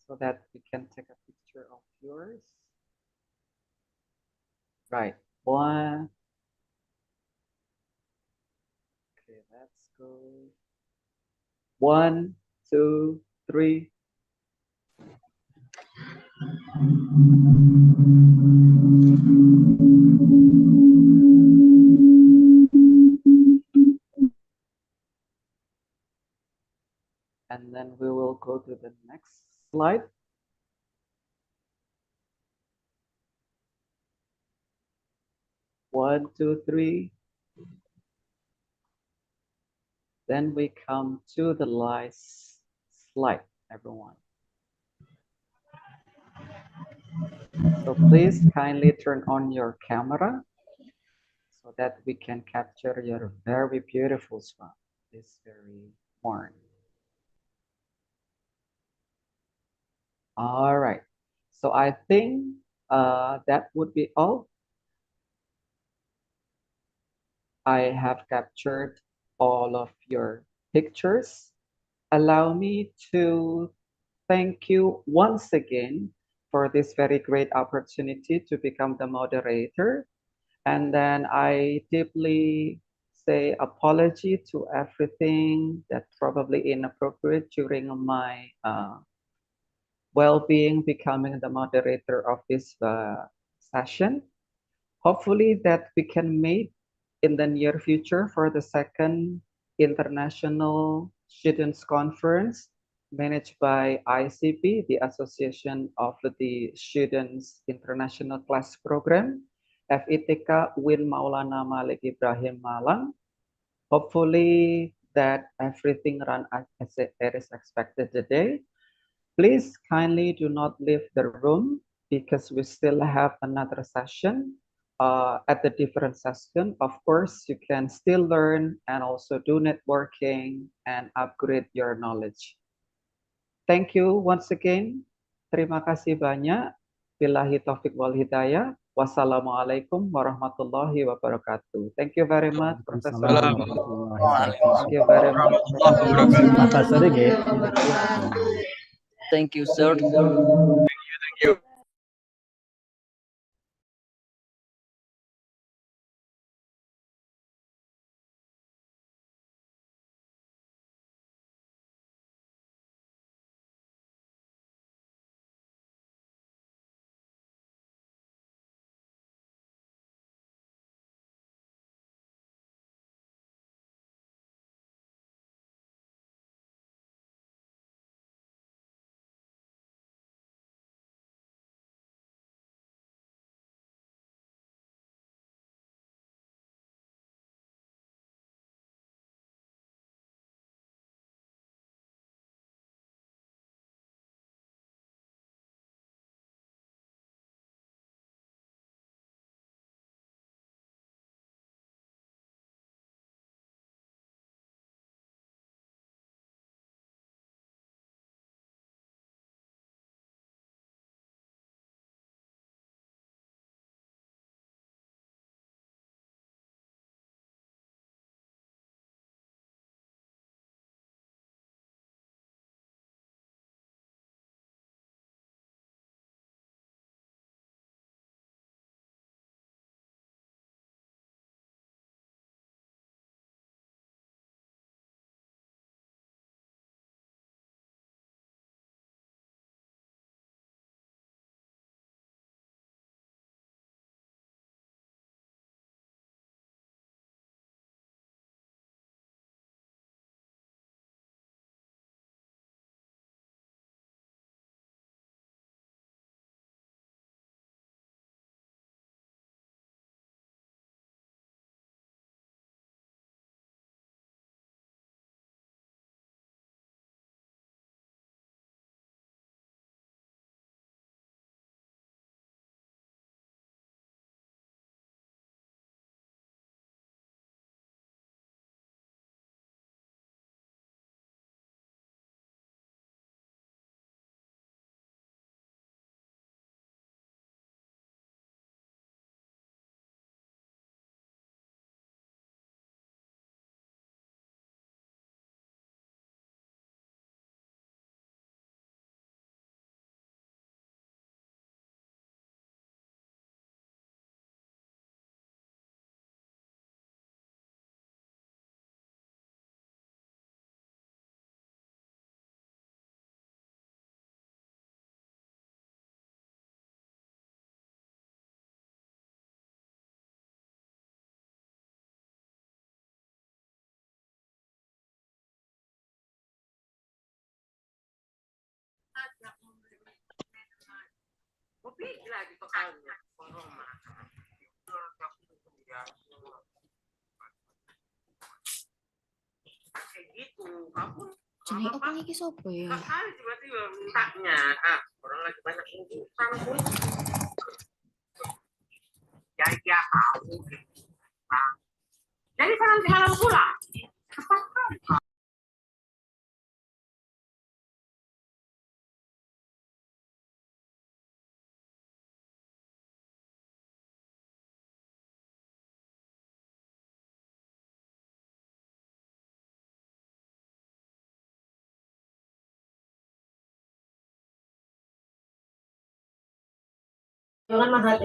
so that we can take a picture of yours. Right, one. Okay, let's go. 1, 2, 3. And then we will go to the next slide. One, two, three. Then we come to the last slide, everyone. So please kindly turn on your camera so that we can capture your very beautiful smile this very morning. All right. So I think that would be all. I have captured all of your pictures. Allow me to thank you once again for this very great opportunity to become the moderator. And then I deeply say apology to everything that probably inappropriate during my well-being becoming the moderator of this session. Hopefully that we can meet in the near future for the second International Students Conference managed by ICP, the Association of the Students International Class Program, FITK Win Maulana Malik Ibrahim Malang. Hopefully that everything run as it is expected today. Please kindly do not leave the room because we still have another session at the different session. Of course, you can still learn and also do networking and upgrade your knowledge. Thank you once again. Terima kasih banyak. Billahi taufiq wal hidayah. Wassalamualaikum warahmatullahi wabarakatuh. Thank you very much, Professor. Waalaikumsalam warahmatullahi Thank you wabarakatuh. very much. Terima kasih sedikit. Thank you, sir. Jenenge apa iki sopo ya? Tiba-tiba mintanya, orang lagi banyak yang utang pun. Ya tahu. Jadi nanti malam pula. Jangan mahal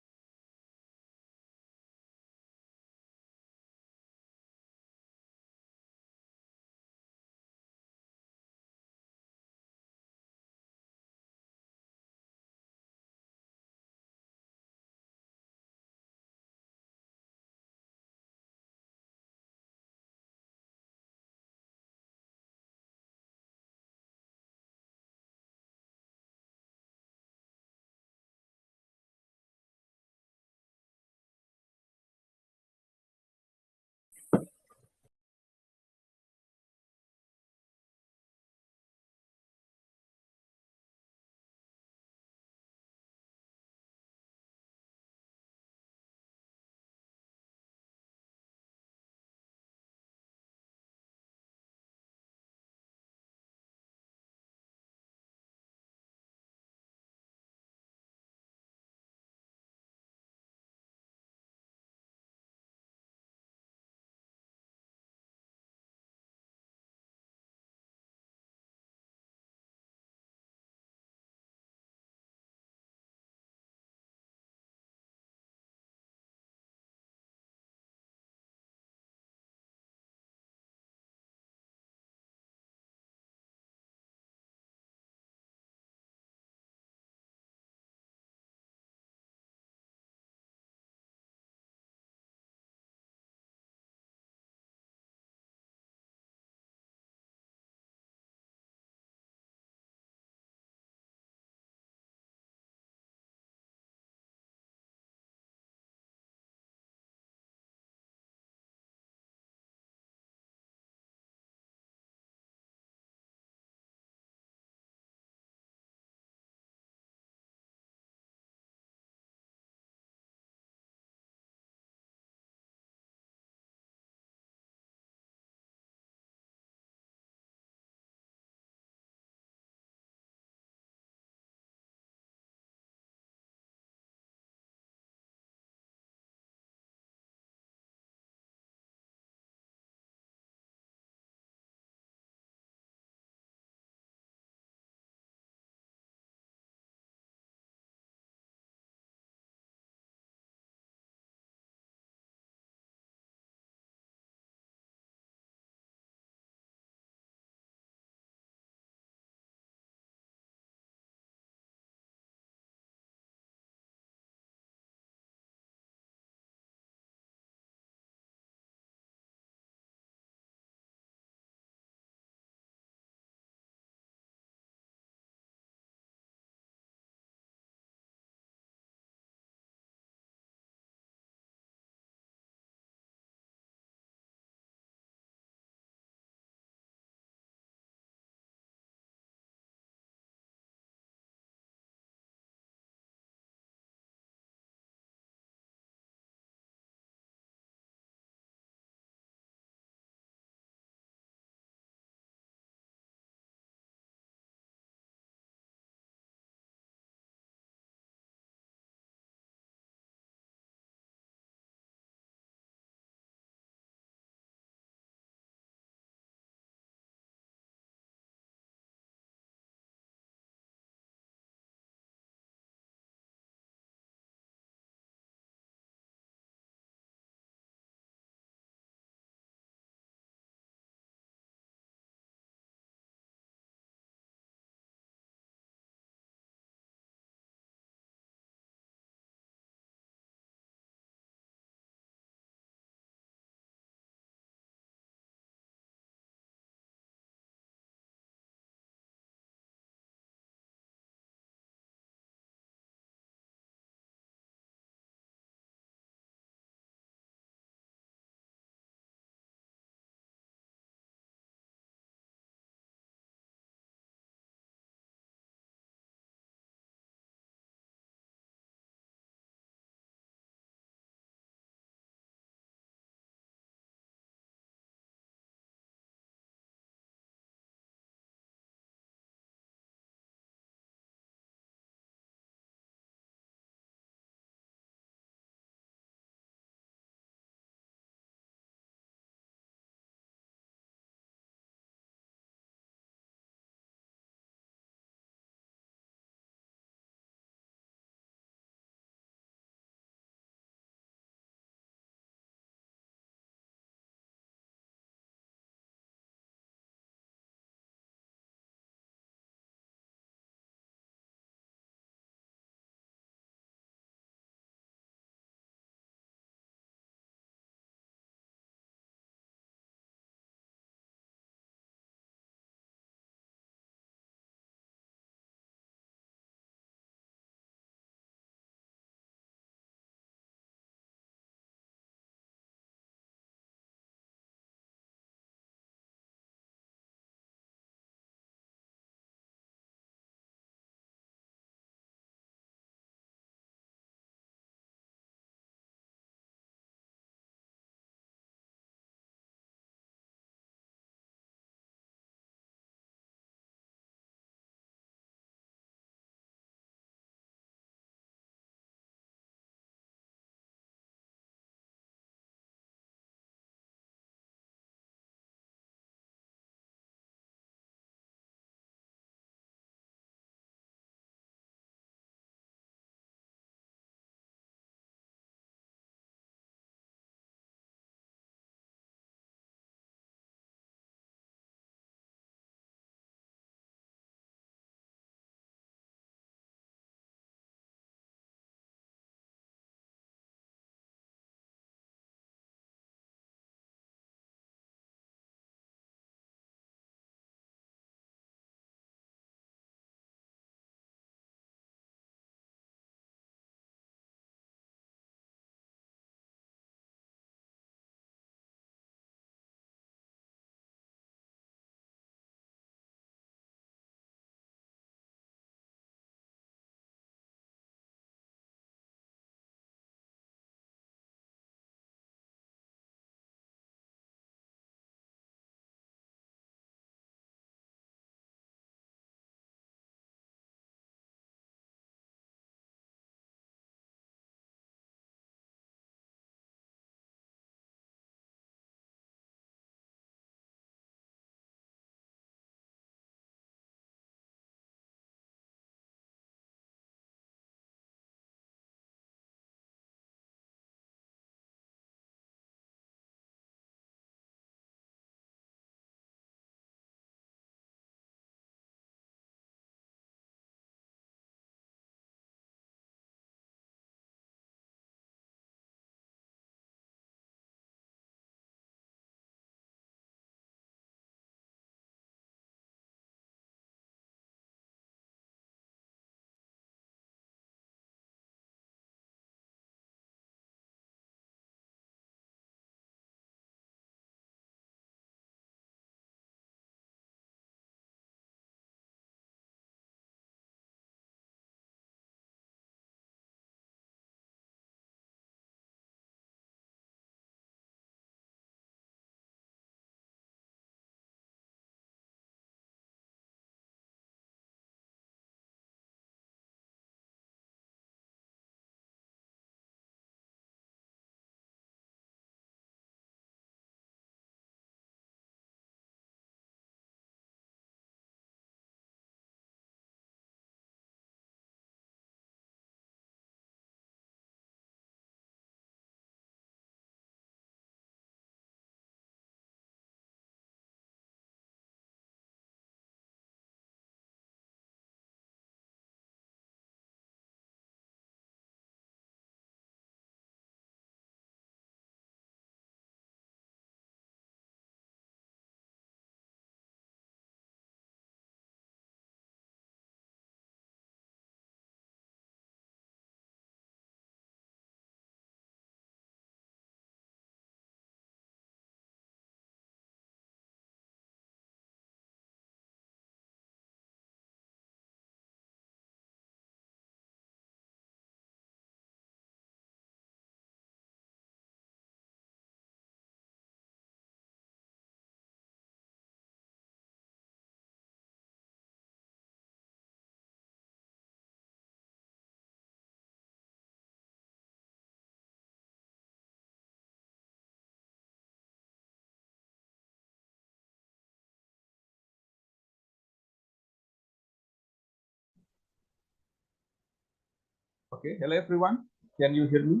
Okay, hello everyone. Can you hear me?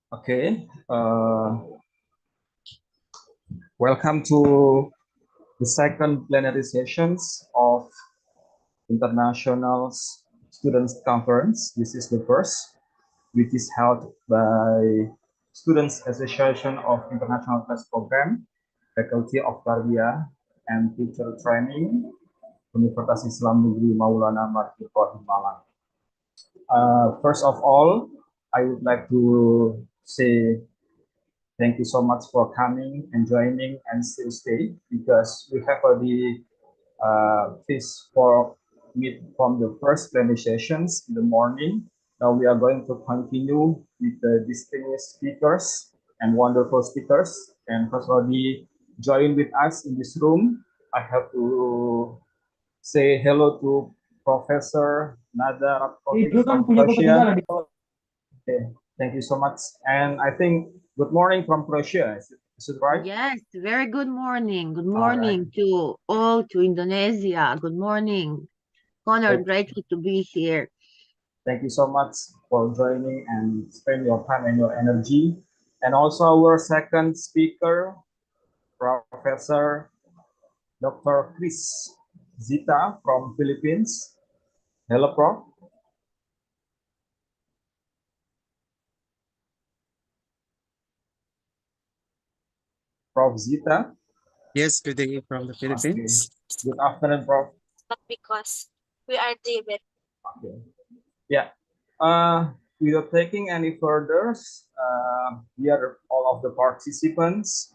Okay. Welcome to the second plenary sessions of International Students Conference. This is the first, which is held by Students Association of International Class Program, Faculty of Tarbiyah and Teacher Training, Universitas Islam Negeri Maulana Marzuki Malang. First of all, I would like to say thank you so much for coming and joining and still stay, because we have already this for meet from the first planning sessions in the morning. Now we are going to continue with the distinguished speakers and wonderful speakers. And first already join with us in this room, I have to say hello to Professor Nada Ratkovic from Croatia. Okay, thank you so much. And I think good morning from Croatia. Is it right? Yes, very good morning. Good All right. morning to all, to Indonesia. Good morning. Honored, grateful to be here. Thank you so much for joining and spend your time and your energy. And also our second speaker, Professor Dr. Chris Zita from Philippines. Hello, Prof. Prof. Zita. Yes, good day from the Philippines. Okay. Good afternoon, Prof. But because we are David. Okay. Yeah. Without taking any further, here all of the participants,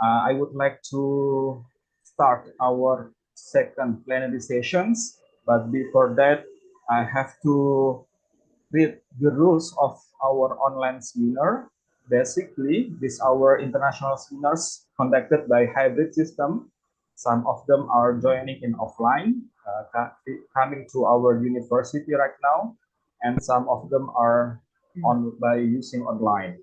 I would like to start our second plenary sessions. But before that, I have to read the rules of our online seminar. Basically, these our international seminars conducted by hybrid system. Some of them are joining in offline, coming to our university right now, and some of them are on by using online.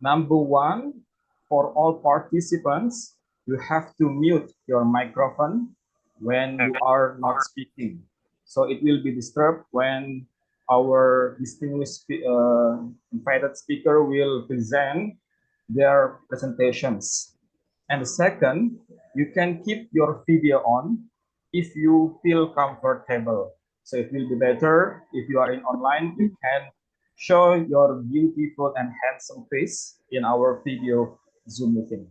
Number one, for all participants, you have to mute your microphone when you are not speaking. So it will be disturbed when our distinguished invited speaker will present their presentations. And second, you can keep your video on if you feel comfortable. So it will be better if you are in online, you can show your beautiful and handsome face in our video Zoom meeting.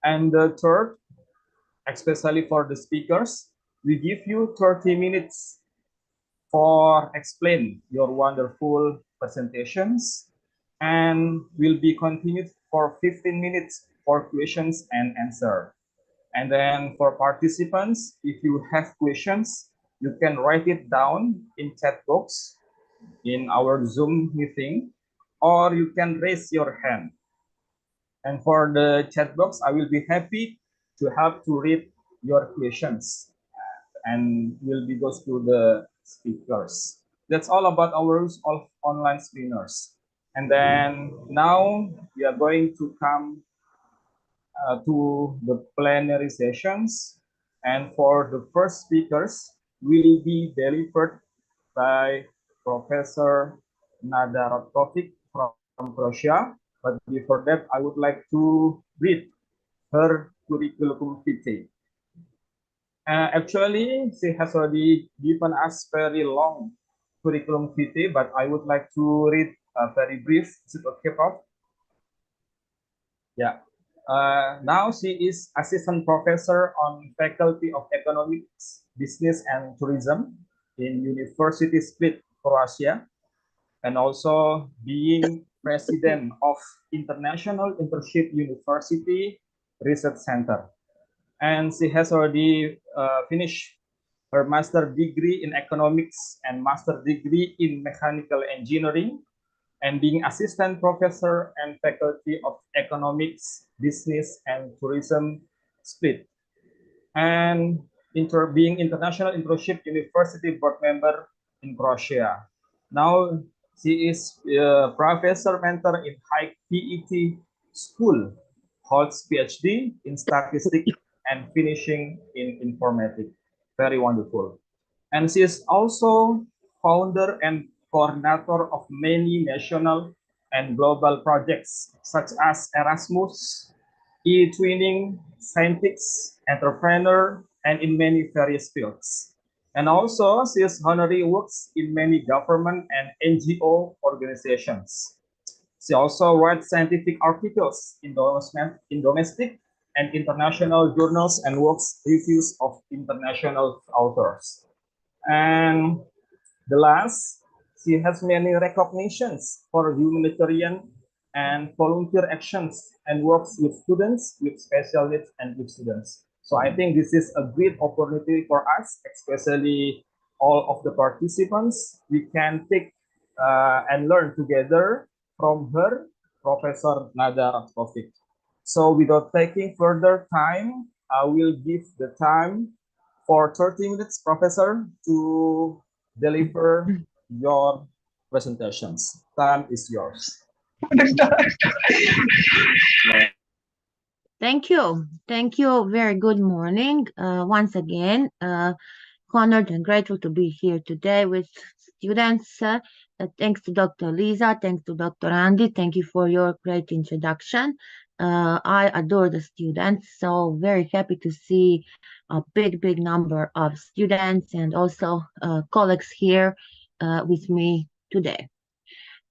And the third, especially for the speakers, we give you 30 minutes for explain your wonderful presentations, and will be continued for 15 minutes for questions and answer. And then for participants, if you have questions, you can write it down in chat box in our Zoom meeting, or you can raise your hand. And for the chat box, I will be happy to help to read your questions, and will be goes to the speakers. That's all about our rules of online seminars. And then now we are going to come to the plenary sessions. And for the first speakers will be delivered by Professor Nada Ratkovic from Croatia. But before that, I would like to read her curriculum vitae. Actually, she has already given us very long curriculum vitae, but I would like to read very brief. Is it okay, Prof? Yeah. Now she is assistant professor on Faculty of Economics, Business and Tourism in University Split, Croatia, and also being president of International Internship University Research Center. And she has already finished her master degree in economics and master degree in mechanical engineering, and being assistant professor and faculty of economics, business and tourism Split, and being international internship university board member in Croatia. Now she is a professor mentor in high PET school, holds PhD in statistics and finishing in informatics. very wonderful. And she is also founder and coordinator of many national and global projects such as Erasmus, e-twinning, scientists, entrepreneur, and in many various fields. And also, she is honorary works in many government and NGO organizations. She also writes scientific articles in domestic and international journals and works reviews of international authors. And the last, she has many recognitions for humanitarian and volunteer actions and works with students, with special needs, and with students. So I think this is a great opportunity for us, especially all of the participants. We can take and learn together from her, Professor Nada Ratkovic. So without taking further time, I will give the time for 30 minutes, Professor, to deliver your presentations. Time is yours. Thank you. Thank you. Very good morning. Once again, honored and grateful to be here today with students. Thanks to Dr. Lisa. Thanks to Dr. Andy. Thank you for your great introduction. I adore the students, so very happy to see a big number of students and also colleagues here with me today.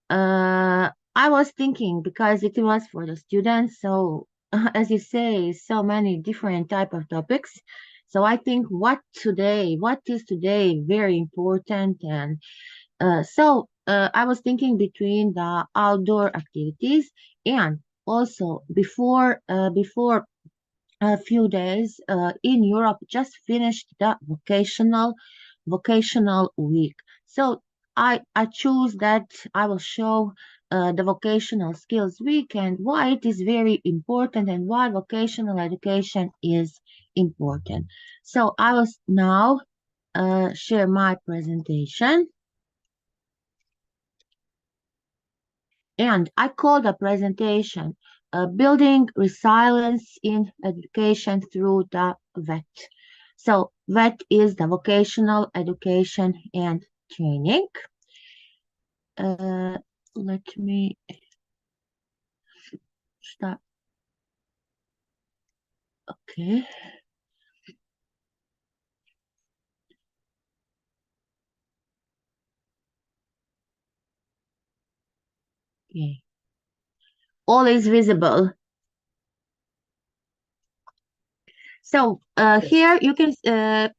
I was thinking because it was for the students, so as you say, so many different type of topics. So I think what is today very important, and I was thinking between the outdoor activities and also before a few days in Europe just finished the vocational week. So I choose that I will show the vocational skills week and why it is very important and why vocational education is important. So I will now share my presentation. And I call the presentation Building Resilience in Education Through the VET. So VET is the Vocational Education and Training. Let me start. Okay. Okay. All is visible. So here you can,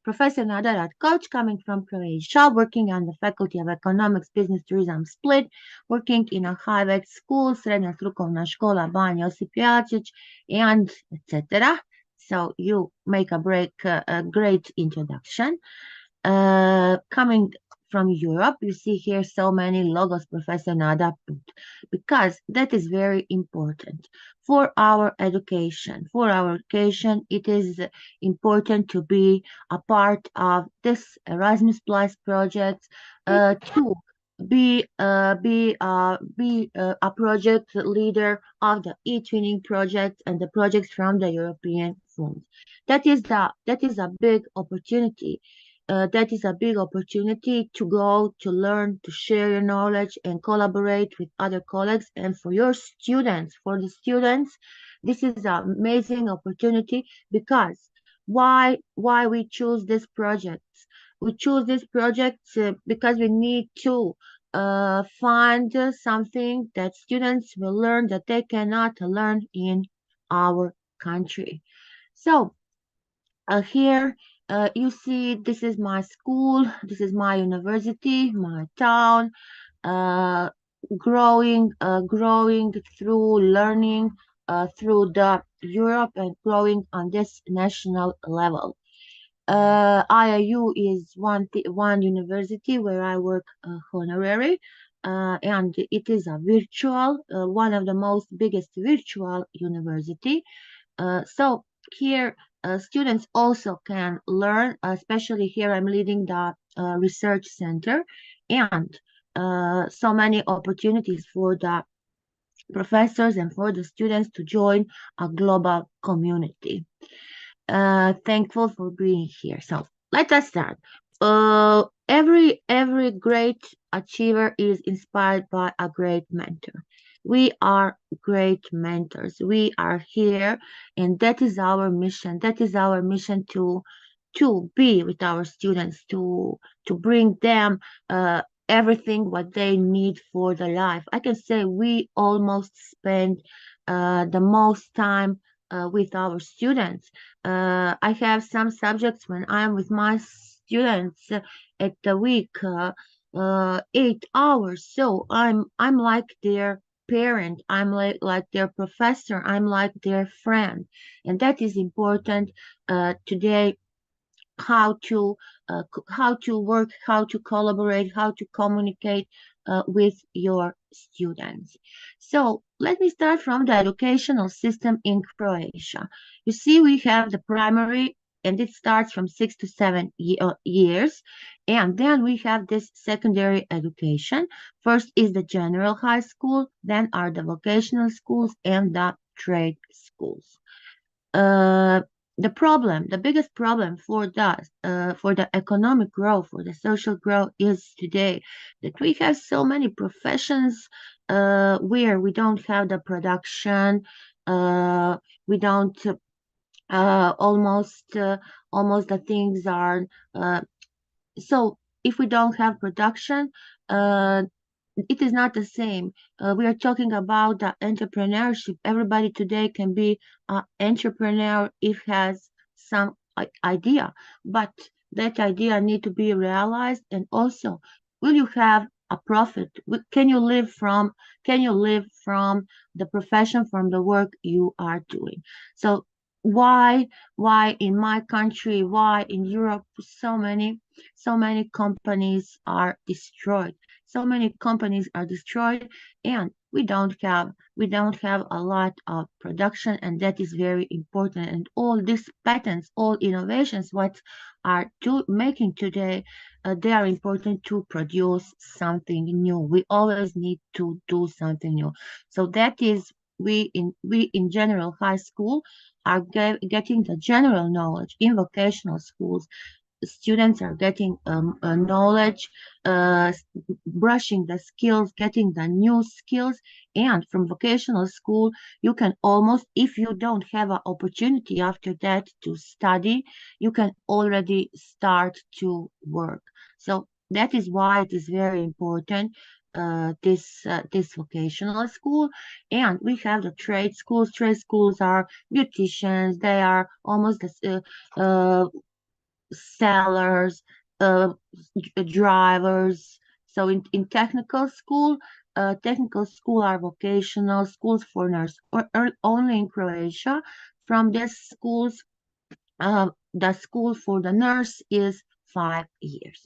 Professor Nadarat, coach coming from Croatia, working on the Faculty of Economics, Business, Tourism, Split, working in a high-vet school, Srednja strukovna škola Banja Josip Jelačić, and etc. So you make a great introduction. Coming from Europe, you see here so many logos Professor Nada put, because that is very important for our education. For our education, it is important to be a part of this Erasmus Plus project, to be a project leader of the e-twinning project and the projects from the European funds. That is a big opportunity. That is a big opportunity to go, to learn, to share your knowledge and collaborate with other colleagues. And for the students, this is an amazing opportunity because why we choose this project? We choose this project because we need to find something that students will learn that they cannot learn in our country. So here you see this is my school, this is my university, my town, growing through learning through the Europe and growing on this national level. IIU is one university where I work honorary, and it is a virtual, one of the most biggest virtual university. So here students also can learn, especially here I'm leading the research center, and so many opportunities for the professors and for the students to join a global community. Thankful for being here. So let us start. Every great achiever is inspired by a great mentor. We are great mentors. We are here, and that is our mission. That is our mission to be with our students, to bring them everything what they need for the life. I can say we almost spend the most time with our students. I have some subjects when I'm with my students at the week, 8 hours. So I'm like their parent. I'm like their professor. I'm like their friend, and that is important today. How to work, how to collaborate, how to communicate with your students. So let me start from the educational system in Croatia. You see, we have the primary, and it starts from 6 to 7 years, and then we have this secondary education. First is the general high school, then are the vocational schools and the trade schools. uh, the biggest problem for the economic growth, for the social growth is today that we have so many professions where we don't have the production, we don't almost the things are so if we don't have production, uh, it is not the same. We are talking about the entrepreneurship. Everybody today can be an entrepreneur if has some idea, but that idea need to be realized. And also, will you have a profit? Can you live from? Can you live from the profession, from the work you are doing? So why in my country, why in Europe, so many companies are destroyed, so many companies are destroyed, and we don't have a lot of production, and that is very important. And all these patents, all innovations what are making today, they are important to produce something new. We always need to do something new. So that is, we in general high school are getting the general knowledge. In vocational schools, students are getting knowledge, brushing the skills, getting the new skills. And from vocational school, you can almost, if you don't have an opportunity after that to study, you can already start to work. So that is why it is very important, this vocational school. And we have the trade schools. Trade schools are beauticians. They are almost sellers, uh, drivers. So in technical school are vocational schools for nurse, or only in Croatia. From these schools, the school for the nurse is 5 years.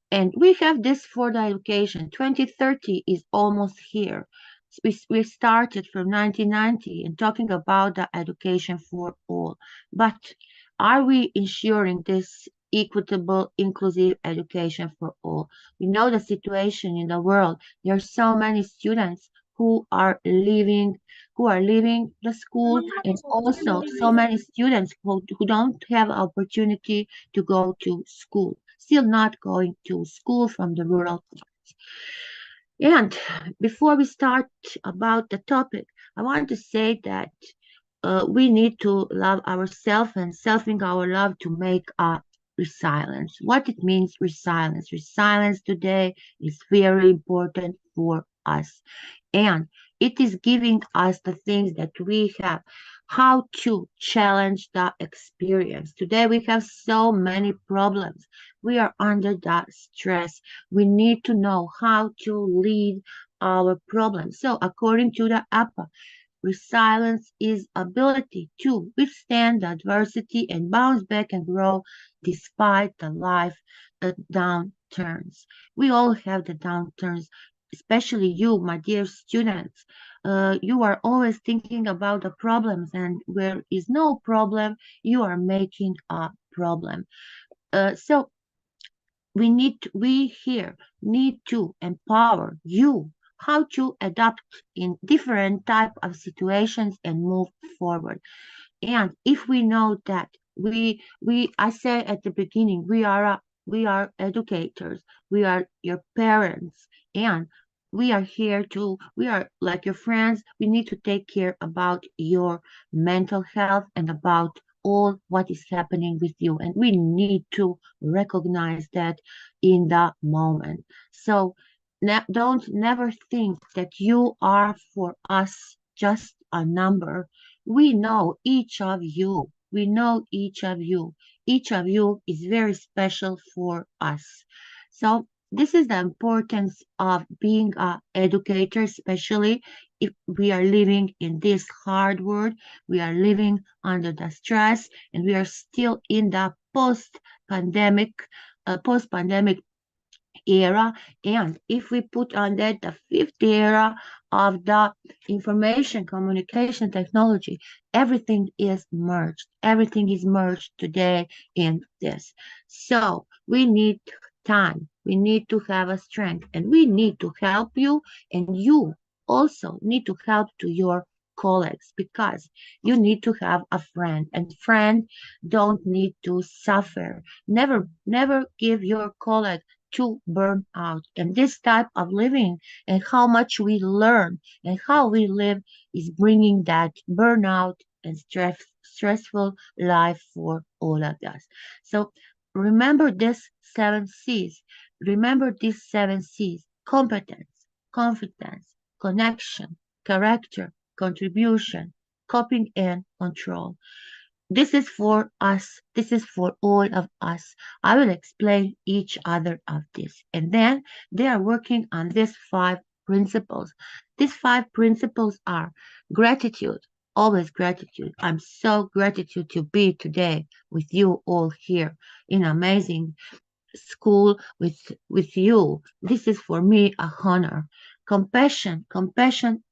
And we have this for the education. 2030 is almost here. We started from 1990 and talking about the education for all. But are we ensuring this equitable, inclusive education for all? We know the situation in the world. There are so many students who are leaving the school, and also so many students who don't have opportunity to go to school, still not going to school from the rural parts. And before we start about the topic, I want to say that we need to love ourselves, and selfing our love to make a resilience. What it means, resilience? Resilience today is very important for us, and it is giving us the things that we have, how to challenge the experience. Today we have so many problems. We are under the stress. We need to know how to lead our problems. So according to the APA, resilience is ability to withstand adversity and bounce back and grow despite the life downturns. We all have the downturns, especially you, my dear students. You are always thinking about the problems, and where is no problem, you are making a problem. So we here need to empower you how to adapt in different type of situations and move forward. And if we know that I said at the beginning, we are educators, we are your parents, and we are like your friends. We need to take care about your mental health and about all what is happening with you. And we need to recognize that in the moment. So don't never think that you are for us just a number. We know each of you. We know each of you. Each of you is very special for us. So this is the importance of being an educator, especially if we are living in this hard world. We are living under the stress, and we are still in the post-pandemic era. And if we put on that the fifth era of the information communication technology, everything is merged. Everything is merged today in this. So we need time. We need to have a strength, and we need to help you, and you also need to help to your colleagues, because you need to have a friend, and friend don't need to suffer. Never give your colleague to burn out. And this type of living and how much we learn and how we live is bringing that burnout and stressful life for all of us. So remember this 7 C's. Remember these 7 C's: competence, confidence, connection, character, contribution, coping, and control. This is for us. This is for all of us. I will explain each other of this. And then they are working on these 5 principles. These 5 principles are gratitude, always gratitude. I'm so gratitude to be today with you all here in amazing school with you. This is for me a honor. Compassion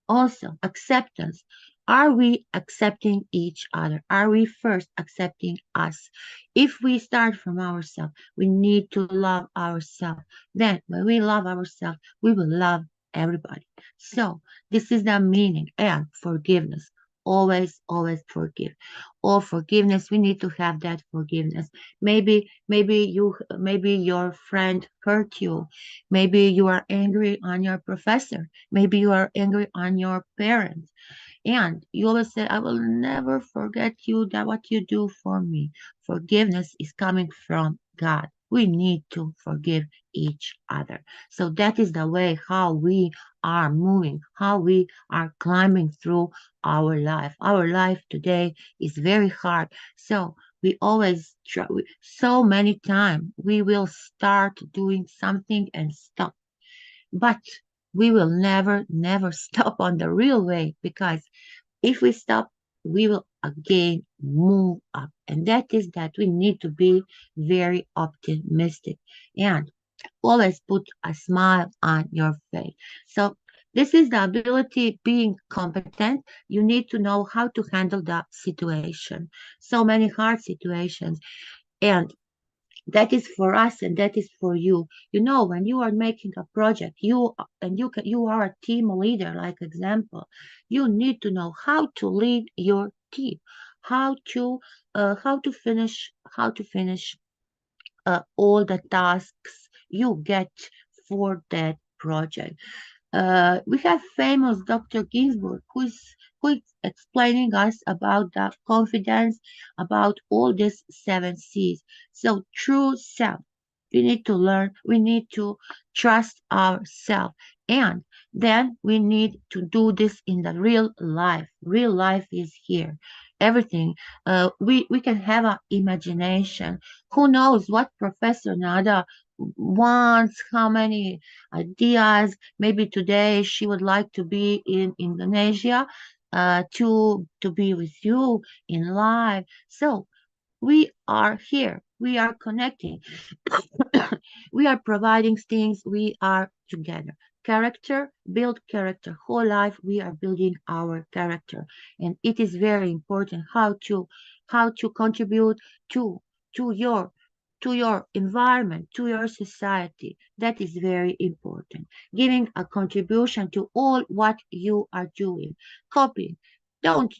also. Acceptance. Are we accepting each other? Are we first accepting us? If we start from ourselves, we need to love ourselves. Then when we love ourselves, we will love everybody. So this is the meaning. And forgiveness. Always forgive. All forgiveness, we need to have that forgiveness. Maybe your friend hurt you. Maybe you are angry on your professor. Maybe you are angry on your parents. And you always say, I will never forget you, that what you do for me. Forgiveness is coming from God. We need to forgive each other. So that is the way how we are moving, how we are climbing through our life. Our life today is very hard. So we always try, so many times we will start doing something and stop. But we will never stop on the real way, because if we stop, we will again move up. And that is that we need to be very optimistic and always put a smile on your face. So this is the ability being competent. You need to know how to handle the situation. So many hard situations. And that is for us and that is for you. You know, when you are making a project, you are a team leader, like example, you need to know how to lead your team, how to finish all the tasks you get for that project. We have famous Dr. Ginsburg, who is explaining us about the confidence, about all these 7 C's. So true self. We need to learn, we need to trust ourselves. And then we need to do this in the real life. Real life is here. Everything. We can have an imagination. Who knows what Professor Nada wants, how many ideas. Maybe today she would like to be in Indonesia, to be with you in live. So we are here. We are connecting. We are providing things. We are together. Character, build character. Whole life we are building our character, and it is very important how to contribute to to your to your environment, to your society. That is very important. Giving a contribution to all what you are doing. Copying. don't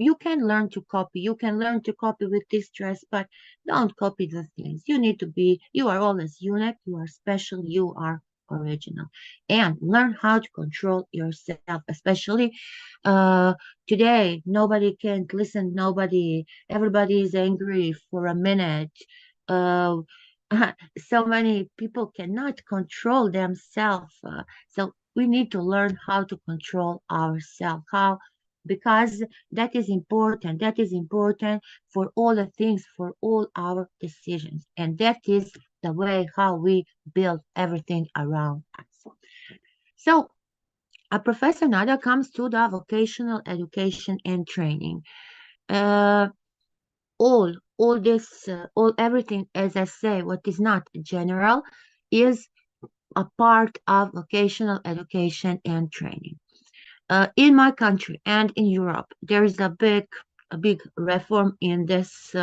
you can learn to copy, you can learn to copy with distress, but don't copy the things. You need to be, you are always unique, you are special, you are original. And learn how to control yourself, especially uh today. Nobody can listen, nobody, everybody is angry for a minute. uh so many people cannot control themselves, so we need to learn how to control ourselves, how, because that is important for all the things, for all our decisions, and that is the way how we build everything around us. So a professor Nada comes to the vocational education and training. uh, all this, all everything, as I say, what is not general is a part of vocational education and training. In my country and in Europe, there is a big reform in this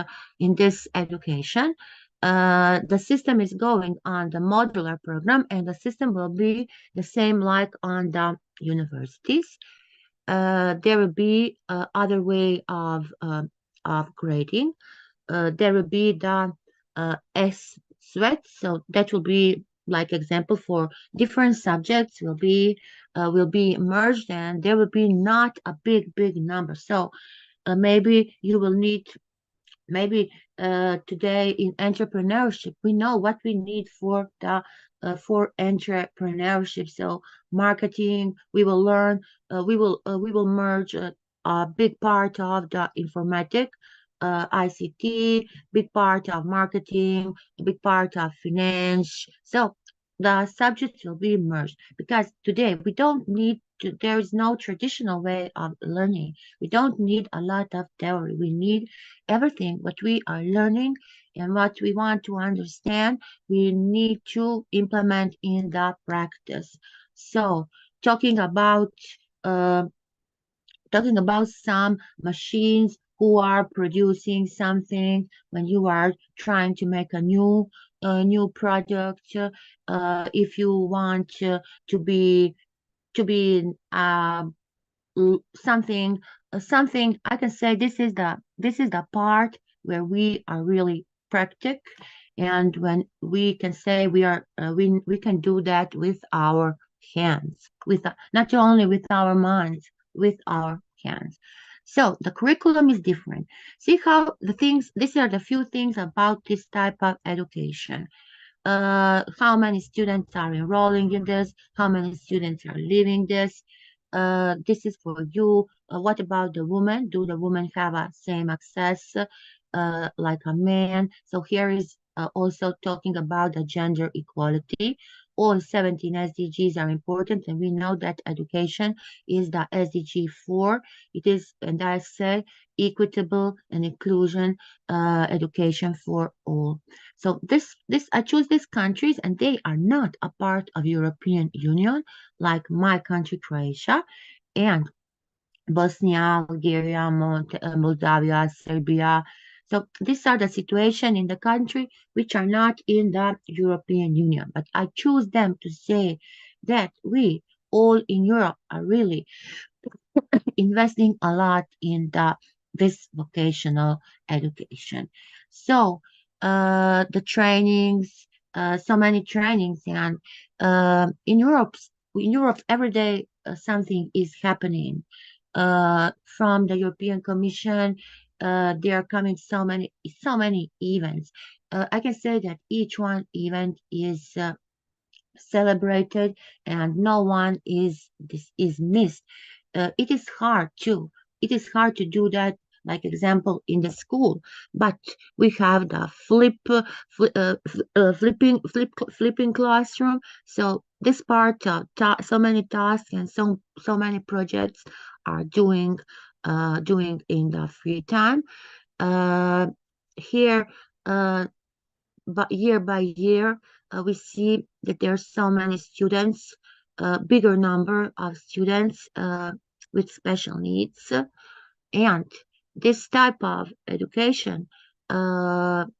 education. The system is going on the modular program, and the system will be the same like on the universities. There will be other way of grading. There will be the S sweat, so that will be like example for different subjects will be merged, and there will be not a big number. So maybe you will need, maybe today in entrepreneurship we know what we need for entrepreneurship. So marketing, we will learn, we will merge a big part of the informatic, ICT, big part of marketing, a big part of finance. So the subjects will be merged, because today we don't need to, there is no traditional way of learning. We don't need a lot of theory. We need everything what we are learning and what we want to understand, we need to implement in the practice. So talking about uh, talking about some machines who are producing something, when you are trying to make a new product, if you want to be something, something, I can say this is the part where we are really practic, and when we can say we can do that with our hands, with not only with our minds, with our hands. So the curriculum is different. See how the things, these are the few things about this type of education. How many students are enrolling in this, how many students are leaving this. This is for you. What about the women? Do the women have a same access like a man? So here is also talking about the gender equality. All 17 SDGs are important, and we know that education is the SDG 4. It is, and I say, equitable and inclusion education for all. So this I choose these countries, and they are not a part of European Union, like my country Croatia and Bosnia, Bulgaria, Moldavia, Serbia. So these are the situation in the country which are not in the European Union. But I choose them to say that we all in Europe are really investing a lot in this vocational education. So the trainings, so many trainings, and in Europe every day something is happening. From the European Commission, there are coming so many events. I can say that each one event is celebrated, and no one is this is missed. It is hard too. It is hard to do that, like example in the school, but we have the flipping classroom. So this part of so many tasks and so many projects are doing in the free time. Uh, here, but year by year, we see that there are so many students, bigger number of students with special needs, and this type of education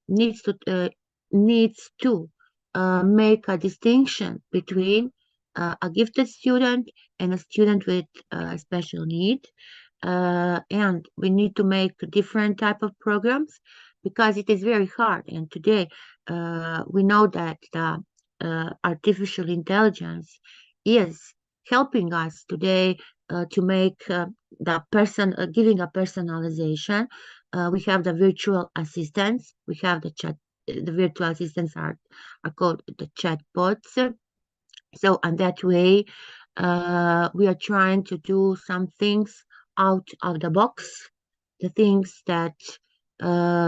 needs to make a distinction between a gifted student and a student with special need. and we need to make different type of programs because it is very hard. And today we know that the artificial intelligence is helping us today to make the person giving a personalization. We have the virtual assistants. We have the chat. The virtual assistants are called the chatbots. So, and that way, we are trying to do some things out of the box, the things that,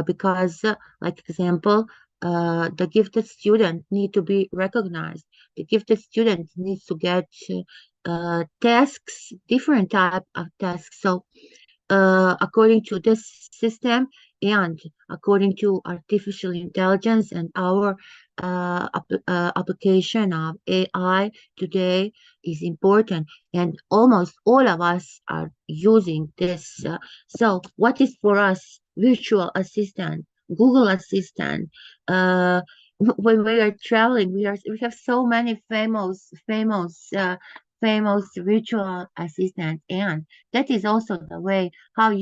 because, like example, the gifted student need to be recognized. The gifted student needs to get tasks, different type of tasks. So, according to this system and according to artificial intelligence and our application of AI today is important, and almost all of us are using this. So what is for us virtual assistant, Google Assistant? When we are traveling, we have so many famous virtual assistants, and that is also the way how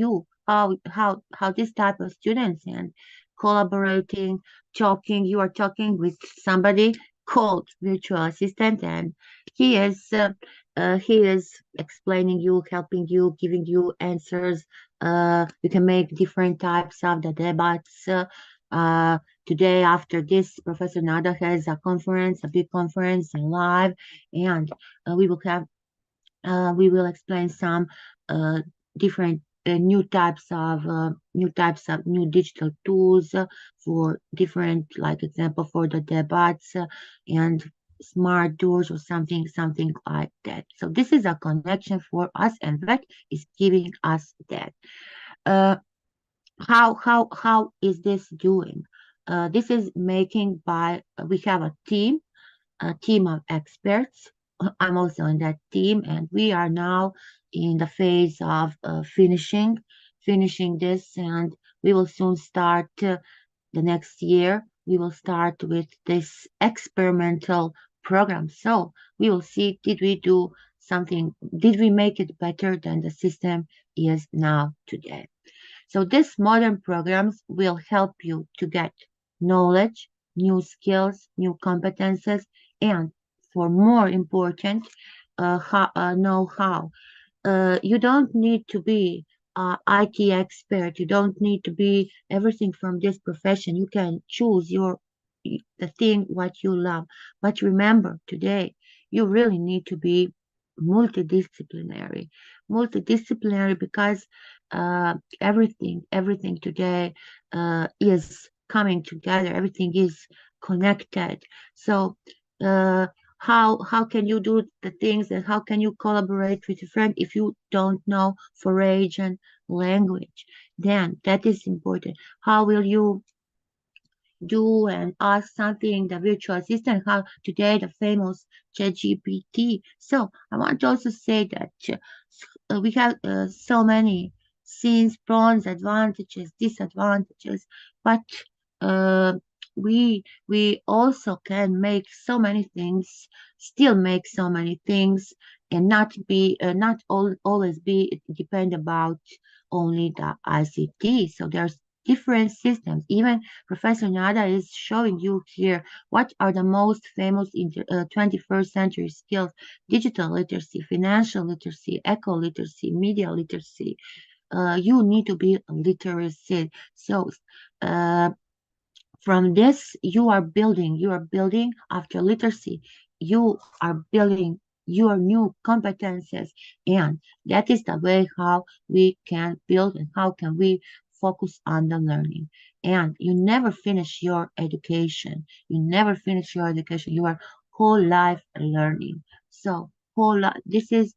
this type of students and collaborating, talking. You are talking with somebody called virtual assistant, and he is uh, he is explaining you, helping you, giving you answers. You can make different types of the debates. Uh, Today, after this, Professor Nada has a conference, a big conference, and live, and we will have we will explain some different new types of new digital tools for different, like example for the debates and smart doors or something like that. So this is a connection for us, and that is giving us that. Uh, how is this doing? This is making by we have a team of experts. I'm also in that team, and we are now in the phase of finishing this, and we will soon start the next year. We will start with this experimental program. So we will see, did we do something? Did we make it better than the system is now today? So these modern programs will help you to get knowledge, new skills, new competences, and for more important, know-how. You don't need to be an IT expert. You don't need to be everything from this profession. You can choose the thing what you love. But remember, today you really need to be multidisciplinary. Multidisciplinary because everything today is coming together. Everything is connected. So how can you do the things, and how can you collaborate with your friend if you don't know foreign language? Then that is important. How will you do and ask something the virtual assistant? How today the famous ChatGPT? So I want to also say that we have so many scenes, pros, advantages, disadvantages, but uh, we also can make so many things, still make so many things, and not always be depend about only the ICT. So there's different systems. Even Professor Nada is showing you here what are the most famous 21st century skills: digital literacy, financial literacy, eco literacy, media literacy. You need to be literacy. So uh, from this, you are building after literacy, you are building your new competences, and that is the way how we can build and how can we focus on the learning. And you never finish your education. You never finish your education. You are whole life learning. So this is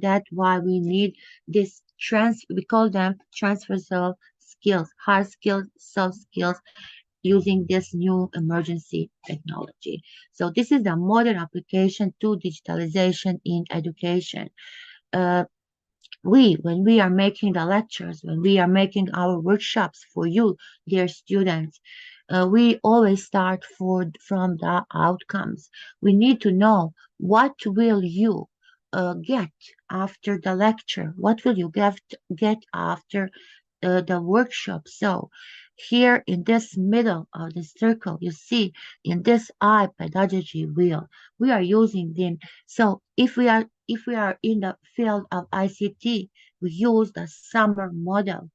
that why we need this we call them transversal skills, hard skills, soft skills, using this new emergency technology. So this is the modern application to digitalization in education. Uh, when we are making the lectures, when we are making our workshops for you, dear students, we always start from the outcomes. We need to know what will you get after the lecture? What will you get after the workshop? So here in this middle of the circle, you see in this I pedagogy wheel, we are using them. So if we are in the field of ICT, we use the summer model.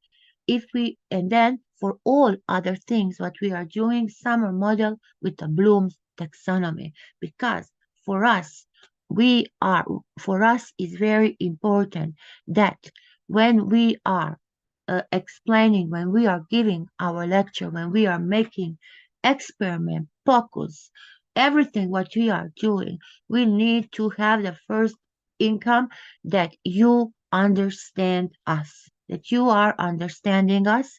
If we and then for all other things, what we are doing, summer model with the Bloom's taxonomy, because for us we are for us is very important that when we are explaining, when we are giving our lecture, when we are making experiment, focus, everything what we are doing, we need to have the first income that you understand us, that you are understanding us.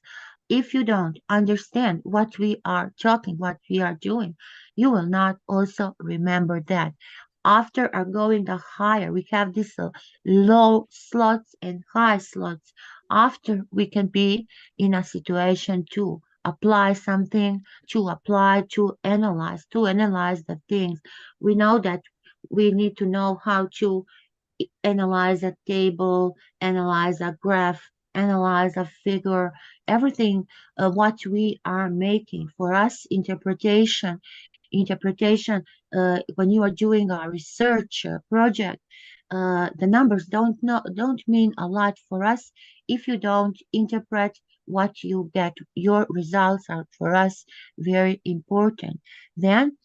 If you don't understand what we are talking, what we are doing, you will not also remember that. After are going the higher, we have this low slots and high slots. After we can be in a situation to apply something, to analyze the things. We know that we need to know how to analyze a table, analyze a graph, analyze a figure, everything what we are making. For us, interpretation, when you are doing a research project, the numbers don't mean a lot for us if you don't interpret what you get. Your results are for us very important. Then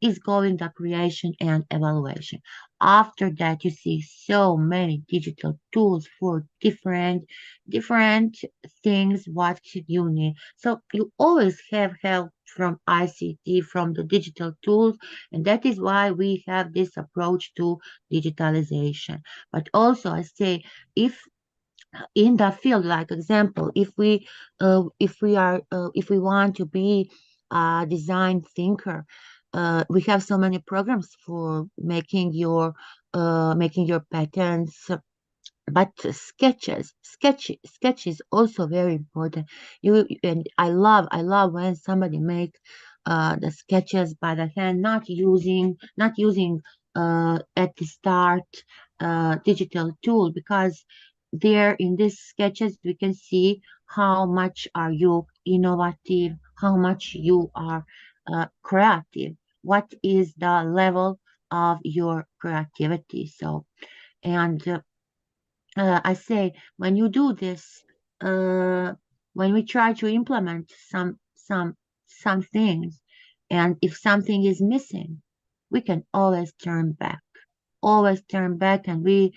is going the creation and evaluation. After that, you see so many digital tools for different things what you need. So you always have help from ICT, from the digital tools, and that is why we have this approach to digitalization. But also, I say, if in the field, like example, if we want to be a design thinker, we have so many programs for making your patterns, but sketch is also very important. I love when somebody make the sketches by the hand, not using at the start digital tool, because there in these sketches we can see how much are you innovative, how much you are creative, what is the level of your creativity. So and I say, when you do this, uh, when we try to implement some things, and if something is missing, we can always turn back, and we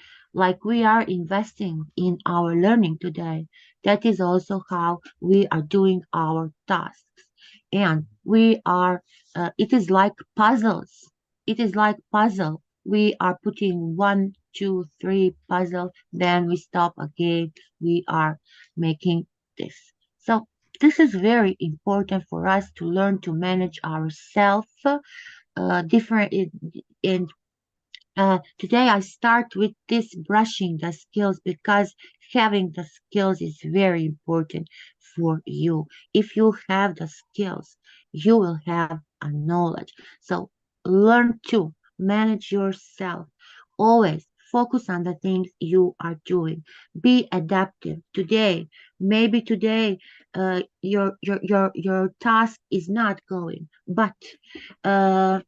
are investing in our learning today. That is also how we are doing our tasks, and we are. It is like puzzles. It is like puzzle. We are putting 1, 2, 3 puzzle, then we stop again. We are making this. So this is very important for us to learn to manage ourselves different in today I start with this brushing the skills, because having the skills is very important for you. If you have the skills, you will have a knowledge. So learn to manage yourself. Always focus on the things you are doing. Be adaptive. Maybe today, your task is not going, uh,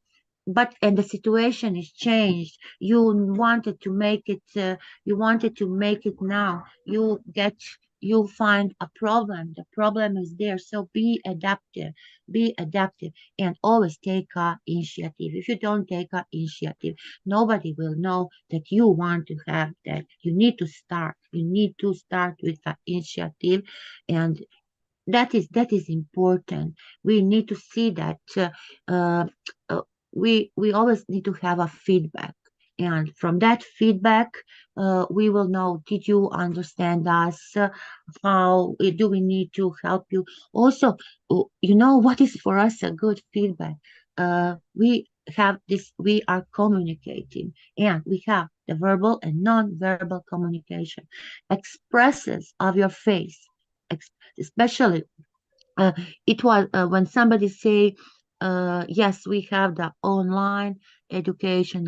and the situation is changed. You wanted to make it now. You find a problem. The problem is there. So be adaptive, and always take a initiative. If you don't take a initiative, nobody will know that you want to have that. You need to start with an initiative, and that is important. We need to see that uh, uh, we always need to have a feedback, and from that feedback, we will know, did you understand us? How do we need to help you? Also, what is for us a good feedback? We are communicating, and we have the verbal and non-verbal communication, expresses of your face, especially uh, it was when somebody say, yes, we have the online education.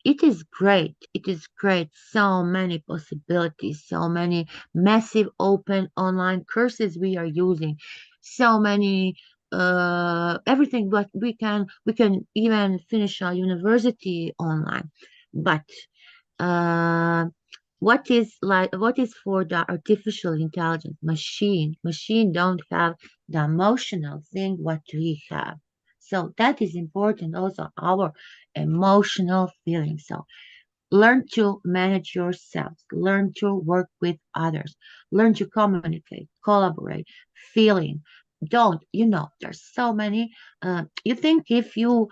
it is great. It is great. So many possibilities, so many massive open online courses we are using, so many everything. But we can even finish our university online. But uh, what is for the artificial intelligence machine don't have the emotional thing what we have. So that is important also, our emotional feelings. So learn to manage yourself, learn to work with others, learn to communicate, collaborate, feeling. Don't, there's so many. You think if you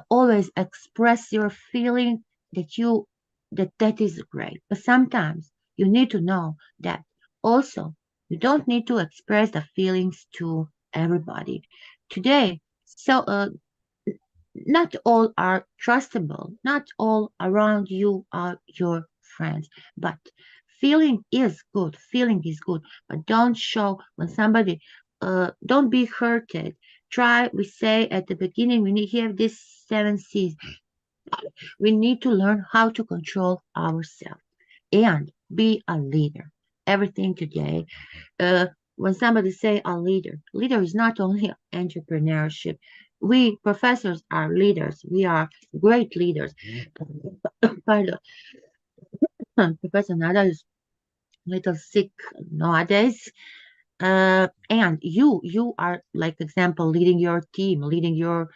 always express your feeling that that is great, but sometimes you need to know that also you don't need to express the feelings to everybody. Today, so not all are trustable, not all around you are your friends, but feeling is good, but don't show when somebody, don't be hurted. Try, we say at the beginning, we need here this 7 C's. We need to learn how to control ourselves and be a leader. Everything today, uh, when somebody say a leader is not only entrepreneurship. We professors are leaders. We are great leaders. Pardon, Professor Nada is a little sick nowadays. And you are like example leading your team, leading your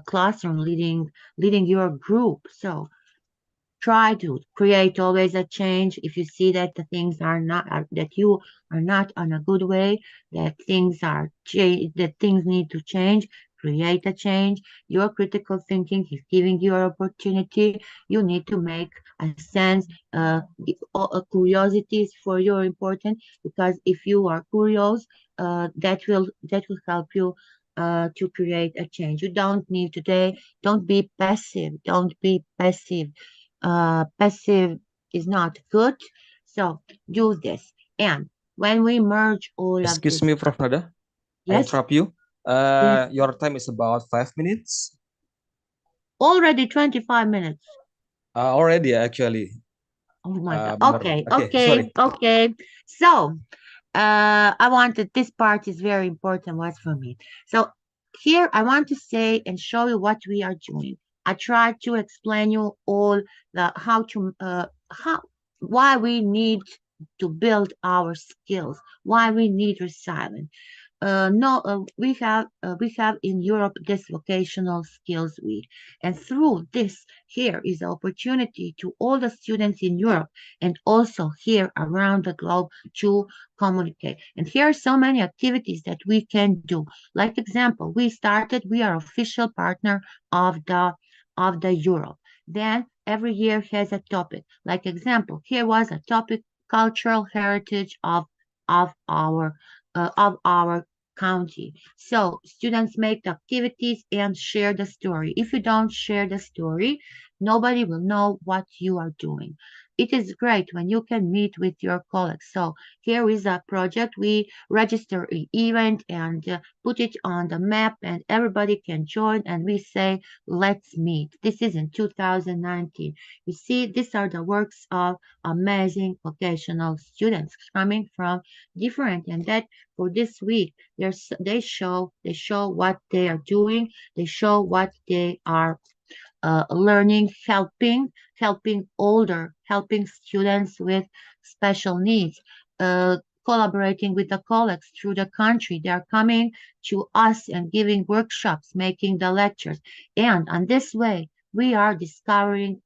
classroom, leading your group. So try to create always a change. If you see that the things are not that you are not on a good way, that things are that things need to change, create a change. Your critical thinking is giving you an opportunity. You need to make a sense. Curiosity is for you important, because if you are curious, that will help you to create a change. You don't need today. Don't be passive. Don't be passive. Passive is not good. So do this. And when we merge all of Excuse this, me, Prof. Nada. I yes, interrupt you. yes, Your time is about 5 minutes. already 25 minutes. Already, actually. Oh my God. Benar. Okay, Okay, sorry. okay. So, I wanted this part is very important was for me. So here I want to say and show you what we are doing. I try to explain you all the how why we need to build our skills, why we need resilience. No, we have in Europe this vocational skills week, and through this here is an opportunity to all the students in Europe and also here around the globe to communicate. And here are so many activities that we can do. Like example, we are official partner of the Europe. Then every year has a topic. Like example, here was a topic cultural heritage of our county. So students make the activities and share the story. If you don't share the story, nobody will know what you are doing. It is great when you can meet with your colleagues. So here is a project. We register an event and put it on the map and everybody can join and we say, let's meet. This is in 2019. You see, these are the works of amazing vocational students coming from different, and that for this week they show what they are doing, they show what they are learning, helping students with special needs, uh, collaborating with the colleagues through the country. They are coming to us and giving workshops, making the lectures, and on this way we are discovering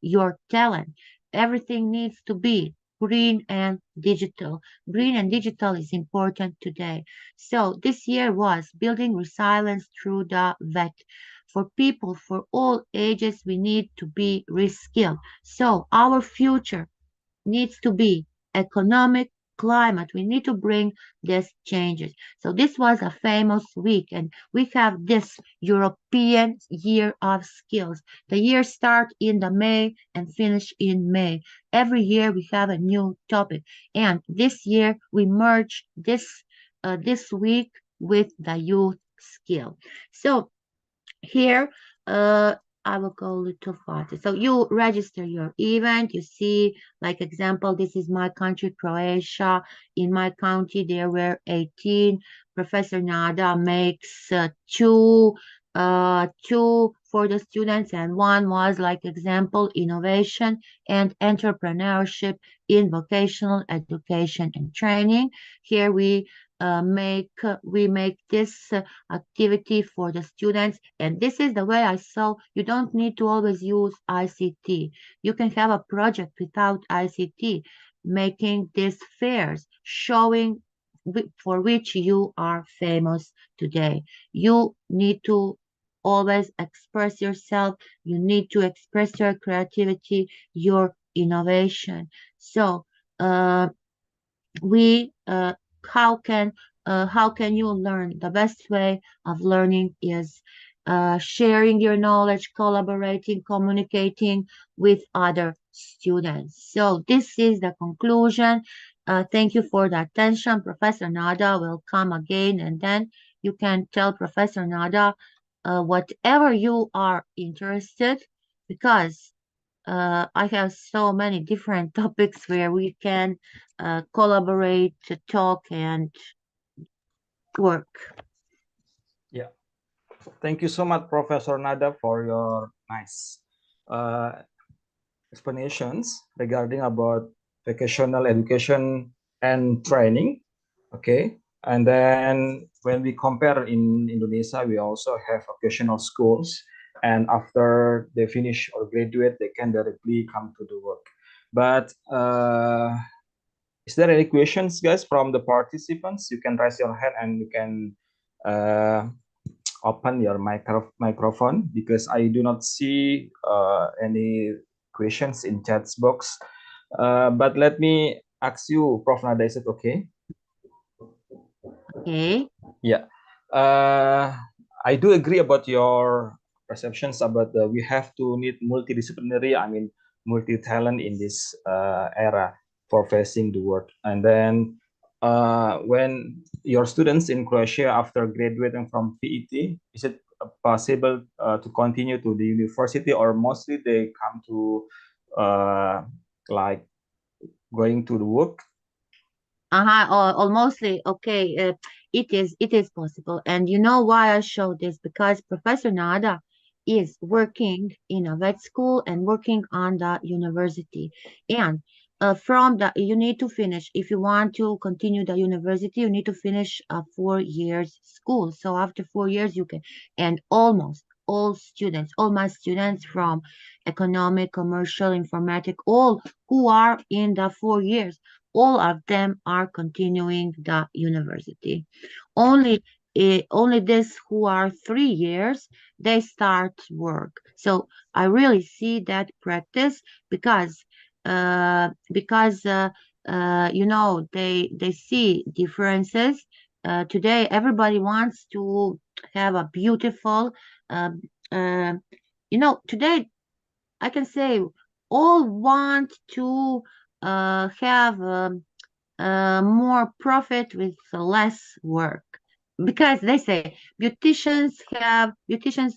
your talent. Everything needs to be green and digital. Green and digital is important today. So this year was building resilience through the VET. For people for all ages, we need to be reskilled. So our future needs to be economic, climate. We need to bring these changes. So this was a famous week, and we have this European Year of Skills. The year start in the May and finish in May. Every year we have a new topic, and this year we merge this week with the youth skill. So here, I will go a little faster. So you register your event. You see, like example, this is my country, Croatia. In my county, there were 18. Professor Nada makes two for the students, and one was like example, innovation and entrepreneurship in vocational education and training. Here we make this activity for the students, and this is the way I saw. You don't need to always use ICT. You can have a project without ICT, making these fairs, showing for which you are famous today. You need to always express yourself. You need to express your creativity, your innovation. So we how can you learn? The best way of learning is sharing your knowledge, collaborating, communicating with other students. So this is the conclusion. Thank you for the attention. Professor Nada will come again, and then you can tell Professor Nada whatever you are interested, because I have so many different topics where we can collaborate, talk, and work. Yeah. Thank you so much, Professor Nada, for your nice uh, explanations regarding about vocational education and training. Okay. And then when we compare in Indonesia, we also have vocational schools. And after they finish or graduate, they can directly come to the work. But is there any questions, guys, from the participants? You can raise your hand and you can open your microphone, because I do not see any questions in chat box. But let me ask you, Prof. Nada, is it okay? Okay. Yeah. I do agree about your perceptions about we have to need multidisciplinary, multi-talent in this era for facing the world. And then when your students in Croatia, after graduating from PET, is it possible to continue to the university, or mostly they come to like going to the work? Or mostly, okay, it is possible. And you know why I show this? Because Professor Nada is working in a vet school and working on the university. And from the, you need to finish, if you want to continue the university, you need to finish a 4 years school. So after 4 years, you can, and almost all students, all my students from economic, commercial, informatic, all who are in the 4 years, all of them are continuing the university. Only this who are 3 years, they start work. So I really see that practice, because they see differences. Today everybody wants to have a beautiful uh, uh, today I can say all want to have more profit with less work, because they say beauticians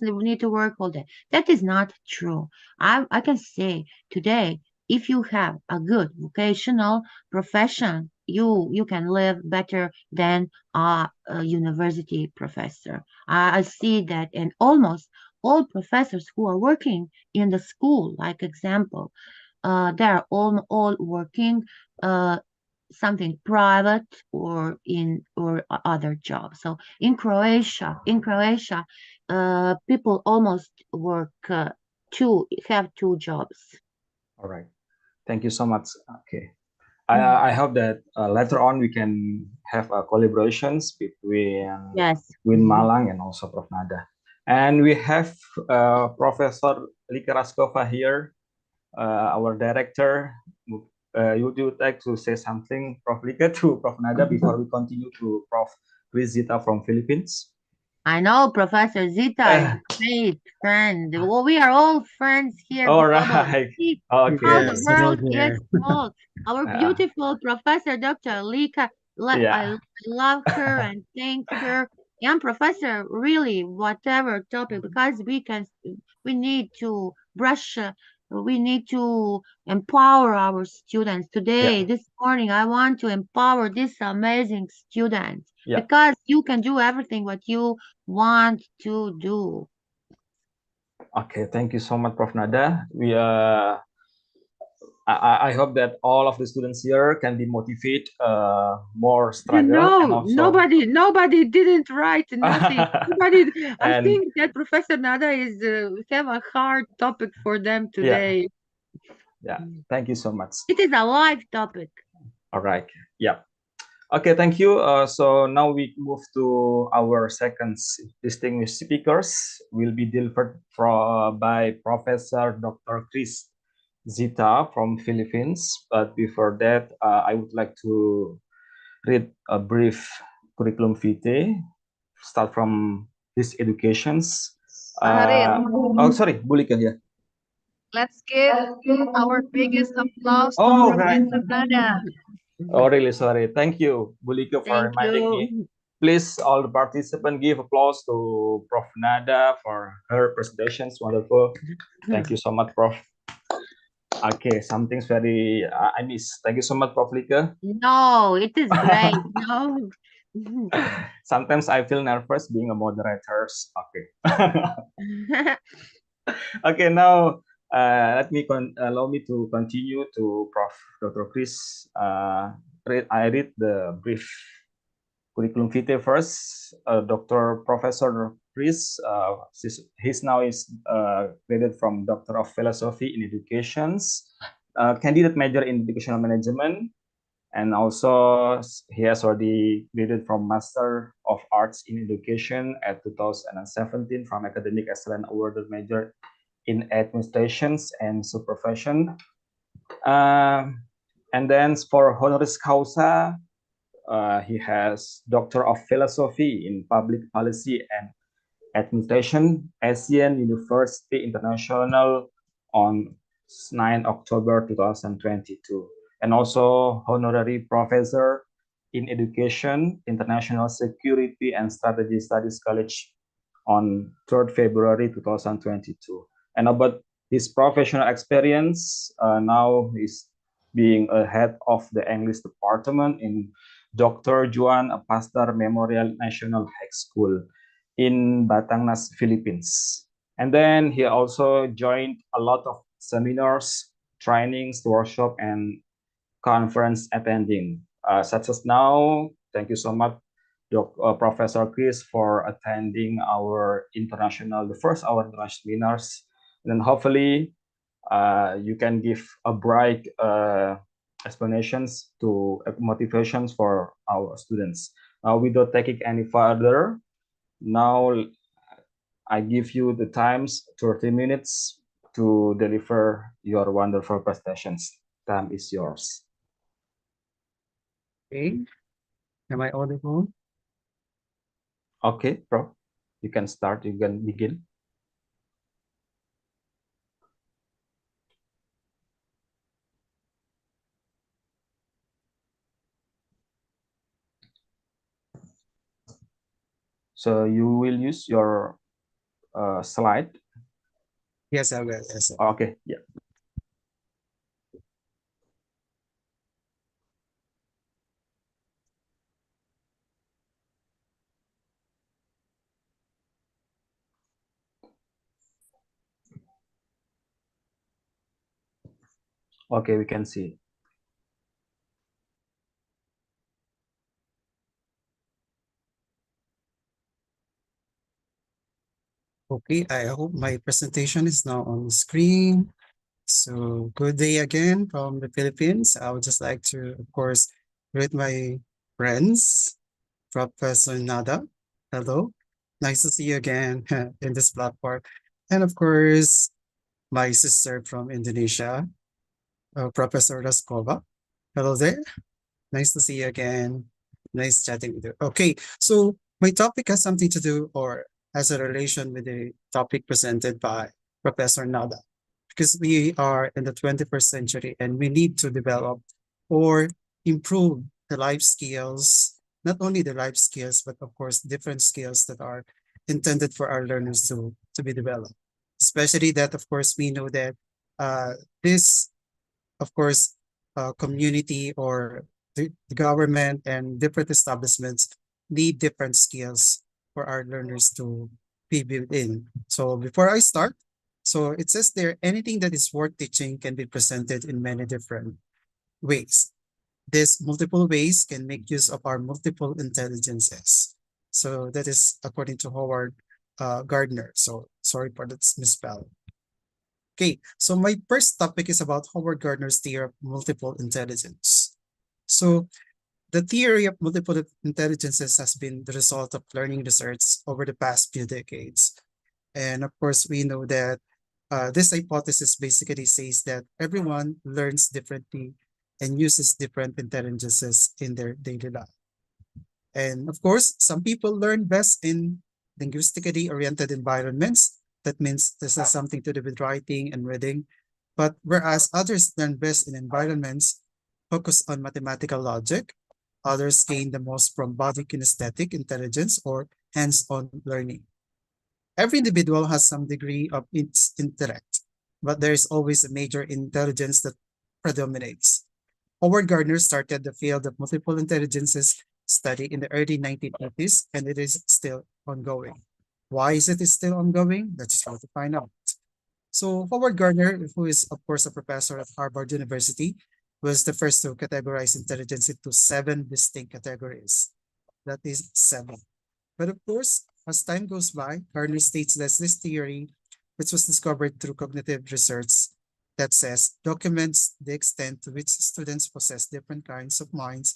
need to work all day. That is not true. I can say today, if you have a good vocational profession, you can live better than a university professor. I see that, and almost all professors who are working in the school, like example, they are all working something private or in or other jobs. So in Croatia, people almost work have two jobs. All right. Thank you so much. Okay. I hope that later on we can have collaborations between Malang and also Prof. Nada. And we have Professor Lika Raskova here, our director. Would you like to say something, Prof. Lika, to Prof. Nada before we continue to Prof. Zita from Philippines? I know Professor Zita is a great friend. Well, we are all friends here. All Because right. see Okay. how the world is small. Our beautiful Professor Dr. Lika, I love her and thank her. and professor, really, whatever topic, because we need to we need to empower our students today. This morning, I want to empower these amazing students because you can do everything what you want to do. Okay, thank you so much, Prof. Nada. I hope that all of the students here can be motivated, more struggle, and also Nobody didn't write nothing. Nobody. I and think that Professor Nada is have a hard topic for them today. yeah. Thank you so much. It is a live topic. All right. Yeah. Okay, thank you. So now we move to our second distinguished speakers. Will be delivered by Professor Dr. Chris Zita from Philippines. But before that, I would like to read a brief curriculum vitae. Start from his educations. Oh, sorry, Bulika here. Let's give our biggest applause to Oh, right. Professor Nada. Oh, really sorry. Thank you, Bulika, for Thank reminding me. you. Please, all the participants, give applause to Prof. Nada for her presentations. Wonderful. Thank you so much, Prof. Okay, something's very I miss. Thank you so much, Prof. Lika. No, it is great. No. Sometimes I feel nervous being a moderator. Okay. Okay, now allow me to continue to Prof. Dr. Chris. I read the brief curriculum vitae first. Dr. Professor Chris, he's now graded from Doctor of Philosophy in Educations, candidate major in Educational Management, and also he has already graded from Master of Arts in Education at 2017 from Academic Excellence Awarded Major in Administrations and Supervision. And then for honoris causa, he has Doctor of Philosophy in Public Policy and Administration, Asian University International on 9 October 2022. And also Honorary Professor in Education, International Security and Strategy Studies College on 3rd February 2022. And about his professional experience, now he's being a head of the English department in Dr. Juan Pastor Memorial National High School in Batangas, Philippines. And then he also joined a lot of seminars, trainings, workshop, and conference attending, such as now. Thank you so much, Professor Chris, for attending the first our international seminars. And then hopefully you can give a bright explanations to motivations for our students. Without taking any further, now I give you the times 30 minutes to deliver your wonderful presentations. Time is yours. Okay. Am I audible? Okay, Prof. You can start. You can begin. So you will use your slide. Yes, I will. Yes. Okay. Yeah. Okay, we can see. Okay, I hope my presentation is now on the screen. So good day again from the Philippines. I would just like to, of course, greet my friends, Professor Nada. Hello. Nice to see you again in this platform. And of course, my sister from Indonesia, Professor Raskova. Hello there. Nice to see you again. Nice chatting with you. Okay, so my topic has something to do or has a relation with the topic presented by Professor Nada, because we are in the 21st century and we need to develop or improve the life skills not only the life skills, but of course, different skills that are intended for our learners to be developed. Especially that, of course, we know that this, of course, community or the government and different establishments need different skills for our learners to be built in. So before I start, so it says there, anything that is worth teaching can be presented in many different ways. These multiple ways can make use of our multiple intelligences. So that is according to Howard Gardner. So sorry for that misspell. Okay, so my first topic is about Howard Gardner's theory of multiple intelligence. So the theory of multiple intelligences has been the result of learning research over the past few decades. And of course, we know that this hypothesis basically says that everyone learns differently and uses different intelligences in their daily life. And of course, some people learn best in linguistically oriented environments. That means this has something to do with writing and reading. But whereas others learn best in environments focused on mathematical logic, others gain the most from body kinesthetic intelligence or hands-on learning. Every individual has some degree of its intellect, but there is always a major intelligence that predominates. Howard Gardner started the field of multiple intelligences study in the early 1980s, and it is still ongoing. Why is it still ongoing? Let's try to find out. So Howard Gardner, who is of course a professor at Harvard University, was the first to categorize intelligence into 7 distinct categories. That is 7. But of course, as time goes by, Gardner states that this theory, which was discovered through cognitive research, that says documents the extent to which students possess different kinds of minds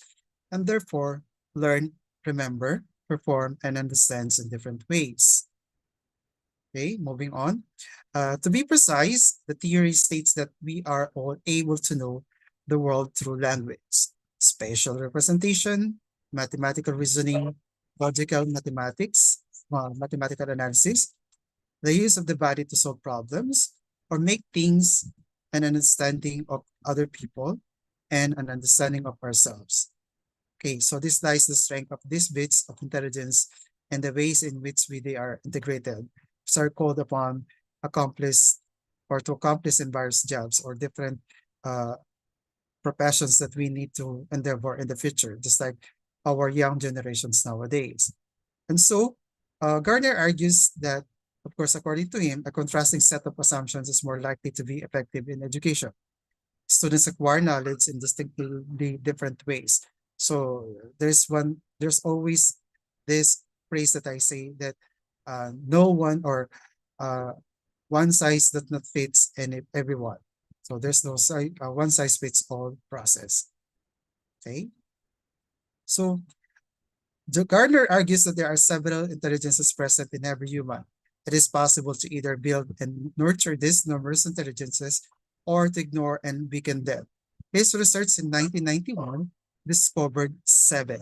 and therefore learn, remember, perform, and understand in different ways. Okay, moving on. To be precise, the theory states that we are all able to know the world through language, spatial representation, mathematical reasoning, logical mathematics, mathematical analysis, the use of the body to solve problems or make things, an understanding of other people, and an understanding of ourselves. Okay, so this lies the strength of these bits of intelligence and the ways in which they are integrated, which are called upon accomplish or to accomplish in various jobs or different professions that we need to endeavor in the future, just like our young generations nowadays. And so Gardner argues that, of course, according to him, a contrasting set of assumptions is more likely to be effective in education. Students acquire knowledge in distinctly different ways. So there's always this phrase that I say that no one or one size does not fit everyone. So there's no one size fits all process. Okay. So Gardner argues that there are several intelligences present in every human. It is possible to either build and nurture these numerous intelligences or to ignore and weaken them. His research in 1991 discovered 7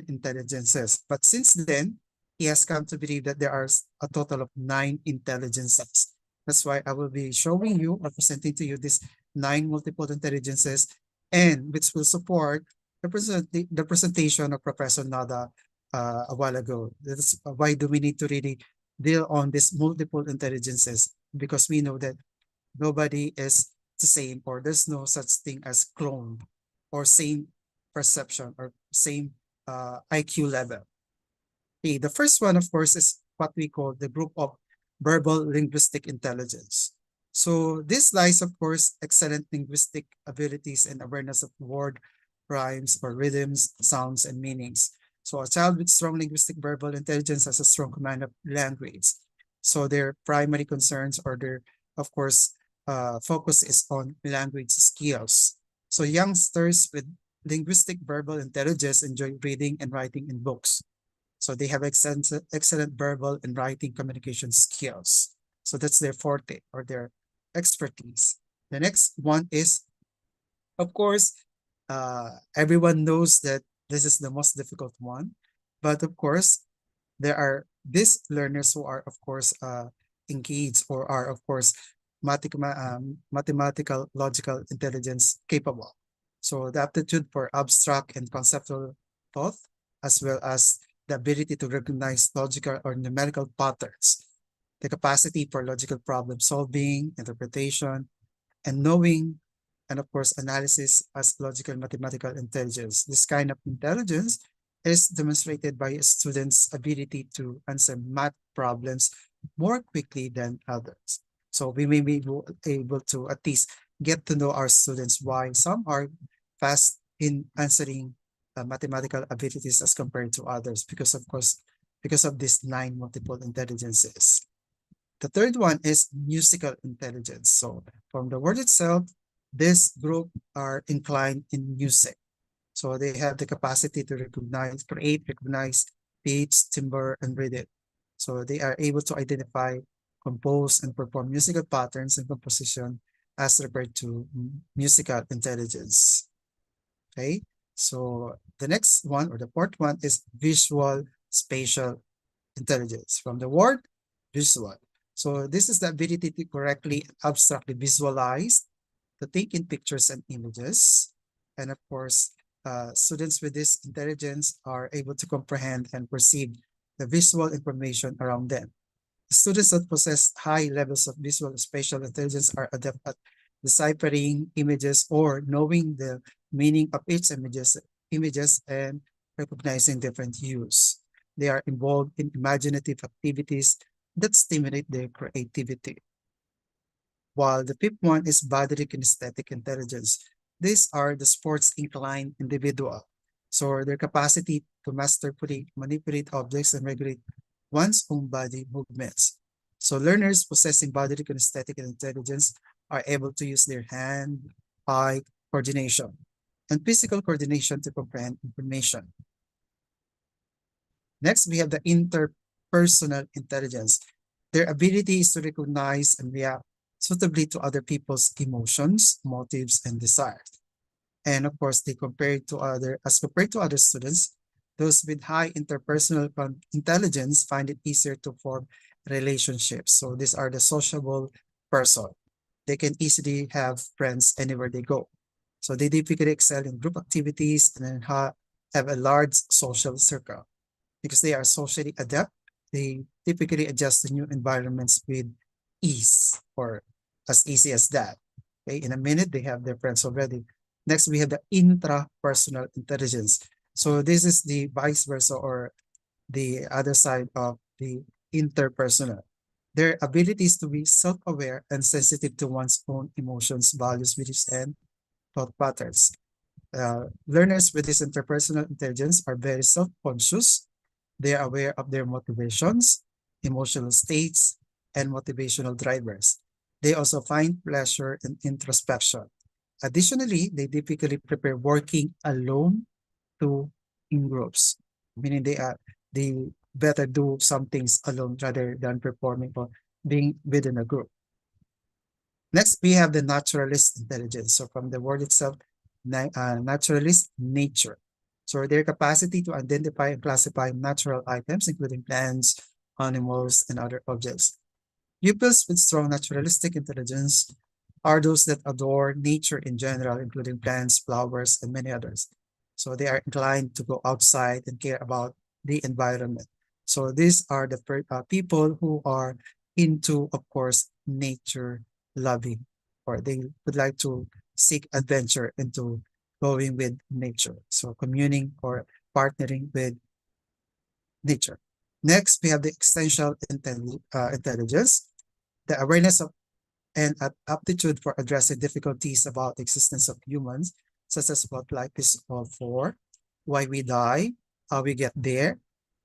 intelligences. But since then, he has come to believe that there are a total of 9 intelligences. That's why I will be showing you or presenting to you these 9 multiple intelligences, and which will support the presentation of Professor Nada a while ago. That's why do we need to really deal on these multiple intelligences? Because we know that nobody is the same, or there's no such thing as clone or same perception or same IQ level. Okay, the first one, of course, is what we call the group of verbal linguistic intelligence. So this lies, of course, excellent linguistic abilities and awareness of word, rhymes, or rhythms, sounds, and meanings. So a child with strong linguistic verbal intelligence has a strong command of language. So their primary concerns or their, of course, focus is on language skills. So youngsters with linguistic verbal intelligence enjoy reading and writing in books. So they have excellent verbal and writing communication skills. So that's their forte or their expertise. The next one is, of course, everyone knows that this is the most difficult one. But of course, there are these learners who are, of course, engaged or are, of course, mathematical logical intelligence capable. So the aptitude for abstract and conceptual thought, as well as the ability to recognize logical or numerical patterns, the capacity for logical problem solving, interpretation, and knowing, and of course, analysis as logical mathematical intelligence. This kind of intelligence is demonstrated by a student's ability to answer math problems more quickly than others. So we may be able to at least get to know our students why some are fast in answering mathematical abilities as compared to others, because of course, because of these 9 multiple intelligences. The third one is musical intelligence. So from the word itself, this group are inclined in music. So they have the capacity to recognize, pitch, timbre, and rhythm. So they are able to identify, compose, and perform musical patterns and composition as referred to musical intelligence. Okay, so the next one, or the fourth one, is visual spatial intelligence. From the word visual. So this is the ability to correctly abstractly visualize, to take in pictures and images. And of course, students with this intelligence are able to comprehend and perceive the visual information around them. Students that possess high levels of visual spatial intelligence are adept at deciphering images or knowing the meaning of each images and recognizing different hues. They are involved in imaginative activities that stimulate their creativity. While the fifth one is bodily kinesthetic intelligence. These are the sports inclined individual. So their capacity to masterfully manipulate objects and regulate one's own body movements. So learners possessing bodily kinesthetic intelligence are able to use their hand-eye coordination and physical coordination to comprehend information. Next, we have the interpersonal intelligence. Their ability is to recognize and react suitably to other people's emotions, motives, and desires. And of course, as compared to other students, those with high interpersonal intelligence find it easier to form relationships. So these are the sociable person. They can easily have friends anywhere they go. So they typically excel in group activities and then have a large social circle. Because they are socially adept, they typically adjust to new environments with ease, or as easy as that. Okay, in a minute, they have their friends already. Next, we have the intrapersonal intelligence. So this is the vice versa, or the other side of the interpersonal. Their abilities to be self-aware and sensitive to one's own emotions, values, beliefs, and thought patterns. Learners with this interpersonal intelligence are very self-conscious. They are aware of their motivations, emotional states, and motivational drivers. They also find pleasure in introspection. Additionally, they typically prefer working alone to in groups, meaning they better do some things alone rather than performing or being within a group. Next, we have the naturalist intelligence. So from the word itself, naturalist, nature. So their capacity to identify and classify natural items, including plants, animals, and other objects. Pupils with strong naturalistic intelligence are those that adore nature in general, including plants, flowers, and many others. So they are inclined to go outside and care about the environment. So these are the people who are into, of course, nature loving, or they would like to seek adventure into going with nature. So communing or partnering with nature. Next, we have the existential intelligence, the awareness of and aptitude for addressing difficulties about the existence of humans, such as what life is all for, why we die, how we get there.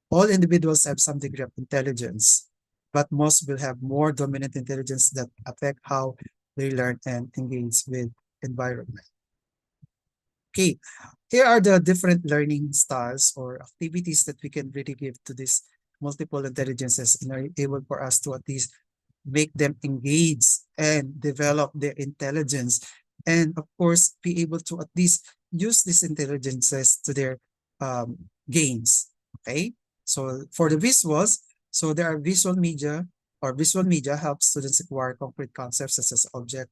All individuals have some degree of intelligence, but most will have more dominant intelligence that affect how they learn and engage with environment. Okay, here are the different learning styles or activities that we can really give to these multiple intelligences and are able for us to at least make them engage and develop their intelligence, and of course be able to at least use these intelligences to their gains. Okay, so for the visuals, so there are visual media, or visual media helps students acquire concrete concepts such as object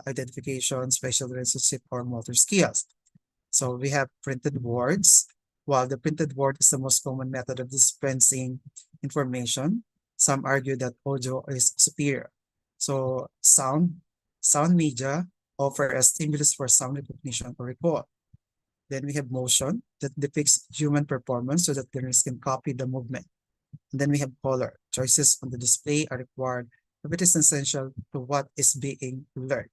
identification, spatial relationship, or motor skills. So we have printed words, While the printed word is the most common method of dispensing information, some argue that audio is superior. So sound media offer a stimulus for sound recognition or recall. Then we have motion that depicts human performance so that learners can copy the movement. And then we have color. Choices on the display are required if it is essential to what is being learned.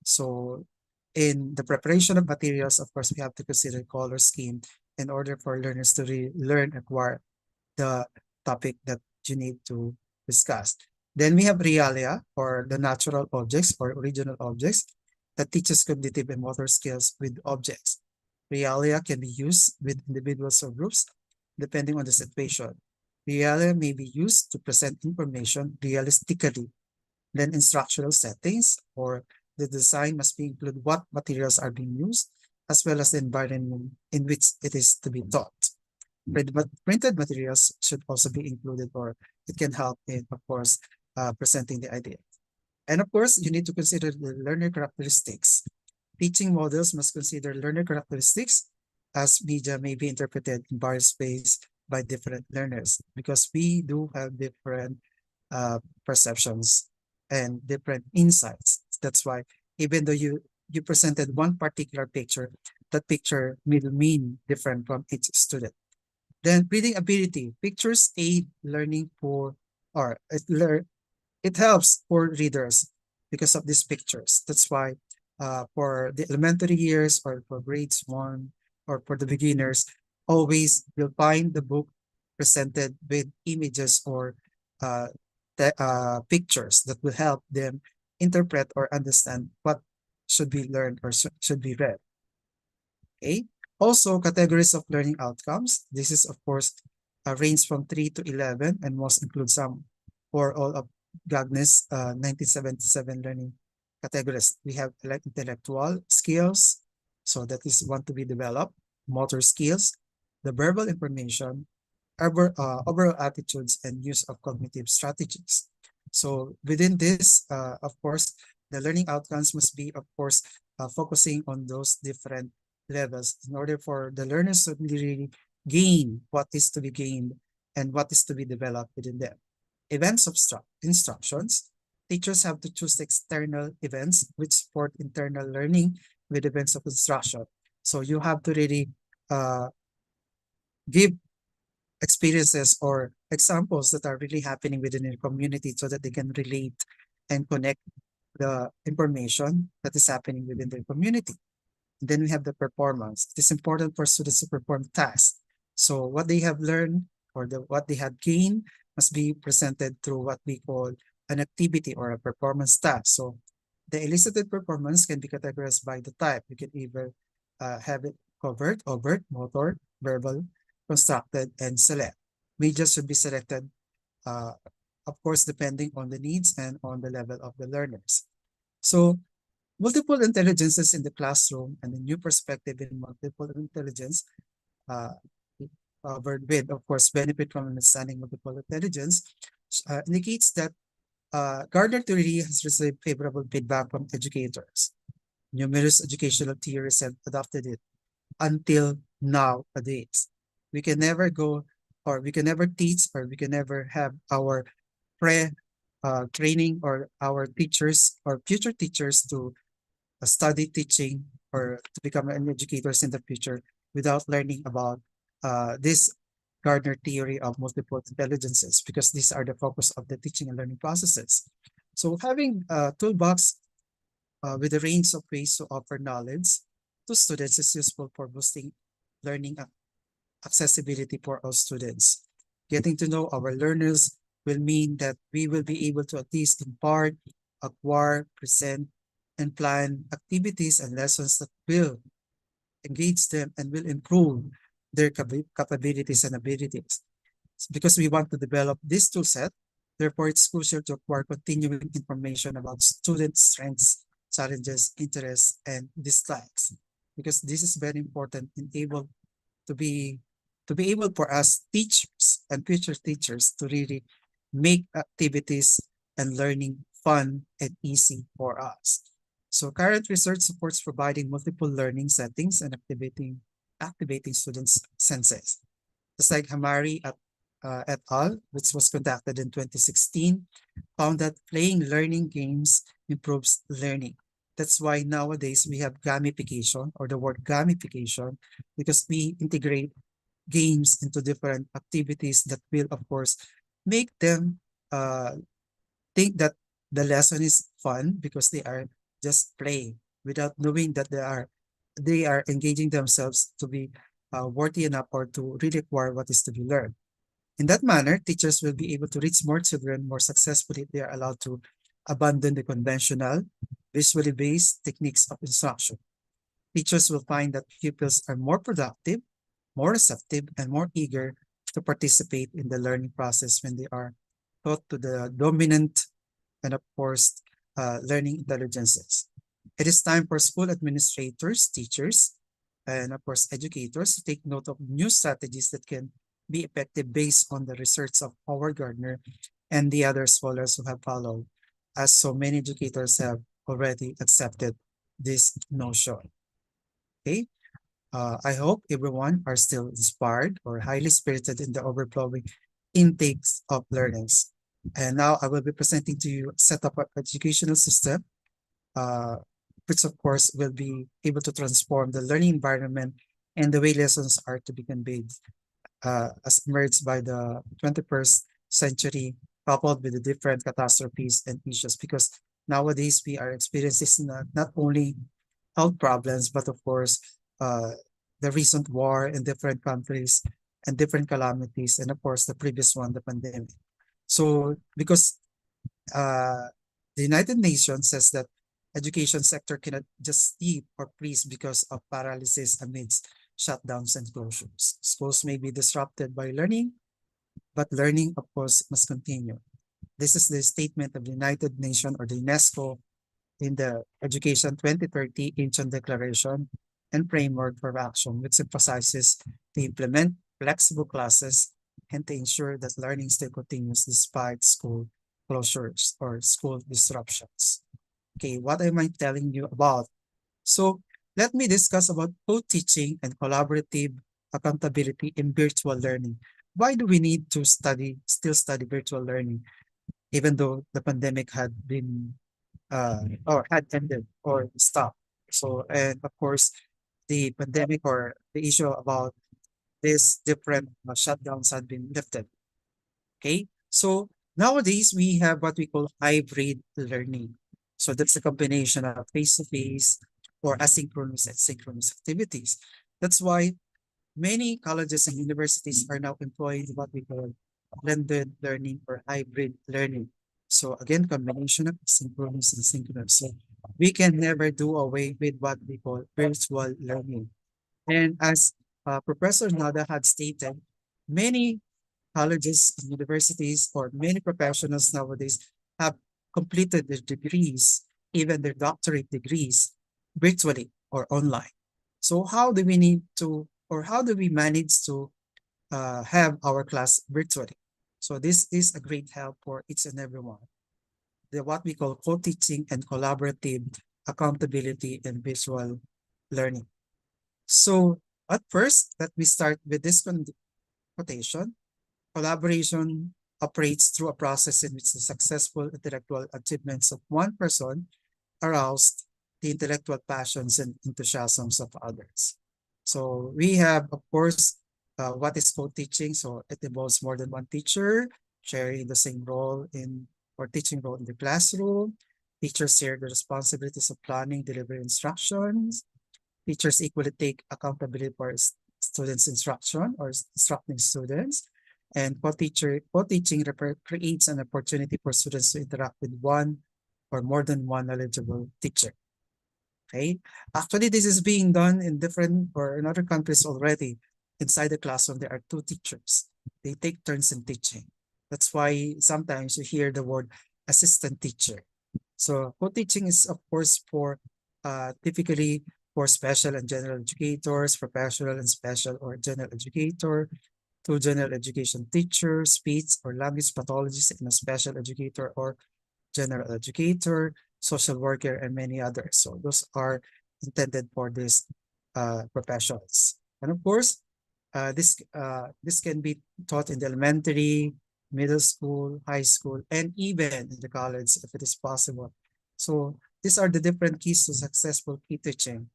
So in the preparation of materials, of course, we have to consider color scheme in order for learners to learn, acquire the topic that you need to discuss. Then we have realia, or the natural objects or original objects that teaches cognitive and motor skills with objects. Realia can be used with individuals or groups depending on the situation. Realia may be used to present information realistically. Then instructional settings or the design must be include what materials are being used, as well as the environment in which it is to be taught. Printed materials should also be included, or it can help in, of course, presenting the idea. And of course, you need to consider the learner characteristics. Teaching models must consider learner characteristics, as media may be interpreted in various ways by different learners, because we do have different perceptions and different insights. That's why even though you presented one particular picture, that picture will mean different from each student. Then reading ability. Pictures aid learning for, or it helps for readers because of these pictures. That's why for the elementary years or for grades 1 or for the beginners, always you'll find the book presented with images or pictures that will help them interpret or understand what should be learned or should be read. Okay. Also, categories of learning outcomes. This is, of course, a range from 3 to 11 and most include some or all of Gagne's 1977 learning categories. We have intellectual skills, so that is one to be developed, motor skills, the verbal information, overall attitudes, and use of cognitive strategies. So within this, of course, the learning outcomes must be, of course, focusing on those different levels in order for the learners to really gain what is to be gained and what is to be developed within them. Events of instructions. Teachers have to choose external events which support internal learning with events of instruction. So you have to really give experiences or examples that are really happening within your community so that they can relate and connect the information that is happening within their community. Then we have the performance. It is important for students to perform tasks. So what they have learned or what they have gained must be presented through what we call an activity or a performance task. So the elicited performance can be categorized by the type. You can either have it covert, overt, motor, verbal, constructed, and select. Media should be selected, of course, depending on the needs and on the level of the learners. So multiple intelligences in the classroom and a new perspective in multiple intelligence covered with, of course, benefit from understanding multiple intelligence indicates that Gardner theory has received favorable feedback from educators. Numerous educational theories have adopted it until nowadays. We can never go, or we can never teach, or we can never have our training or our teachers or future teachers to study teaching or to become an educators in the future without learning about this Gardner theory of multiple intelligences, because these are the focus of the teaching and learning processes. So having a toolbox with a range of ways to offer knowledge to students is useful for boosting learning accessibility for all students. Getting to know our learners will mean that we will be able to at least impart, acquire, present, and plan activities and lessons that will engage them and will improve their capabilities and abilities. Because we want to develop this tool set, therefore it's crucial to acquire continuing information about students' strengths, challenges, interests, and dislikes. Because this is very important in able to be able for us teachers and future teachers to really make activities and learning fun and easy for us. So current research supports providing multiple learning settings and activity activating students' senses. Just like Hamari et al., which was conducted in 2016, found that playing learning games improves learning. That's why nowadays we have gamification, or the word gamification, because we integrate games into different activities that will, of course, make them think that the lesson is fun because they are just playing without knowing that they are engaging themselves to be worthy enough or to really acquire what is to be learned. In that manner, teachers will be able to reach more children more successfully if they are allowed to abandon the conventional, visually based techniques of instruction. Teachers will find that pupils are more productive, more receptive, and more eager to participate in the learning process when they are taught to the dominant and, of course, learning intelligences. It is time for school administrators, teachers, and, of course, educators to take note of new strategies that can be effective based on the research of Howard Gardner and the other scholars who have followed, as so many educators have already accepted this notion. Okay, I hope everyone are still inspired or highly spirited in the overflowing intakes of learnings. And now I will be presenting to you a set of educational system, which of course will be able to transform the learning environment and the way lessons are to be conveyed as emerged by the 21st century, coupled with the different catastrophes and issues. Because nowadays we are experiencing not only health problems, but of course, the recent war in different countries and different calamities, and of course, the previous one, the pandemic. So, because the United Nations says that education sector cannot just sleep or freeze because of paralysis amidst shutdowns and closures. Schools may be disrupted by learning, but learning, of course, must continue. This is the statement of the United Nations or the UNESCO in the Education 2030 Ancient Declaration and Framework for Action, which emphasizes to implement flexible classes and to ensure that learning still continues despite school closures or school disruptions. Okay, what am I telling you about? So let me discuss about co-teaching and collaborative accountability in virtual learning. Why do we need to still study virtual learning, even though the pandemic had been or had ended or stopped? So, and of course, the pandemic or the issue about these different shutdowns had been lifted. Okay, so nowadays we have what we call hybrid learning. So that's a combination of face-to-face or asynchronous and synchronous activities. That's why many colleges and universities are now employing what we call blended learning or hybrid learning. So again, combination of synchronous and synchronous. So we can never do away with what we call virtual learning. And as Professor Nada had stated, many colleges, universities, or many professionals nowadays have completed their degrees, even their doctorate degrees, virtually or online. So how do we need to, or how do we manage to have our class virtually? So this is a great help for each and everyone. The what we call co-teaching and collaborative accountability and visual learning. So at first, let me start with this quotation. Collaboration operates through a process in which the successful intellectual achievements of one person aroused the intellectual passions and enthusiasms of others. So we have, of course, what is co-teaching. So it involves more than one teacher sharing the same role in or teaching role in the classroom. Teachers share the responsibilities of planning, delivering instructions. Teachers equally take accountability for students' instruction or instructing students. And co-teaching creates an opportunity for students to interact with one or more than one knowledgeable teacher. Okay, actually, this is being done in different or in other countries already. Inside the classroom, there are two teachers. They take turns in teaching. That's why sometimes you hear the word assistant teacher. So co-teaching is, of course, for typically for special and general educators, professional and special or general educator, to general education teacher, speech or language pathologist, and a special educator or general educator, social worker, and many others. So those are intended for these professionals. And of course, this can be taught in the elementary, middle school, high school, and even in the college if it is possible. So these are the different keys to successful key teaching.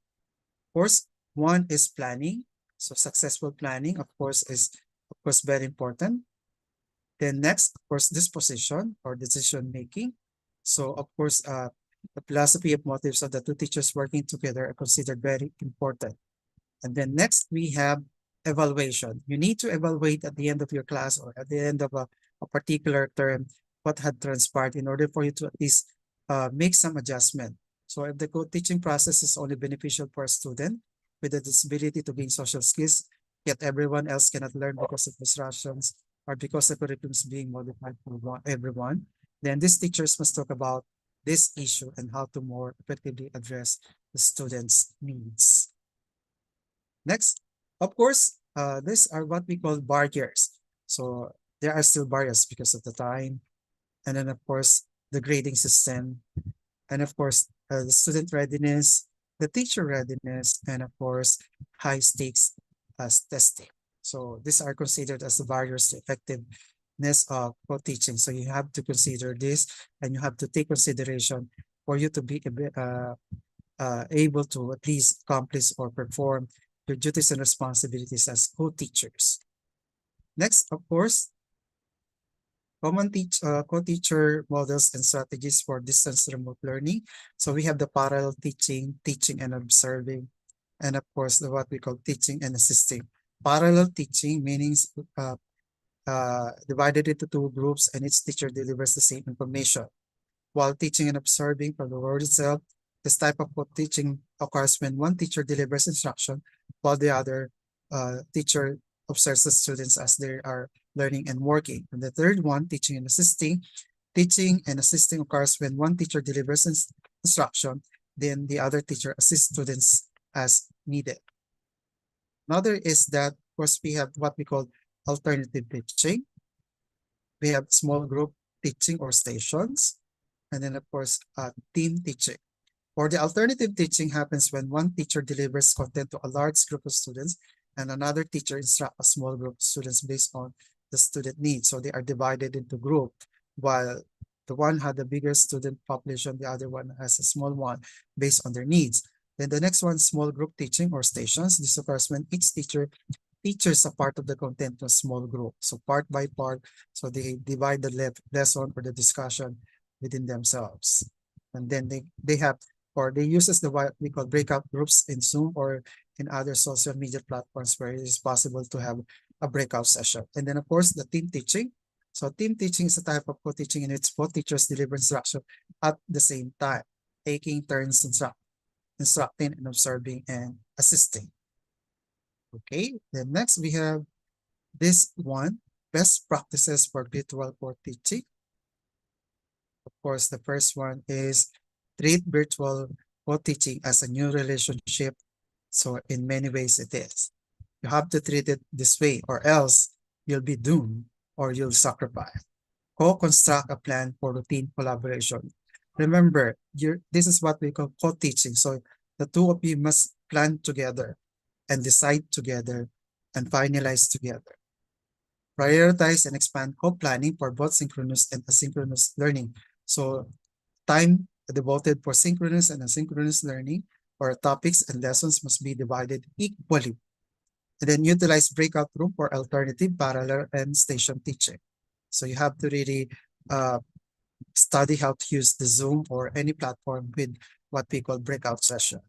Of course, one is planning. So successful planning, of course, is very important. Then next, of course, disposition or decision making. So of course, the philosophy of motives of the two teachers working together are considered very important. And then next, we have evaluation. You need to evaluate at the end of your class or at the end of a particular term what had transpired in order for you to at least make some adjustment. So if the co-teaching process is only beneficial for a student with a disability to gain social skills, yet everyone else cannot learn because of disruptions or because the curriculum is being modified for everyone, then these teachers must talk about this issue and how to more effectively address the students' needs. Next, of course, these are what we call barriers. So there are still barriers because of the time. And then, of course, the grading system. And of course, the student readiness, the teacher readiness, and of course, high stakes testing. So these are considered as the barriers to effectiveness of co-teaching. So you have to consider this and you have to take consideration for you to be able to at least accomplish or perform your duties and responsibilities as co-teachers. Next, of course, common co-teacher models and strategies for distance remote learning. So we have the parallel teaching, teaching and observing, and of course, what we call teaching and assisting. Parallel teaching means divided into two groups and each teacher delivers the same information. While teaching and observing, from the word itself, this type of co-teaching occurs when one teacher delivers instruction while the other teacher observes the students as they are learning and working. And the third one, teaching and assisting. Teaching and assisting occurs when one teacher delivers instruction, then the other teacher assists students as needed. Another is that, of course, we have what we call alternative teaching. We have small group teaching or stations. And then, of course, team teaching. Or the alternative teaching happens when one teacher delivers content to a large group of students and another teacher instructs a small group of students based on the student needs. So they are divided into groups, while the one had the bigger student population, the other one has a small one based on their needs. Then the next one, small group teaching or stations. This occurs when each teacher teaches a part of the content to a small group. So part by part, so they divide the lesson or the discussion within themselves. And then they have, or they use as the what we call breakout groups in Zoom or in other social media platforms where it is possible to have a breakout session. And then of course, the team teaching. So team teaching is a type of co-teaching in which both teachers deliver instruction at the same time, taking turns instructing and observing and assisting. Okay, then next we have this one, best practices for virtual co-teaching. Of course, the first one is treat virtual co-teaching as a new relationship. So in many ways it is. You have to treat it this way or else you'll be doomed or you'll sacrifice. Co-construct a plan for routine collaboration. Remember, this is what we call co-teaching. So the two of you must plan together and decide together and finalize together. Prioritize and expand co-planning for both synchronous and asynchronous learning. So time devoted for synchronous and asynchronous learning or topics and lessons must be divided equally. And then utilize breakout room for alternative, parallel, and station teaching. So you have to really study how to use the Zoom or any platform with what we call breakout session.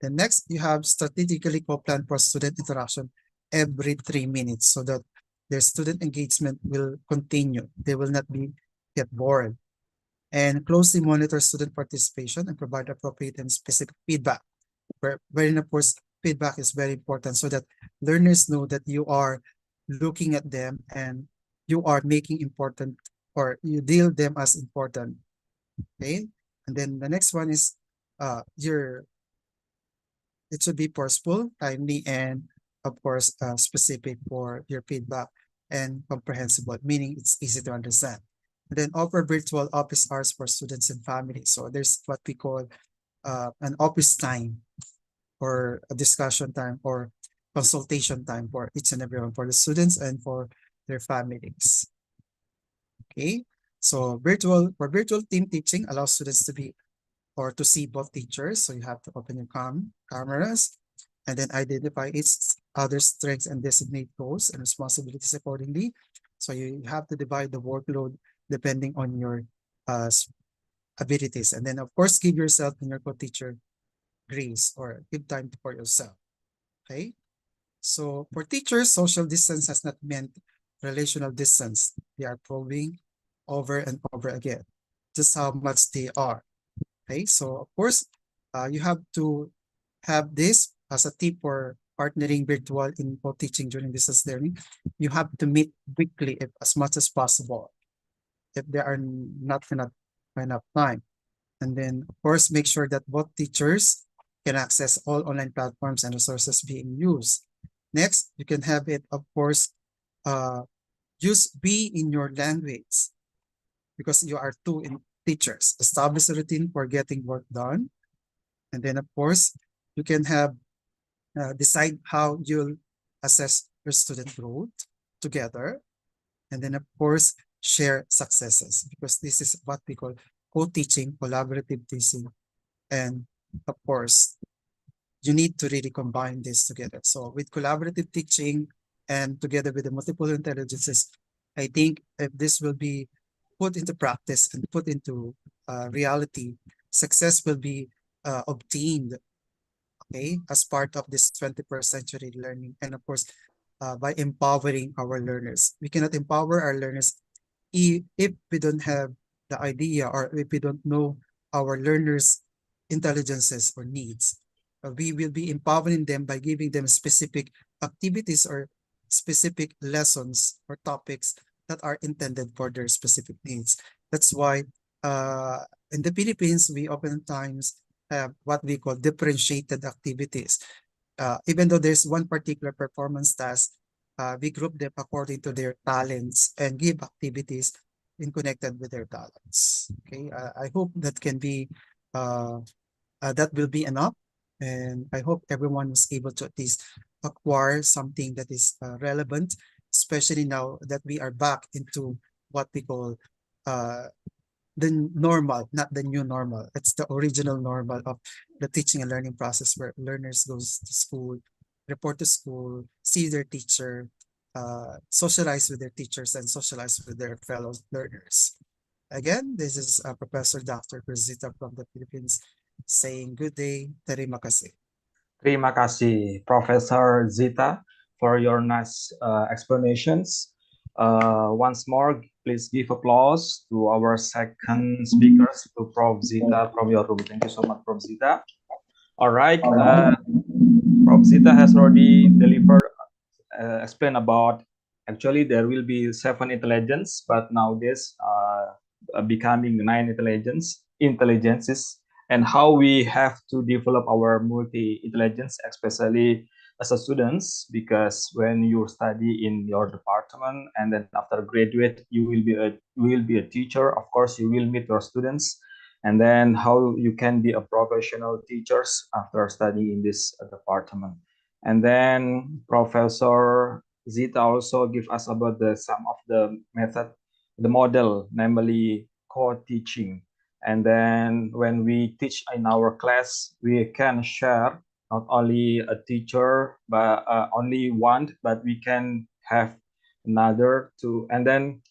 Then next, you have strategically co-plan for student interaction every 3 minutes so that their student engagement will continue. They will not get bored. And closely monitor student participation and provide appropriate and specific feedback. Wherein, of course, feedback is very important so that learners know that you are looking at them and you are making important or you deal them as important. Okay. And then the next one is it should be forceful, timely, and of course, specific for your feedback and comprehensible, meaning it's easy to understand. And then offer virtual office hours for students and families. So there's what we call an office time or a discussion time or consultation time for each and everyone, for the students and for their families. Okay, so virtual team teaching allows students to be or to see both teachers. So you have to open your cameras and then identify each other's strengths and designate roles and responsibilities accordingly. So you have to divide the workload depending on your abilities. And then of course, give yourself and your co-teacher grace or give time for yourself. Okay. So for teachers, social distance has not meant relational distance. They are proving over and over again just how much they are. Okay, so of course, you have to have this as a tip for partnering virtual in co-teaching during distance learning. You have to meet weekly if as much as possible if there are not enough time. And then, of course, make sure that both teachers can access all online platforms and resources being used. Next, you can have it, of course, use be in your language because you are two in teachers. Establish a routine for getting work done. And then, of course, you can have decide how you'll assess your student growth together. And then, of course, share successes because this is what we call co-teaching, collaborative teaching. And of course, you need to really combine this together. So with collaborative teaching and together with the multiple intelligences, I think if this will be put into practice and put into reality, success will be obtained, okay, as part of this 21st century learning. And of course, by empowering our learners. We cannot empower our learners if we don't have the idea or if we don't know our learners' intelligences or needs. We will be empowering them by giving them specific activities or specific lessons or topics that are intended for their specific needs. That's why in the Philippines, we oftentimes have what we call differentiated activities. Even though there's one particular performance task, we group them according to their talents and give activities in connected with their talents. Okay, I hope that can be that will be enough, and I hope everyone was able to at least acquire something that is relevant, especially now that we are back into what we call the normal, not the new normal. It's the original normal of the teaching and learning process where learners goes to school, report to school, see their teacher, socialize with their teachers and socialize with their fellow learners. Again, this is Professor Dr. Cruzita from the Philippines saying good day, terima kasih. Terima kasih, Professor Zita, for your nice explanations. Once more, please give applause to our second speakers, to Prof. Zita from your room. Thank you so much, Prof. Zita. All right, Prof. Zita has already delivered, explained about, actually there will be 7 intelligence, but nowadays becoming 9 intelligences, and how we have to develop our multi-intelligence, especially as a students, because when you study in your department and then after graduate you will be a teacher, of course you will meet your students, and then how you can be a professional teachers after studying in this department. And then Professor Zita also give us about some of the method, the model, namely co-teaching. And then when we teach in our class, we can share not only a teacher, but only one, but we can have another two. And then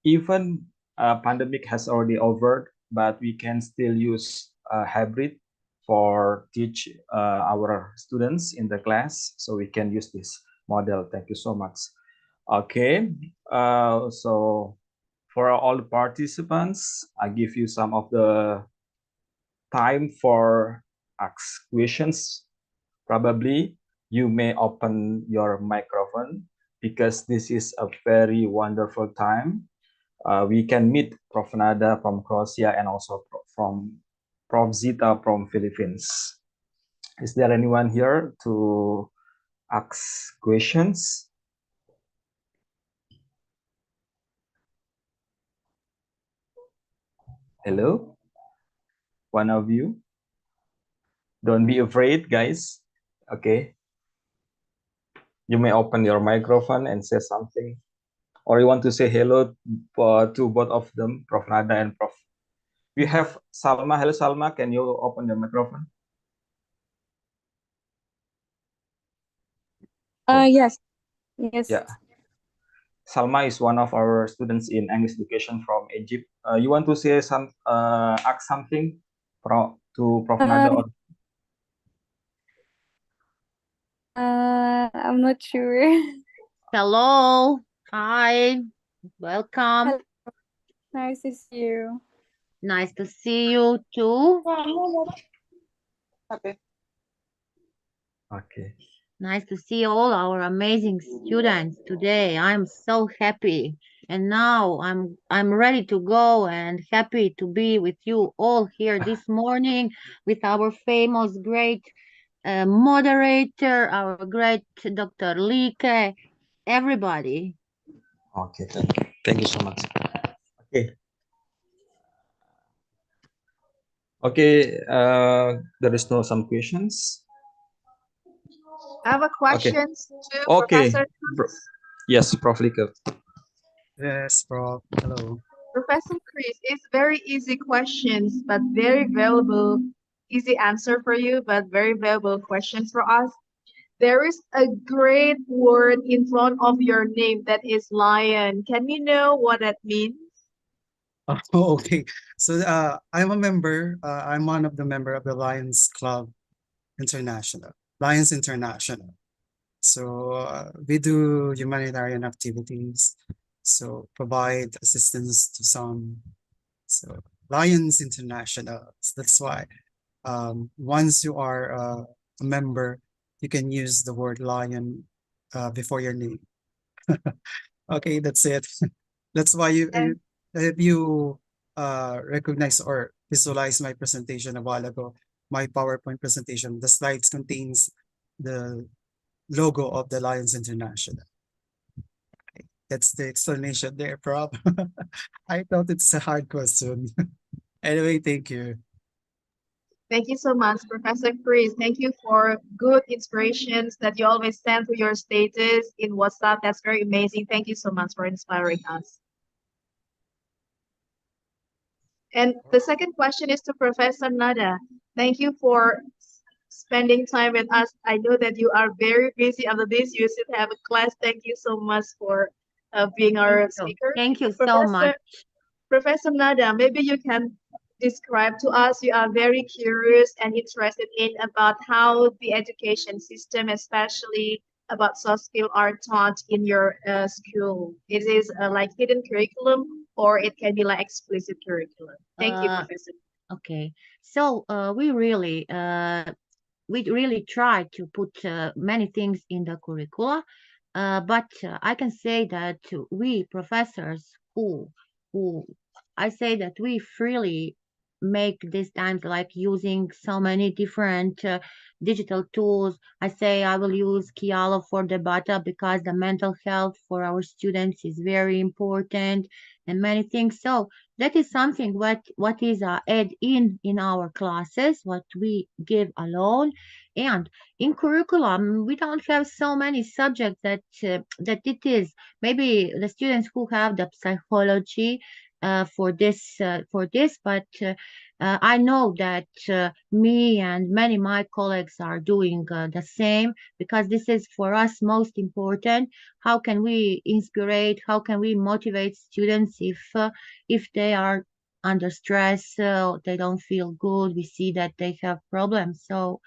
even pandemic has already over, but we can still use hybrid for teach our students in the class. So we can use this model. Thank you so much. Okay, so for all the participants, I give you some of the time for ask questions. Probably you may open your microphone because this is a very wonderful time. We can meet Prof. Nada from Croatia and also from Prof. Zita from Philippines. Is there anyone here to ask questions? Hello? One of you? Don't be afraid, guys. Okay. You may open your microphone and say something. Or you want to say hello to both of them, Prof. Nada and Prof. We have Salma. Hello, Salma. Can you open the microphone? Yes. Yes. Yeah. Salma is one of our students in English education from Egypt. You want to say ask something to Prof. Nada or I'm not sure. Hello. Hi. Welcome. Hello. Nice to see you. Nice to see you too. Okay. Okay. Nice to see all our amazing students today. I'm so happy. And now I'm ready to go and happy to be with you all here this morning with our famous great moderator, our great Dr. Like, everybody. Okay, thank you so much. Okay. Okay, there is no some questions. I have a Okay. question to Okay. Professor. Yes, Prof. Like. Yes, Prof. Hello. Professor Chris, it's very easy questions, but very valuable, easy answer for you, but very valuable questions for us. There is a great word in front of your name that is lion. Can you know what that means? Oh, okay. So I'm a member. I'm one of the member of the Lions Club International, Lions International. So we do humanitarian activities. So provide assistance to some. So Lions International. So that's why once you are a member, you can use the word lion before your name. Okay, that's it. That's why if you recognize or visualize my presentation a while ago, my PowerPoint presentation, the slides contains the logo of the Lions International. Okay, that's the explanation there, Prof. I thought it's a hard question. Anyway, thank you. Thank you so much, Professor Chris. Thank you for good inspirations that you always send to your status in WhatsApp. That's very amazing. Thank you so much for inspiring us. And the second question is to Professor Nada. Thank you for spending time with us. I know that you are very busy after this. You should have a class. Thank you so much for being our speaker. Thank you so much. Professor Nada, maybe you can describe to us, you are very curious and interested in about how the education system, especially about soft skills, are taught in your school. Is it like hidden curriculum or it can be like explicit curriculum? Thank you, Professor. Okay, so we really try to put many things in the curricula, but I can say that we professors who I say that we freely make these times like using so many different digital tools. I say I will use Kialo for the data because the mental health for our students is very important and many things. So that is something what is add in our classes, what we give alone. And in curriculum, we don't have so many subjects that it is maybe the students who have the psychology for this, but I know that me and many my colleagues are doing the same because this is for us most important. How can we inspire? How can we motivate students if they are under stress, they don't feel good, we see that they have problems. So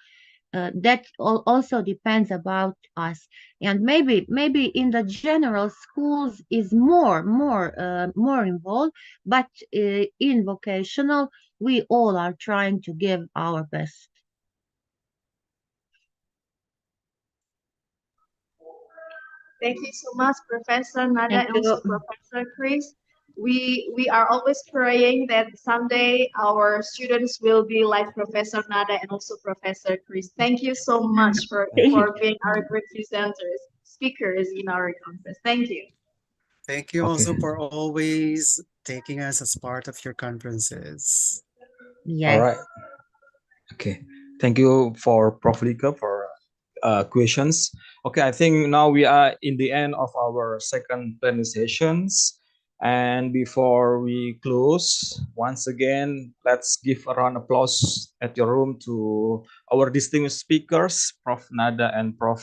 that also depends about us. And maybe in the general schools is more involved, but in vocational we all are trying to give our best. Thank you so much, Professor Nada and also Professor Chris. We are always praying that someday our students will be like Professor Nada and also Professor Chris. Thank you so much for being our great presenters, speakers in our conference. Thank you. Thank you also for always taking us as part of your conferences. Yes. All right. Okay. Thank you for Prof. Lika for questions. Okay, I think now we are in the end of our second planning sessions. And before we close, once again, let's give a round of applause at your room to our distinguished speakers, Prof. Nada and Prof.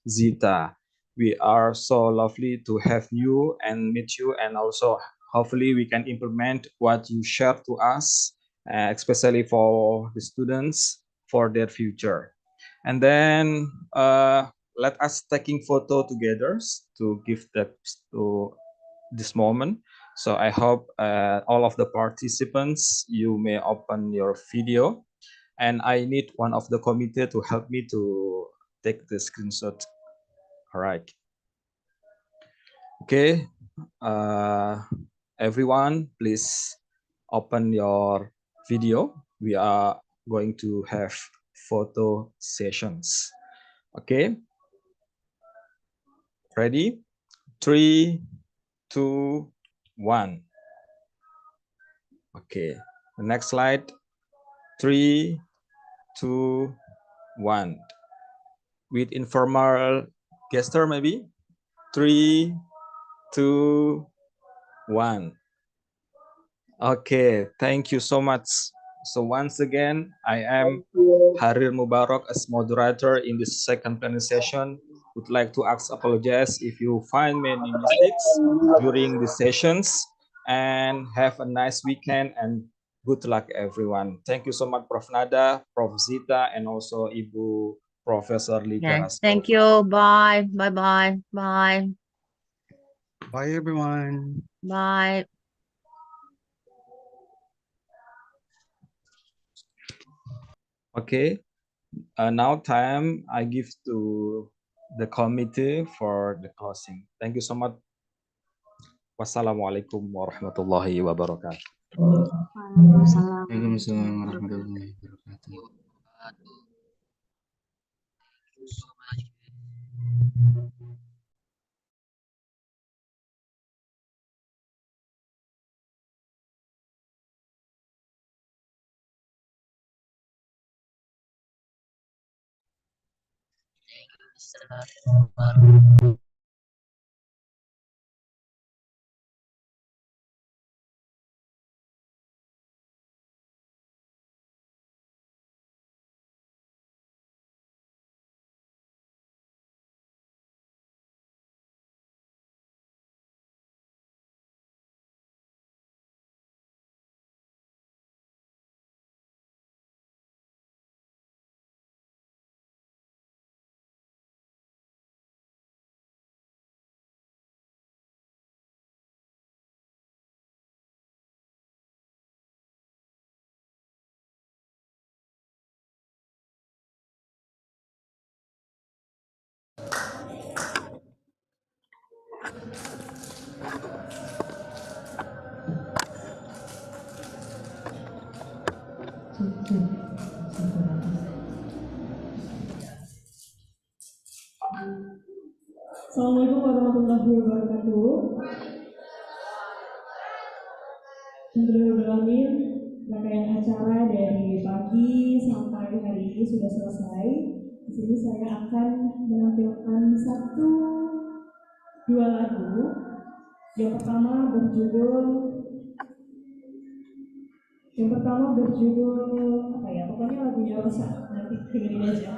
Zita. We are so lovely to have you and meet you, and also hopefully we can implement what you share to us, especially for the students for their future. And then let us taking photo together to give that to this moment. So I hope all of the participants, you may open your video, and I need one of the committee to help me to take the screenshot. All right. Okay. Everyone, please open your video. We are going to have photo sessions. Okay. Ready? 3, 2, 1. Okay. The next slide. 3, 2, 1. With informal gesture maybe. 3, 2, 1. Okay, thank you so much. So once again, I am Harir Mubarak as moderator in this second planning session. Would like to apologize if you find many mistakes during the sessions, and have a nice weekend and good luck everyone. Thank you so much Prof. Nada, Prof. Zita, and also Ibu Professor Lika Yeah, Raskova. thank you. Bye. Bye. Bye. Bye, everyone. Bye. Okay, now time I give to the committee for the closing. Thank you so much. Wassalamualaikum warahmatullahi wabarakatuh. Waalaikumsalam. Waalaikumsalam warahmatullahi wabarakatuh. Assalamualaikum warahmatullahi wabarakatuh. Alhamdulillah, rangkaian acara dari pagi sampai hari ini sudah selesai. Di sini saya akan menampilkan satu dua lagu. Yang pertama berjudul apa ya? Pokoknya lagunya rusak. Nanti dengerin aja.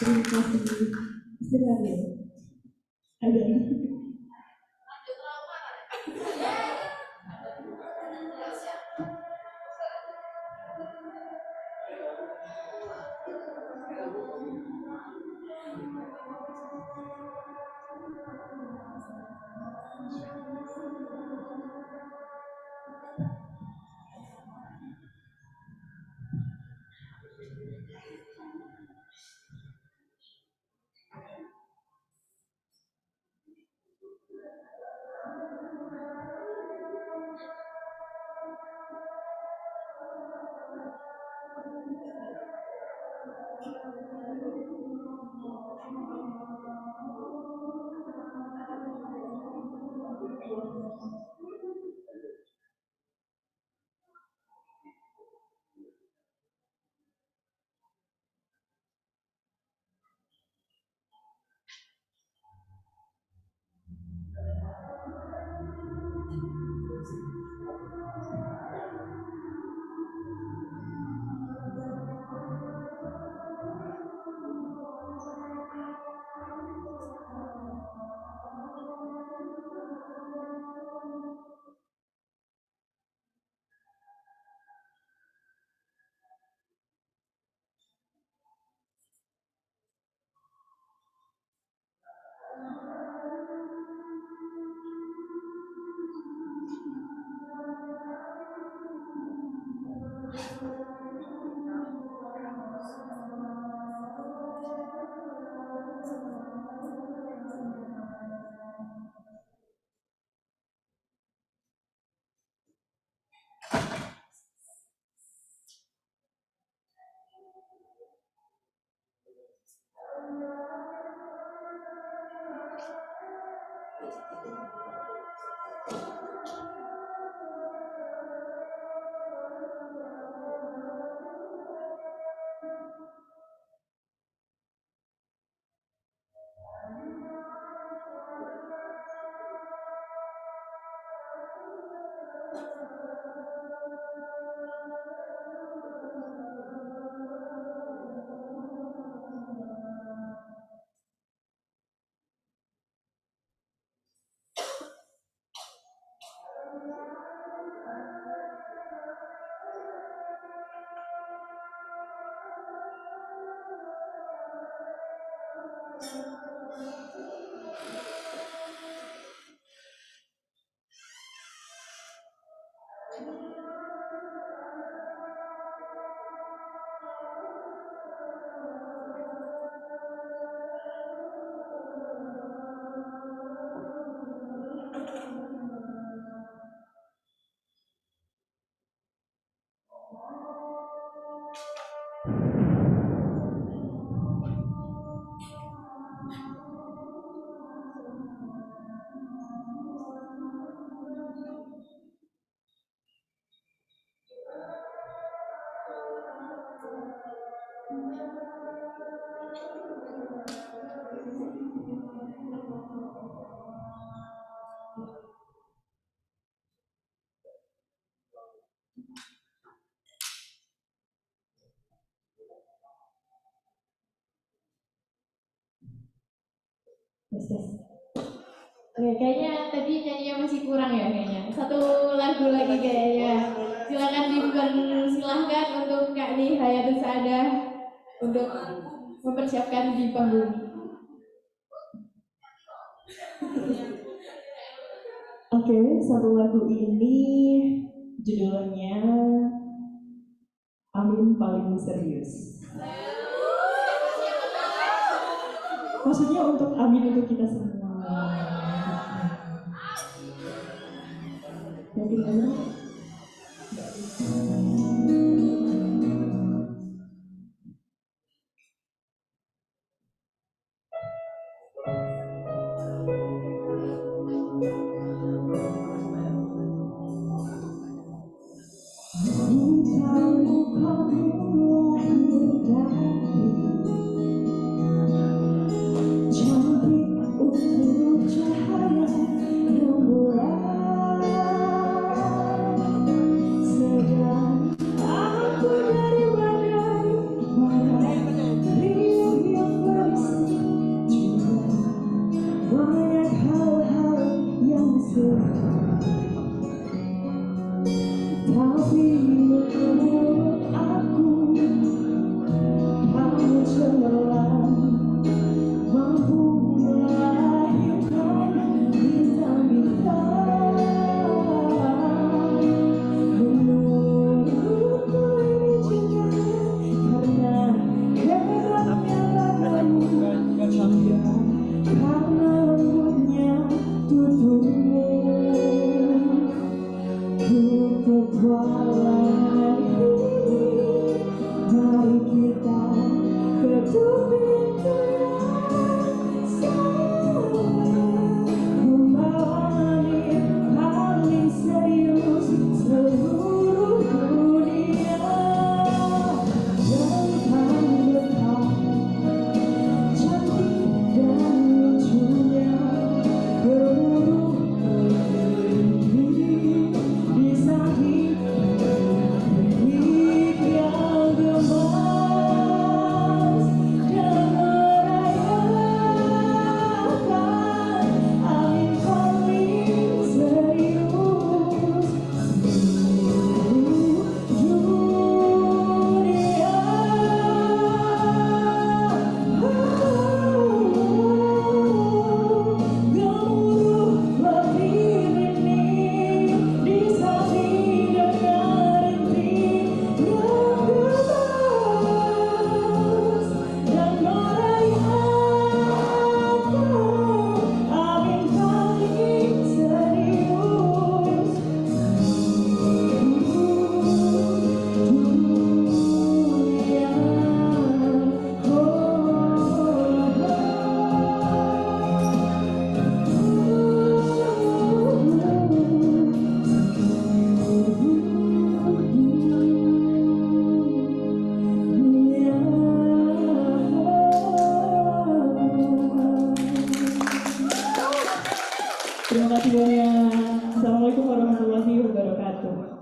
Terima kasih. Silakan. Ada. Yes, yes. Oke, kayaknya tadi nyanyinya masih kurang ya kayaknya. Satu lagu lagi kayaknya. Silakan silahkan untuk Kak Nih Hayatus Saada untuk mempersiapkan di panggung. Oke, satu lagu ini judulnya Amin Paling Misterius. Maksudnya untuk amin untuk kita semua. Mungkin aja. Aku dari badai, riuh yang Mari kita ketuk pintu memahami paling serius seluruh dunia yang betah cantik dan lucunya gemuruh di samping yang gemas dan merayakan angin paling serius dunia. Gemuruh berdiri di samping dengan rintik yang gemas dan merayakan angin paling serius dunia. Terima kasih banyak. Assalamualaikum warahmatullahi wabarakatuh.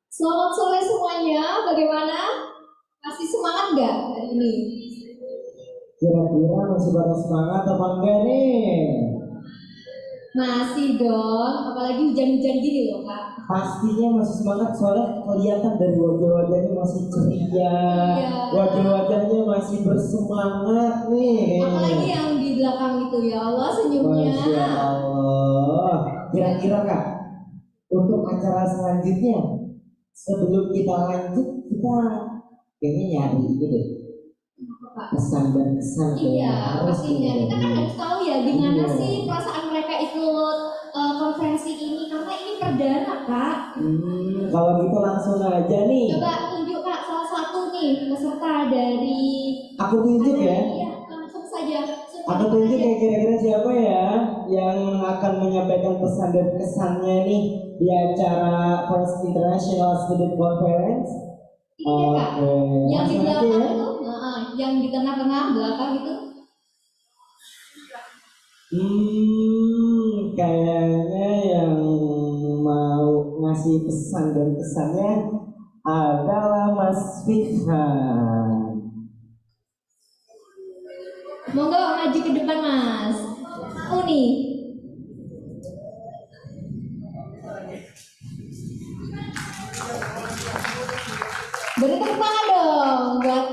Selamat sore semuanya, bagaimana? Masih semangat nggak hari ini? Kira-kira masih pada semangat apa enggak nih? Masih dong, apalagi hujan-hujan gini loh Kak. Pastinya masih semangat soalnya kelihatan dari wajah-wajahnya masih ceria, Iya. wajah-wajahnya masih bersemangat nih. Apalagi yang di belakang itu, ya Allah senyumnya. Masya Allah. Kira-kira Kak, untuk acara selanjutnya, sebelum kita lanjut, kita kayaknya nyari ini deh. Pesan dan kesan Iya, pastinya. Kita kan harus tahu ya gimana Iya. sih perasaan mereka ikut konferensi ini, karena ini perdana Kak. Kalau gitu langsung aja nih. Coba tunjuk Kak salah satu nih peserta dari. Aku tunjuk ya. Iya, langsung saja. Aku tunjuk ya kira-kira siapa ya yang akan menyampaikan pesan dan kesannya nih di acara First International Student Conference. Ini ya Kak, yang di langsung aja belakang ya. itu, yang di tengah-tengah belakang itu. Kayaknya yang mau ngasih pesan dan kesannya adalah Mas Fikhan. Monggo maju ke depan Mas. Uni. Beri tepuk tangan dong buat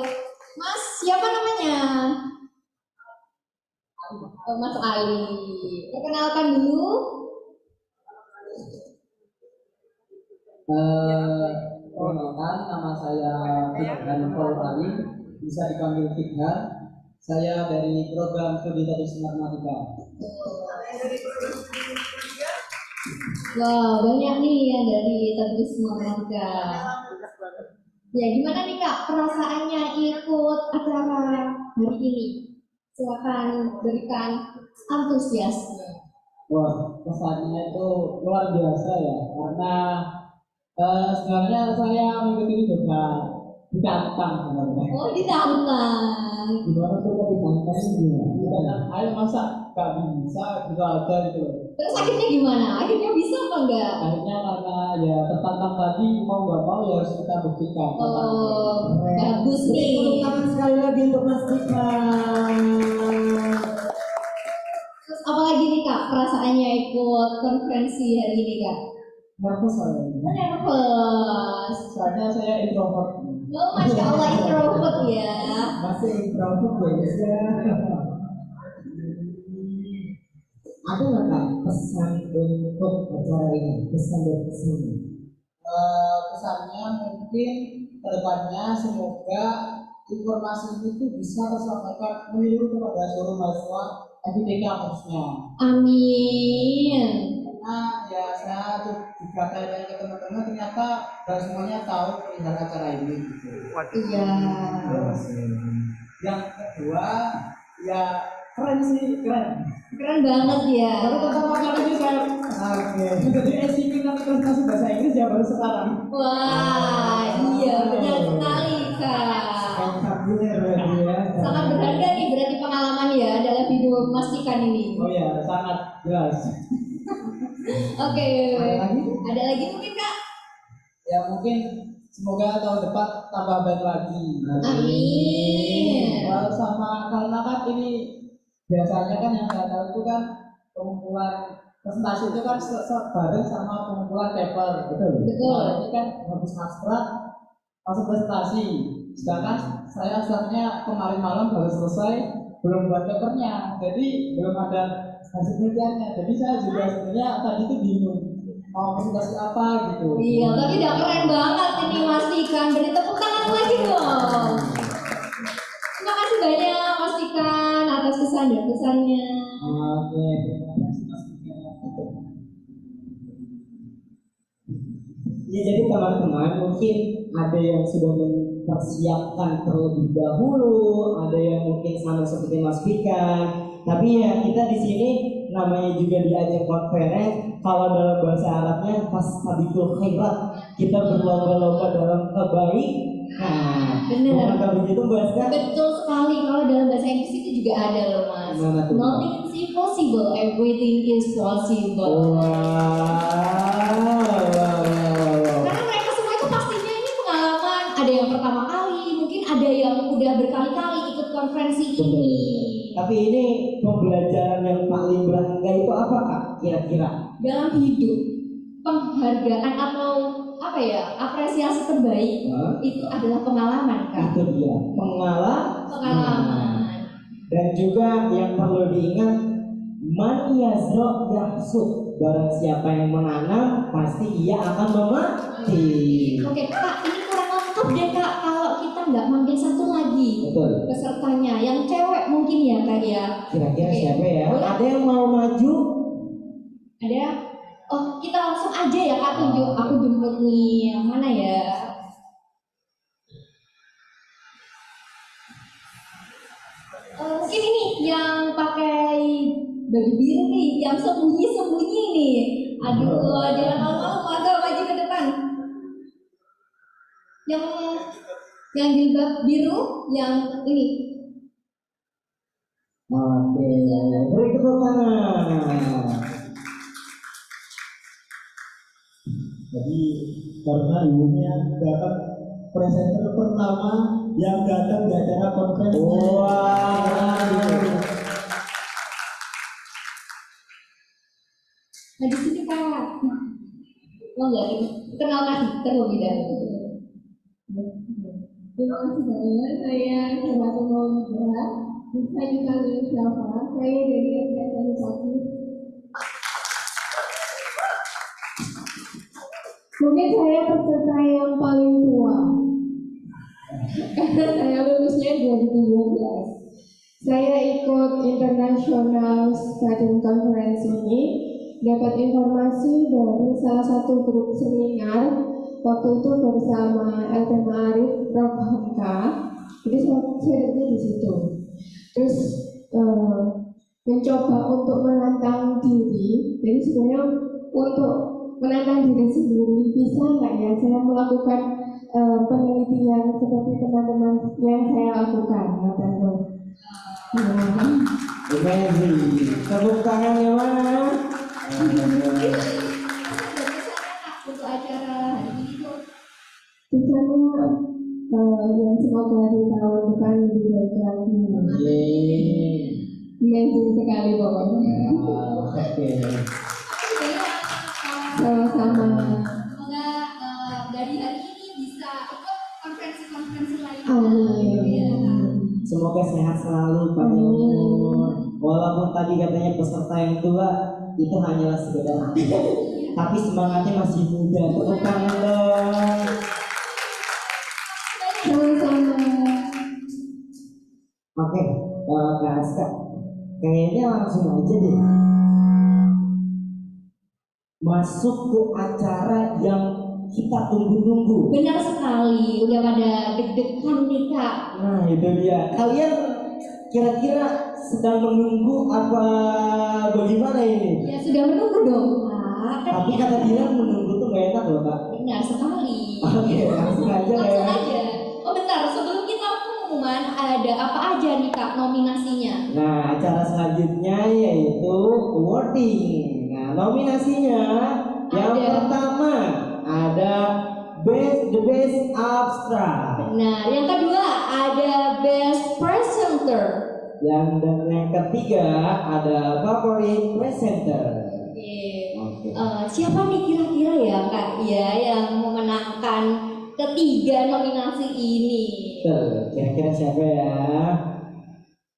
Mas, siapa namanya? Oh, Mas Ali. Perkenalkan dulu. Perkenalkan, nama saya Fikhan Ali, bisa dipanggil Fikhan. Saya dari program studi teknik matematika. Wah, banyak nih yang dari teknik matematika. Ya, gimana nih Kak perasaannya ikut acara hari ini? Silakan berikan antusiasnya. Wah, kesannya itu luar biasa ya, karena sebenarnya saya mengikuti ini juga ditantang sebenarnya. Oh, ditantang. Gimana tuh kok ditantang ini? Ditantang, ayo masa gak bisa gitu aja gitu. Terus akhirnya gimana? Akhirnya bisa apa enggak? Akhirnya karena ya tertantang tadi mau nggak mau ya harus kita buktikan. Oh, bagus nih. Tepuk tangan sekali lagi untuk Mas Fikhan. Terus apalagi nih Kak perasaannya ikut konferensi hari ini Kak? Nervous saya. Nervous. Soalnya saya introvert. Oh, Masya Allah introvert ya. Masih introvert ya. Ada nggak Kak pesan untuk acara ini? Pesan dan kesan. Pesannya mungkin kedepannya semoga informasi itu bisa tersampaikan menyeluruh kepada seluruh mahasiswa FIPK khususnya. Amin. Karena ya saya juga tanya ke teman-teman ternyata gak semuanya tahu perihal acara ini gitu. Iya. Yang kedua ya keren sih, keren. Keren banget ya. Baru pertama kali ini saya menjadi ICP nanti presentasi bahasa Inggris ya baru sekarang. Wah, iya benar sekali Kak. Sangat berharga nih berarti pengalaman ya dalam hidup memastikan ini. Oh ya, sangat jelas. Oke. Ada lagi mungkin Kak? Ya mungkin semoga tahun depan tambah baik lagi. Amin. Sama karena kan ini biasanya kan yang saya tahu itu kan pengumpulan presentasi itu kan bareng sama pengumpulan paper, betul. Nah, ini kan habis abstrak langsung presentasi. Sedangkan saya sebenarnya kemarin malam baru selesai, belum buat papernya, jadi belum ada hasil penelitiannya. Jadi saya juga sebenarnya tadi itu bingung mau presentasi apa gitu. Iya, tapi udah keren banget ini Mas Ikan. Beri tepuk tangan lagi dong. Terima kasih banyak Mas Ikan atas kesan dan pesannya. Oke. Ya, jadi teman-teman mungkin ada yang sudah mempersiapkan terlebih dahulu, ada yang mungkin sama seperti Mas Fikhan. Tapi ya kita di sini namanya juga di ajang konferensi, kalau dalam bahasa Arabnya fastabiqul khairat, kita berlomba-lomba dalam kebaik. Nah, Benar. bukankah begitu Mbak Aska? Betul sekali. Kalau dalam bahasa Inggris itu juga ada loh Mas. Gimana tuh? Nothing is impossible, everything is possible. Karena mereka semua itu pastinya ini pengalaman. Ada yang pertama kali, mungkin ada yang udah berkali-kali ikut konferensi ini. Tapi ini pembelajaran yang paling berharga itu apa Kak? Kira-kira? Dalam hidup, penghargaan atau apa ya, apresiasi terbaik itu adalah pengalaman Kak. Itu dia, pengalaman. Dan juga yang perlu diingat, man yazro yahsud, barang siapa yang menanam pasti ia akan memati. Oke Kak, ini kurang lengkap deh Kak kalau kita nggak manggil satu lagi. Betul. Pesertanya yang cewek mungkin ya Kak ya. Kira-kira siapa ya? Ada yang mau maju? Ada? Oh, kita langsung aja ya Kak, tunjuk. Aku jemput nih, yang mana ya? Mungkin ini yang pakai baju biru nih, yang sembunyi-sembunyi nih. Aduh, jangan malu-malu, maju ke depan. Yang jilbab biru, yang ini. Oke, beri tepuk tangan. Jadi karena ini dapat presenter pertama yang datang di acara konferensi. Nah di sini Kak. Oh enggak, kenalkan terlebih dahulu. Terima kasih banyak, saya Saratu Maulida. Bisa dipanggil siapa? Saya dari organisasi. Mungkin saya peserta yang paling tua. Karena saya lulusnya 2012. Saya ikut International Student Conference ini, dapat informasi dari salah satu grup seminar waktu itu bersama LT Ma'arif Prof. Hamka. Jadi saya di situ. Terus mencoba untuk menantang diri. Jadi sebenarnya untuk menantang diri sendiri, bisa nggak ya saya melakukan penelitian seperti teman-teman yang saya lakukan, Amazing. Tepuk tangan yang mana? Untuk acara hari ini tuh. Misalnya yang semoga di tahun depan lebih baik lagi. Amazing sekali pokoknya. Oke. Sama-sama. Semoga dari hari ini bisa ikut konferensi-konferensi lain. Semoga sehat selalu panjang umur. Walaupun tadi katanya peserta yang tua itu hanyalah sekedar, tapi semangatnya masih muda. Tepuk tangan dong. Oke, Kak Aska, kayaknya langsung aja deh masuk ke acara yang kita tunggu-tunggu. Benar sekali, udah pada deg-degan nih Kak. Nah itu dia. Kalian kira-kira sedang menunggu apa bagaimana ini? Ya sudah menunggu dong Kak. Tapi kata dia menunggu tuh gak enak loh Kak. Benar sekali. Oke, langsung aja ya. Langsung aja. Oh bentar, sebelum kita pengumuman ada apa aja nih Kak nominasinya? Nah acara selanjutnya yaitu awarding. Nah nominasinya yang pertama ada the best abstract. Benar. Yang kedua ada best presenter. Dan yang ketiga ada favorite presenter. Oke. Siapa nih kira-kira ya Kak ya yang memenangkan ketiga nominasi ini? Kira-kira siapa ya?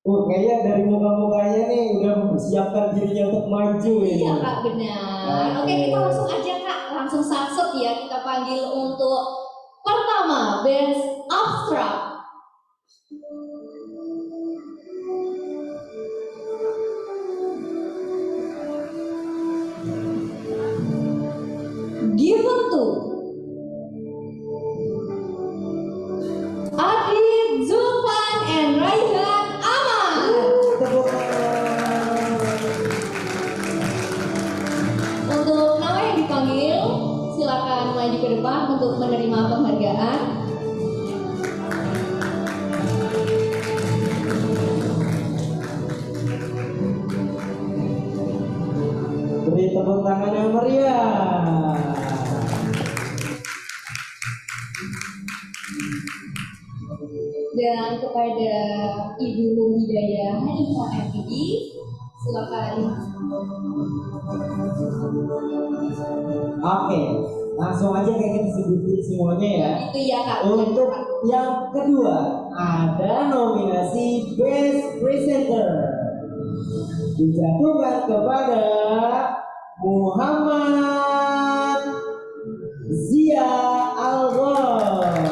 Kayaknya dari muka-mukanya nih udah mempersiapkan dirinya untuk maju ini. Iya Kak, benar. Oke, kita langsung aja Kak, langsung satset ya kita panggil untuk pertama best abstract. Given to Adit, Zulfan, and Raihan Aman. Untuk depan untuk menerima penghargaan. Beri tepuk tangan yang meriah. Dan kepada Ibu Hidayah Hanifah MPD, silakan. Oke, langsung aja kayak kita sebutin semuanya ya. Itu ya Kak. Untuk yang kedua ada nominasi Best Presenter dijatuhkan kepada Muhammad Zia Algon.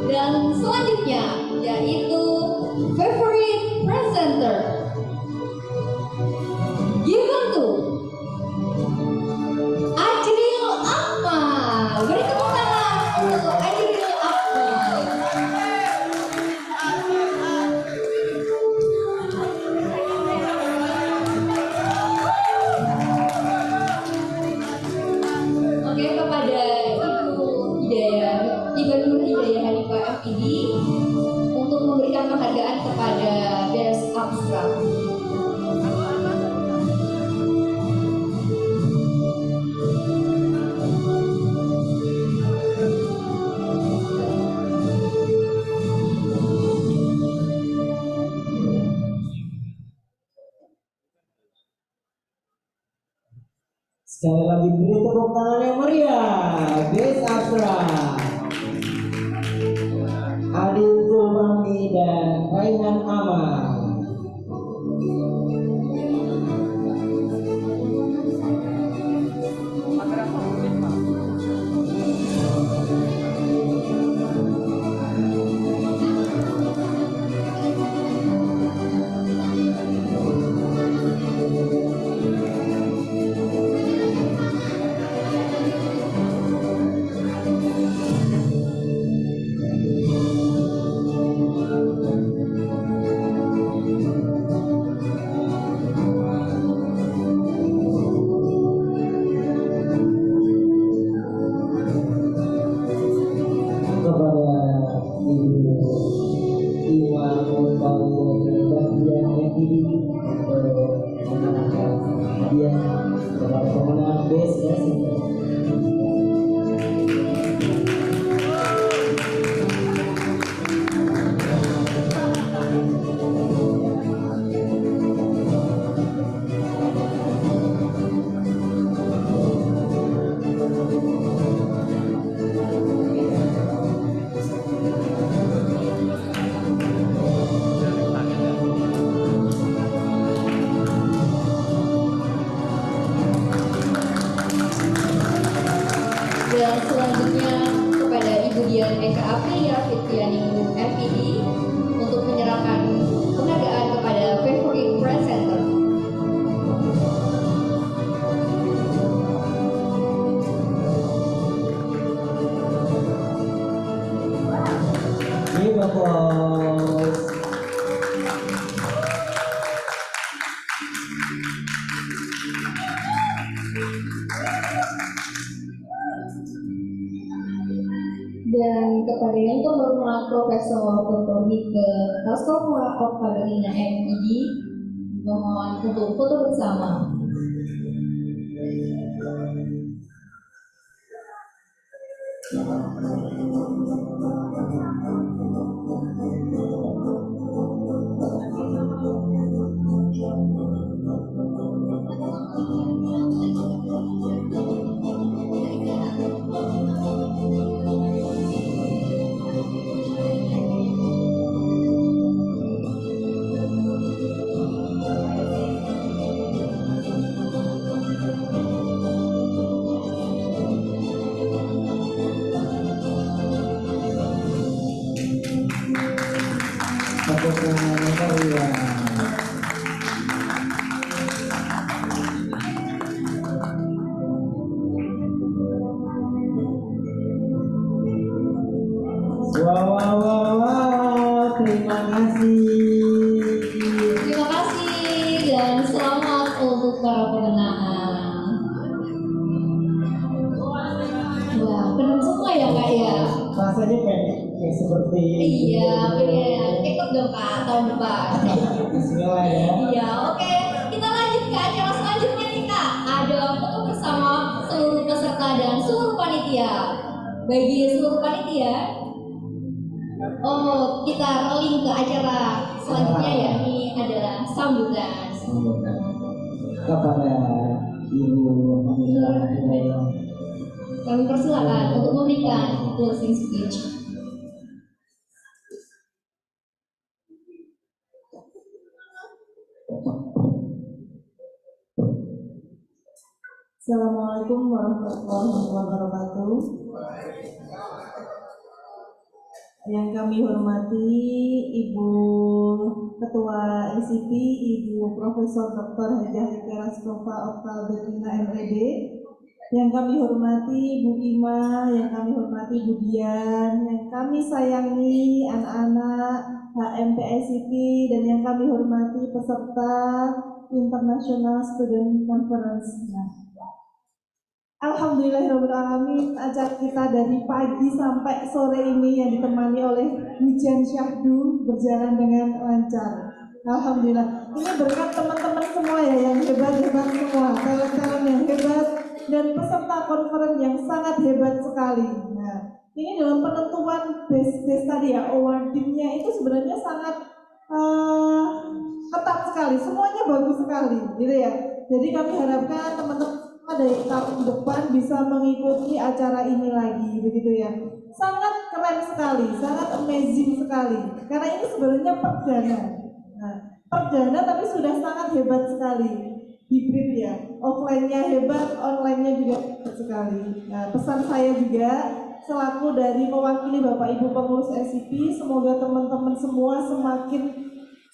Dan selanjutnya yaitu favorite presenter given to Ajril Akmal. Beri tepuk tangan untuk Ajril Akmal. Oke, kepada Ibu Nur Hidayah Hanifah MPD untuk memberikan penghargaan kepada Best Abstract. Sekali lagi beri tepuk tangan yang meriah. Best Abstract Adil Zulmami dan Raihan Aman. Dan selanjutnya kepada Ibu Dian Eka Aprilia Fitrianing MPD untuk menyerahkan penghargaan kepada favorite presenter. Give applause. Dan kepada yang terhormat Profesor Dr. Mika Raskopra Oktaviana MPD, mohon untuk foto bersama. Wow, wow, wow, wow. Terima kasih. kasih. Terima kasih dan selamat untuk para pemenang. Wah, penuh semua ya Kak ya. Rasanya kayak seperti Iya, pengen ikut dong Kak tahun depan. Bismillah ya. Iya, oke. Kita lanjut ke acara selanjutnya nih Kak. Ada foto bersama seluruh peserta dan seluruh panitia. Bagi seluruh panitia, kita rolling ke acara selanjutnya ya. Ini adalah sambutan. Kepada Ibu Hamidah Hidayah. Kami persilakan untuk memberikan closing speech. Assalamualaikum warahmatullahi wabarakatuh. Yang kami hormati Ibu Ketua ICP, Ibu Profesor Dr. Hajah Raskova Oktal Betina MED. Yang kami hormati Bu Ima, yang kami hormati Bu Dian, yang kami sayangi anak-anak HMP ICP, dan yang kami hormati peserta International Student Conference. Alhamdulillahirrahmanirrahim, acara kita dari pagi sampai sore ini yang ditemani oleh hujan syahdu berjalan dengan lancar. Alhamdulillah, ini berkat teman-teman semua ya yang hebat-hebat semua, talent-talent yang hebat dan peserta konferen yang sangat hebat sekali. Nah, ini dalam penentuan best tadi ya, awardingnya itu sebenarnya sangat ketat sekali, semuanya bagus sekali, gitu ya. Jadi kami harapkan teman-teman dari tahun depan bisa mengikuti acara ini lagi, begitu ya. Sangat keren sekali, sangat amazing sekali. Karena ini sebenarnya perdana. Nah, perdana tapi sudah sangat hebat sekali. Hibrid ya, offline-nya hebat, online-nya juga hebat sekali. Nah, pesan saya juga selaku dari mewakili Bapak Ibu pengurus ICP, semoga teman-teman semua semakin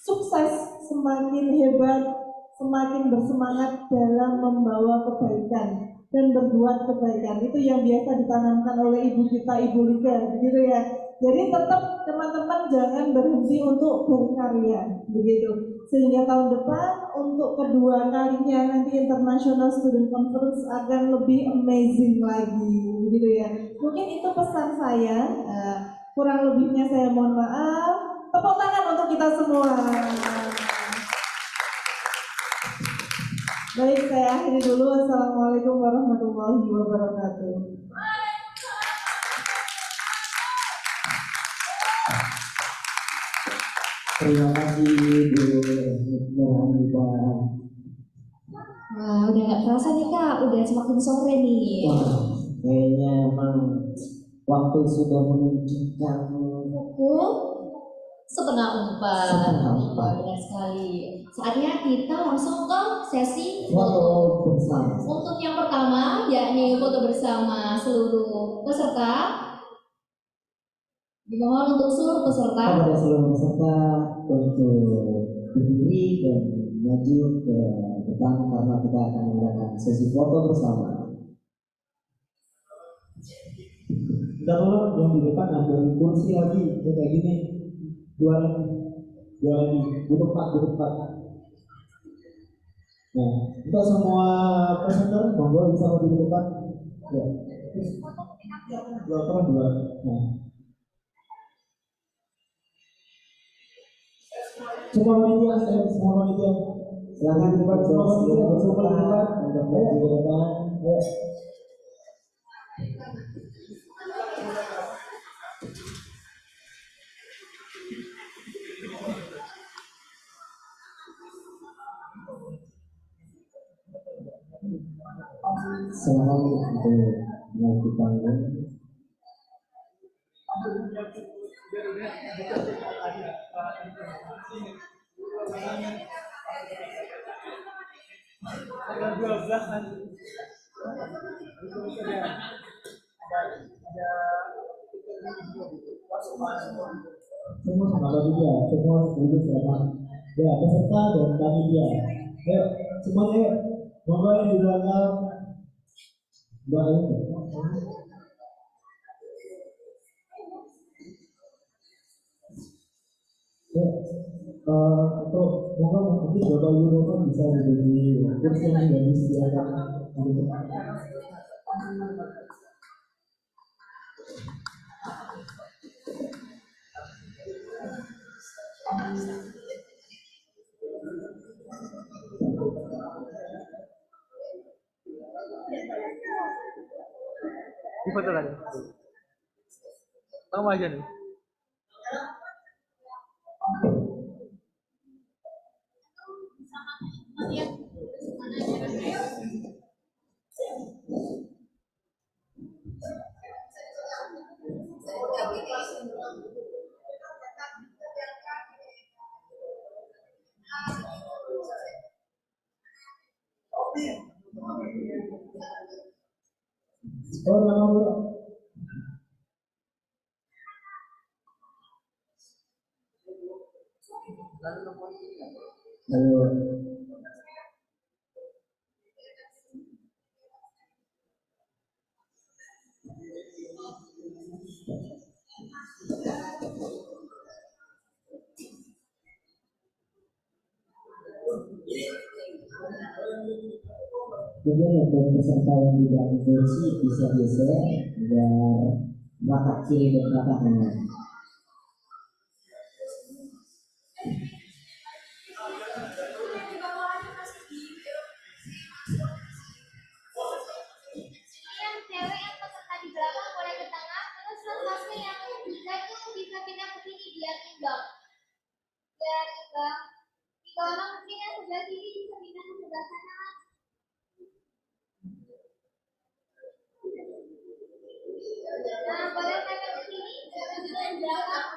sukses, semakin hebat, semakin bersemangat dalam membawa kebaikan dan berbuat kebaikan. Itu yang biasa ditanamkan oleh ibu kita, Ibu Lika, begitu ya. Jadi tetap teman-teman jangan berhenti untuk berkarya, begitu. Sehingga tahun depan untuk kedua kalinya nanti International Student Conference akan lebih amazing lagi, begitu ya. Mungkin itu pesan saya. Kurang lebihnya saya mohon maaf. Tepuk tangan untuk kita semua. Baik, saya akhiri dulu. Assalamualaikum warahmatullahi wabarakatuh. Terima kasih Bu Hamidah. Wah, udah gak terasa nih Kak, udah semakin sore nih. Wah, kayaknya emang waktu sudah menunjukkan pukul 3:30. Benar sekali. Saatnya kita langsung ke sesi foto bersama. Untuk yang pertama, yakni foto bersama seluruh peserta. Dimohon untuk seluruh peserta. Kepada seluruh peserta untuk berdiri dan maju ke depan karena kita akan mengadakan sesi foto bersama. Kita dulu yang di depan ambil kursi lagi, kayak gini. Dua lagi, duduk empat. Nah, untuk semua presenter, monggo bisa maju di depan. Ya. Dua. Nah. Semua panitia, silakan di depan, semua panitia bersumpah di depan, untuk maju ke depan. Ya. Selamat untuk menaiki panggung. Semua sama dia, semua duduk sama. Ya, peserta dan panitia. Ayo, semuanya, monggo yang di belakang. Atau mungkin Bapak Ibu kan bisa menjadi kursi yang sudah disediakan hari ini. Di foto lagi. Kamu aja nih. Oh, nama Bapak. Ayo. Kemudian untuk peserta yang tidak versi bisa geser agar belakang kiri dan belakang kanan. Yang cewek yang peserta di belakang boleh ke tengah, terus masnya yang ketiga itu bisa pindah ke sini biar imbang. Biar imbang. Tiga orang mungkin yang sebelah sini bisa pindah ke sebelah sana. Nah, boleh mereka ke sini, ke belakang.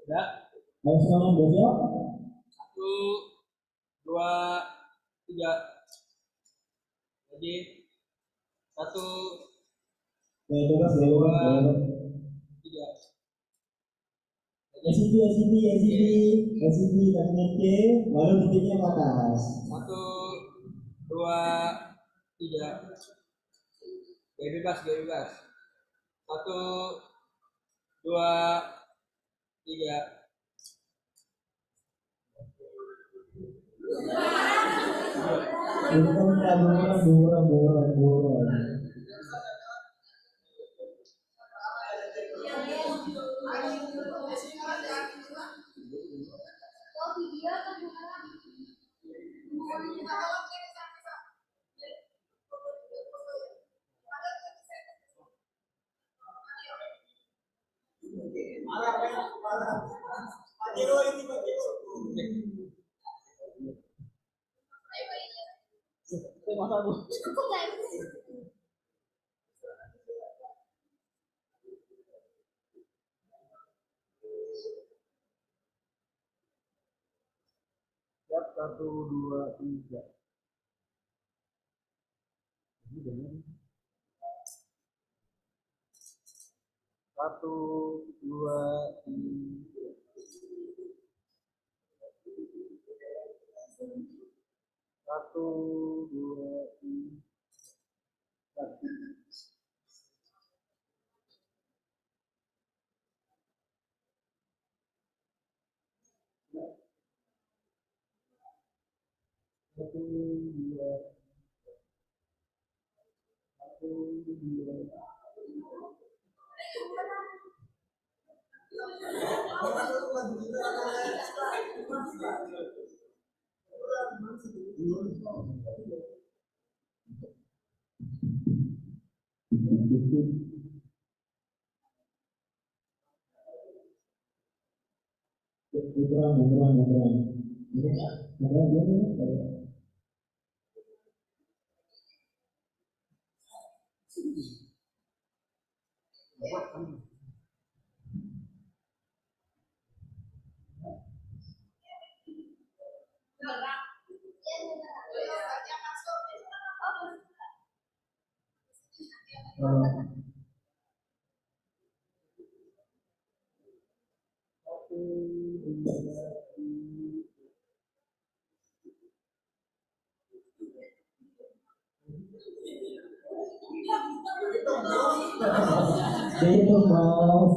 Ya. Ayo sekarang bersiap. 1, 2, 3. Lagi. 1, Bebas, 2, 3. SCP, kalimat K, baru titiknya ke atas. 1, 2, 3. Gaya bebas, gaya bebas. 1, 2, 3. Buruan. Siap, 1, 2, 3. Satu, dua, tiga. Satu, dua, tiga. Satu, dua. Satu, dua. Itu mas.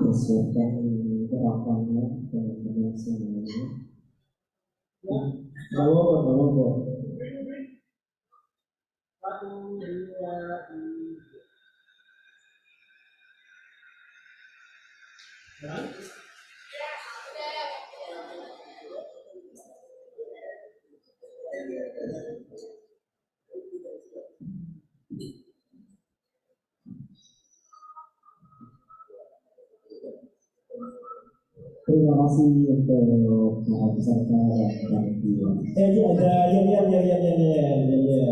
Sesuaikan gerakannya dengan semuanya. Bawa. Satu, dua, Terima kasih untuk peserta dan dia. ya.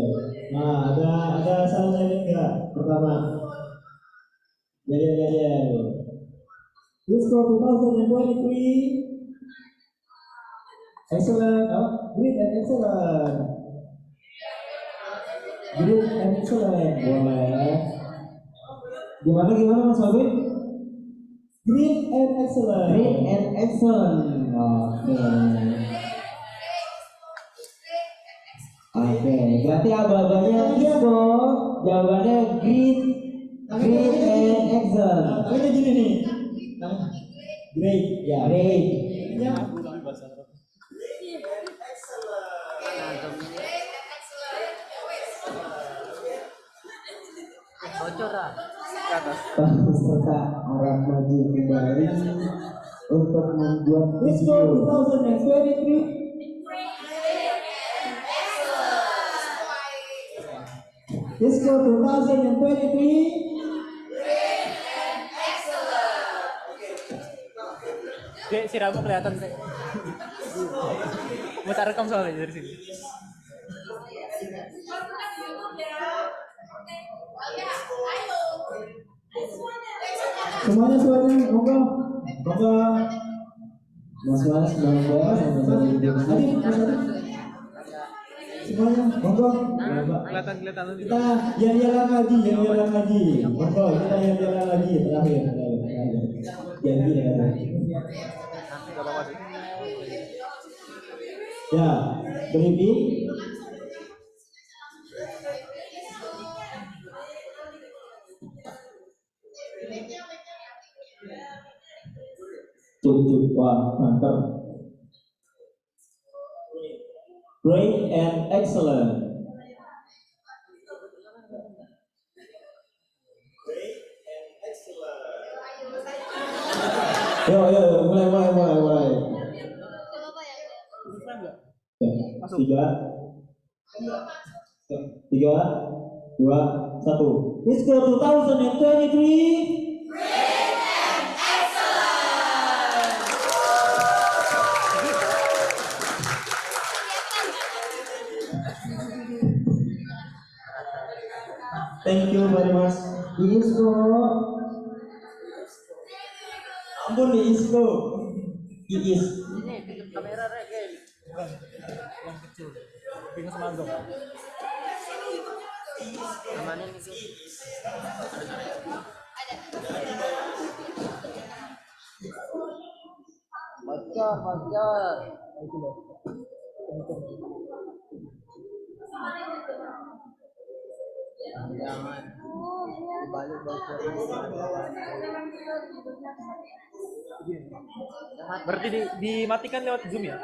Nah, ada salamnya enggak? Pertama. Ya. Disco 2023. Excellent. Great and excellent. Great and excellent. Boleh. Gimana Mas Wabid? Great and excellent. Great and excellent. Oke, berarti aba-abanya disco. Jawabannya great and excellent. Tangannya gini nih. Great. Ya, great. Ya. Bocor lah. Peserta Arab maju kembali untuk membuat Disco video. 2023. Disco 2023. Dek, si Rabu kelihatan deh. Mau tak rekam soalnya dari sini. Semuanya, monggo. Mas bangga sama Semuanya, monggo. Kelihatan. Kita jalan lagi. Monggo, kita jalan lagi terakhir. Janji ya. Ya, briefing. Cukup, wah, mantap. Great and excellent. Yo, mulai. Tiga, dua, satu. Let's go 2023. Thank you very much. disco. Ampun disco. Iis. Ini kamera reggae. Bukan yang kecil. Bingung semanggung. Namanya itu. Bocor. Itu loh. Jangan balik bocor. Berarti dimatikan lewat Zoom ya?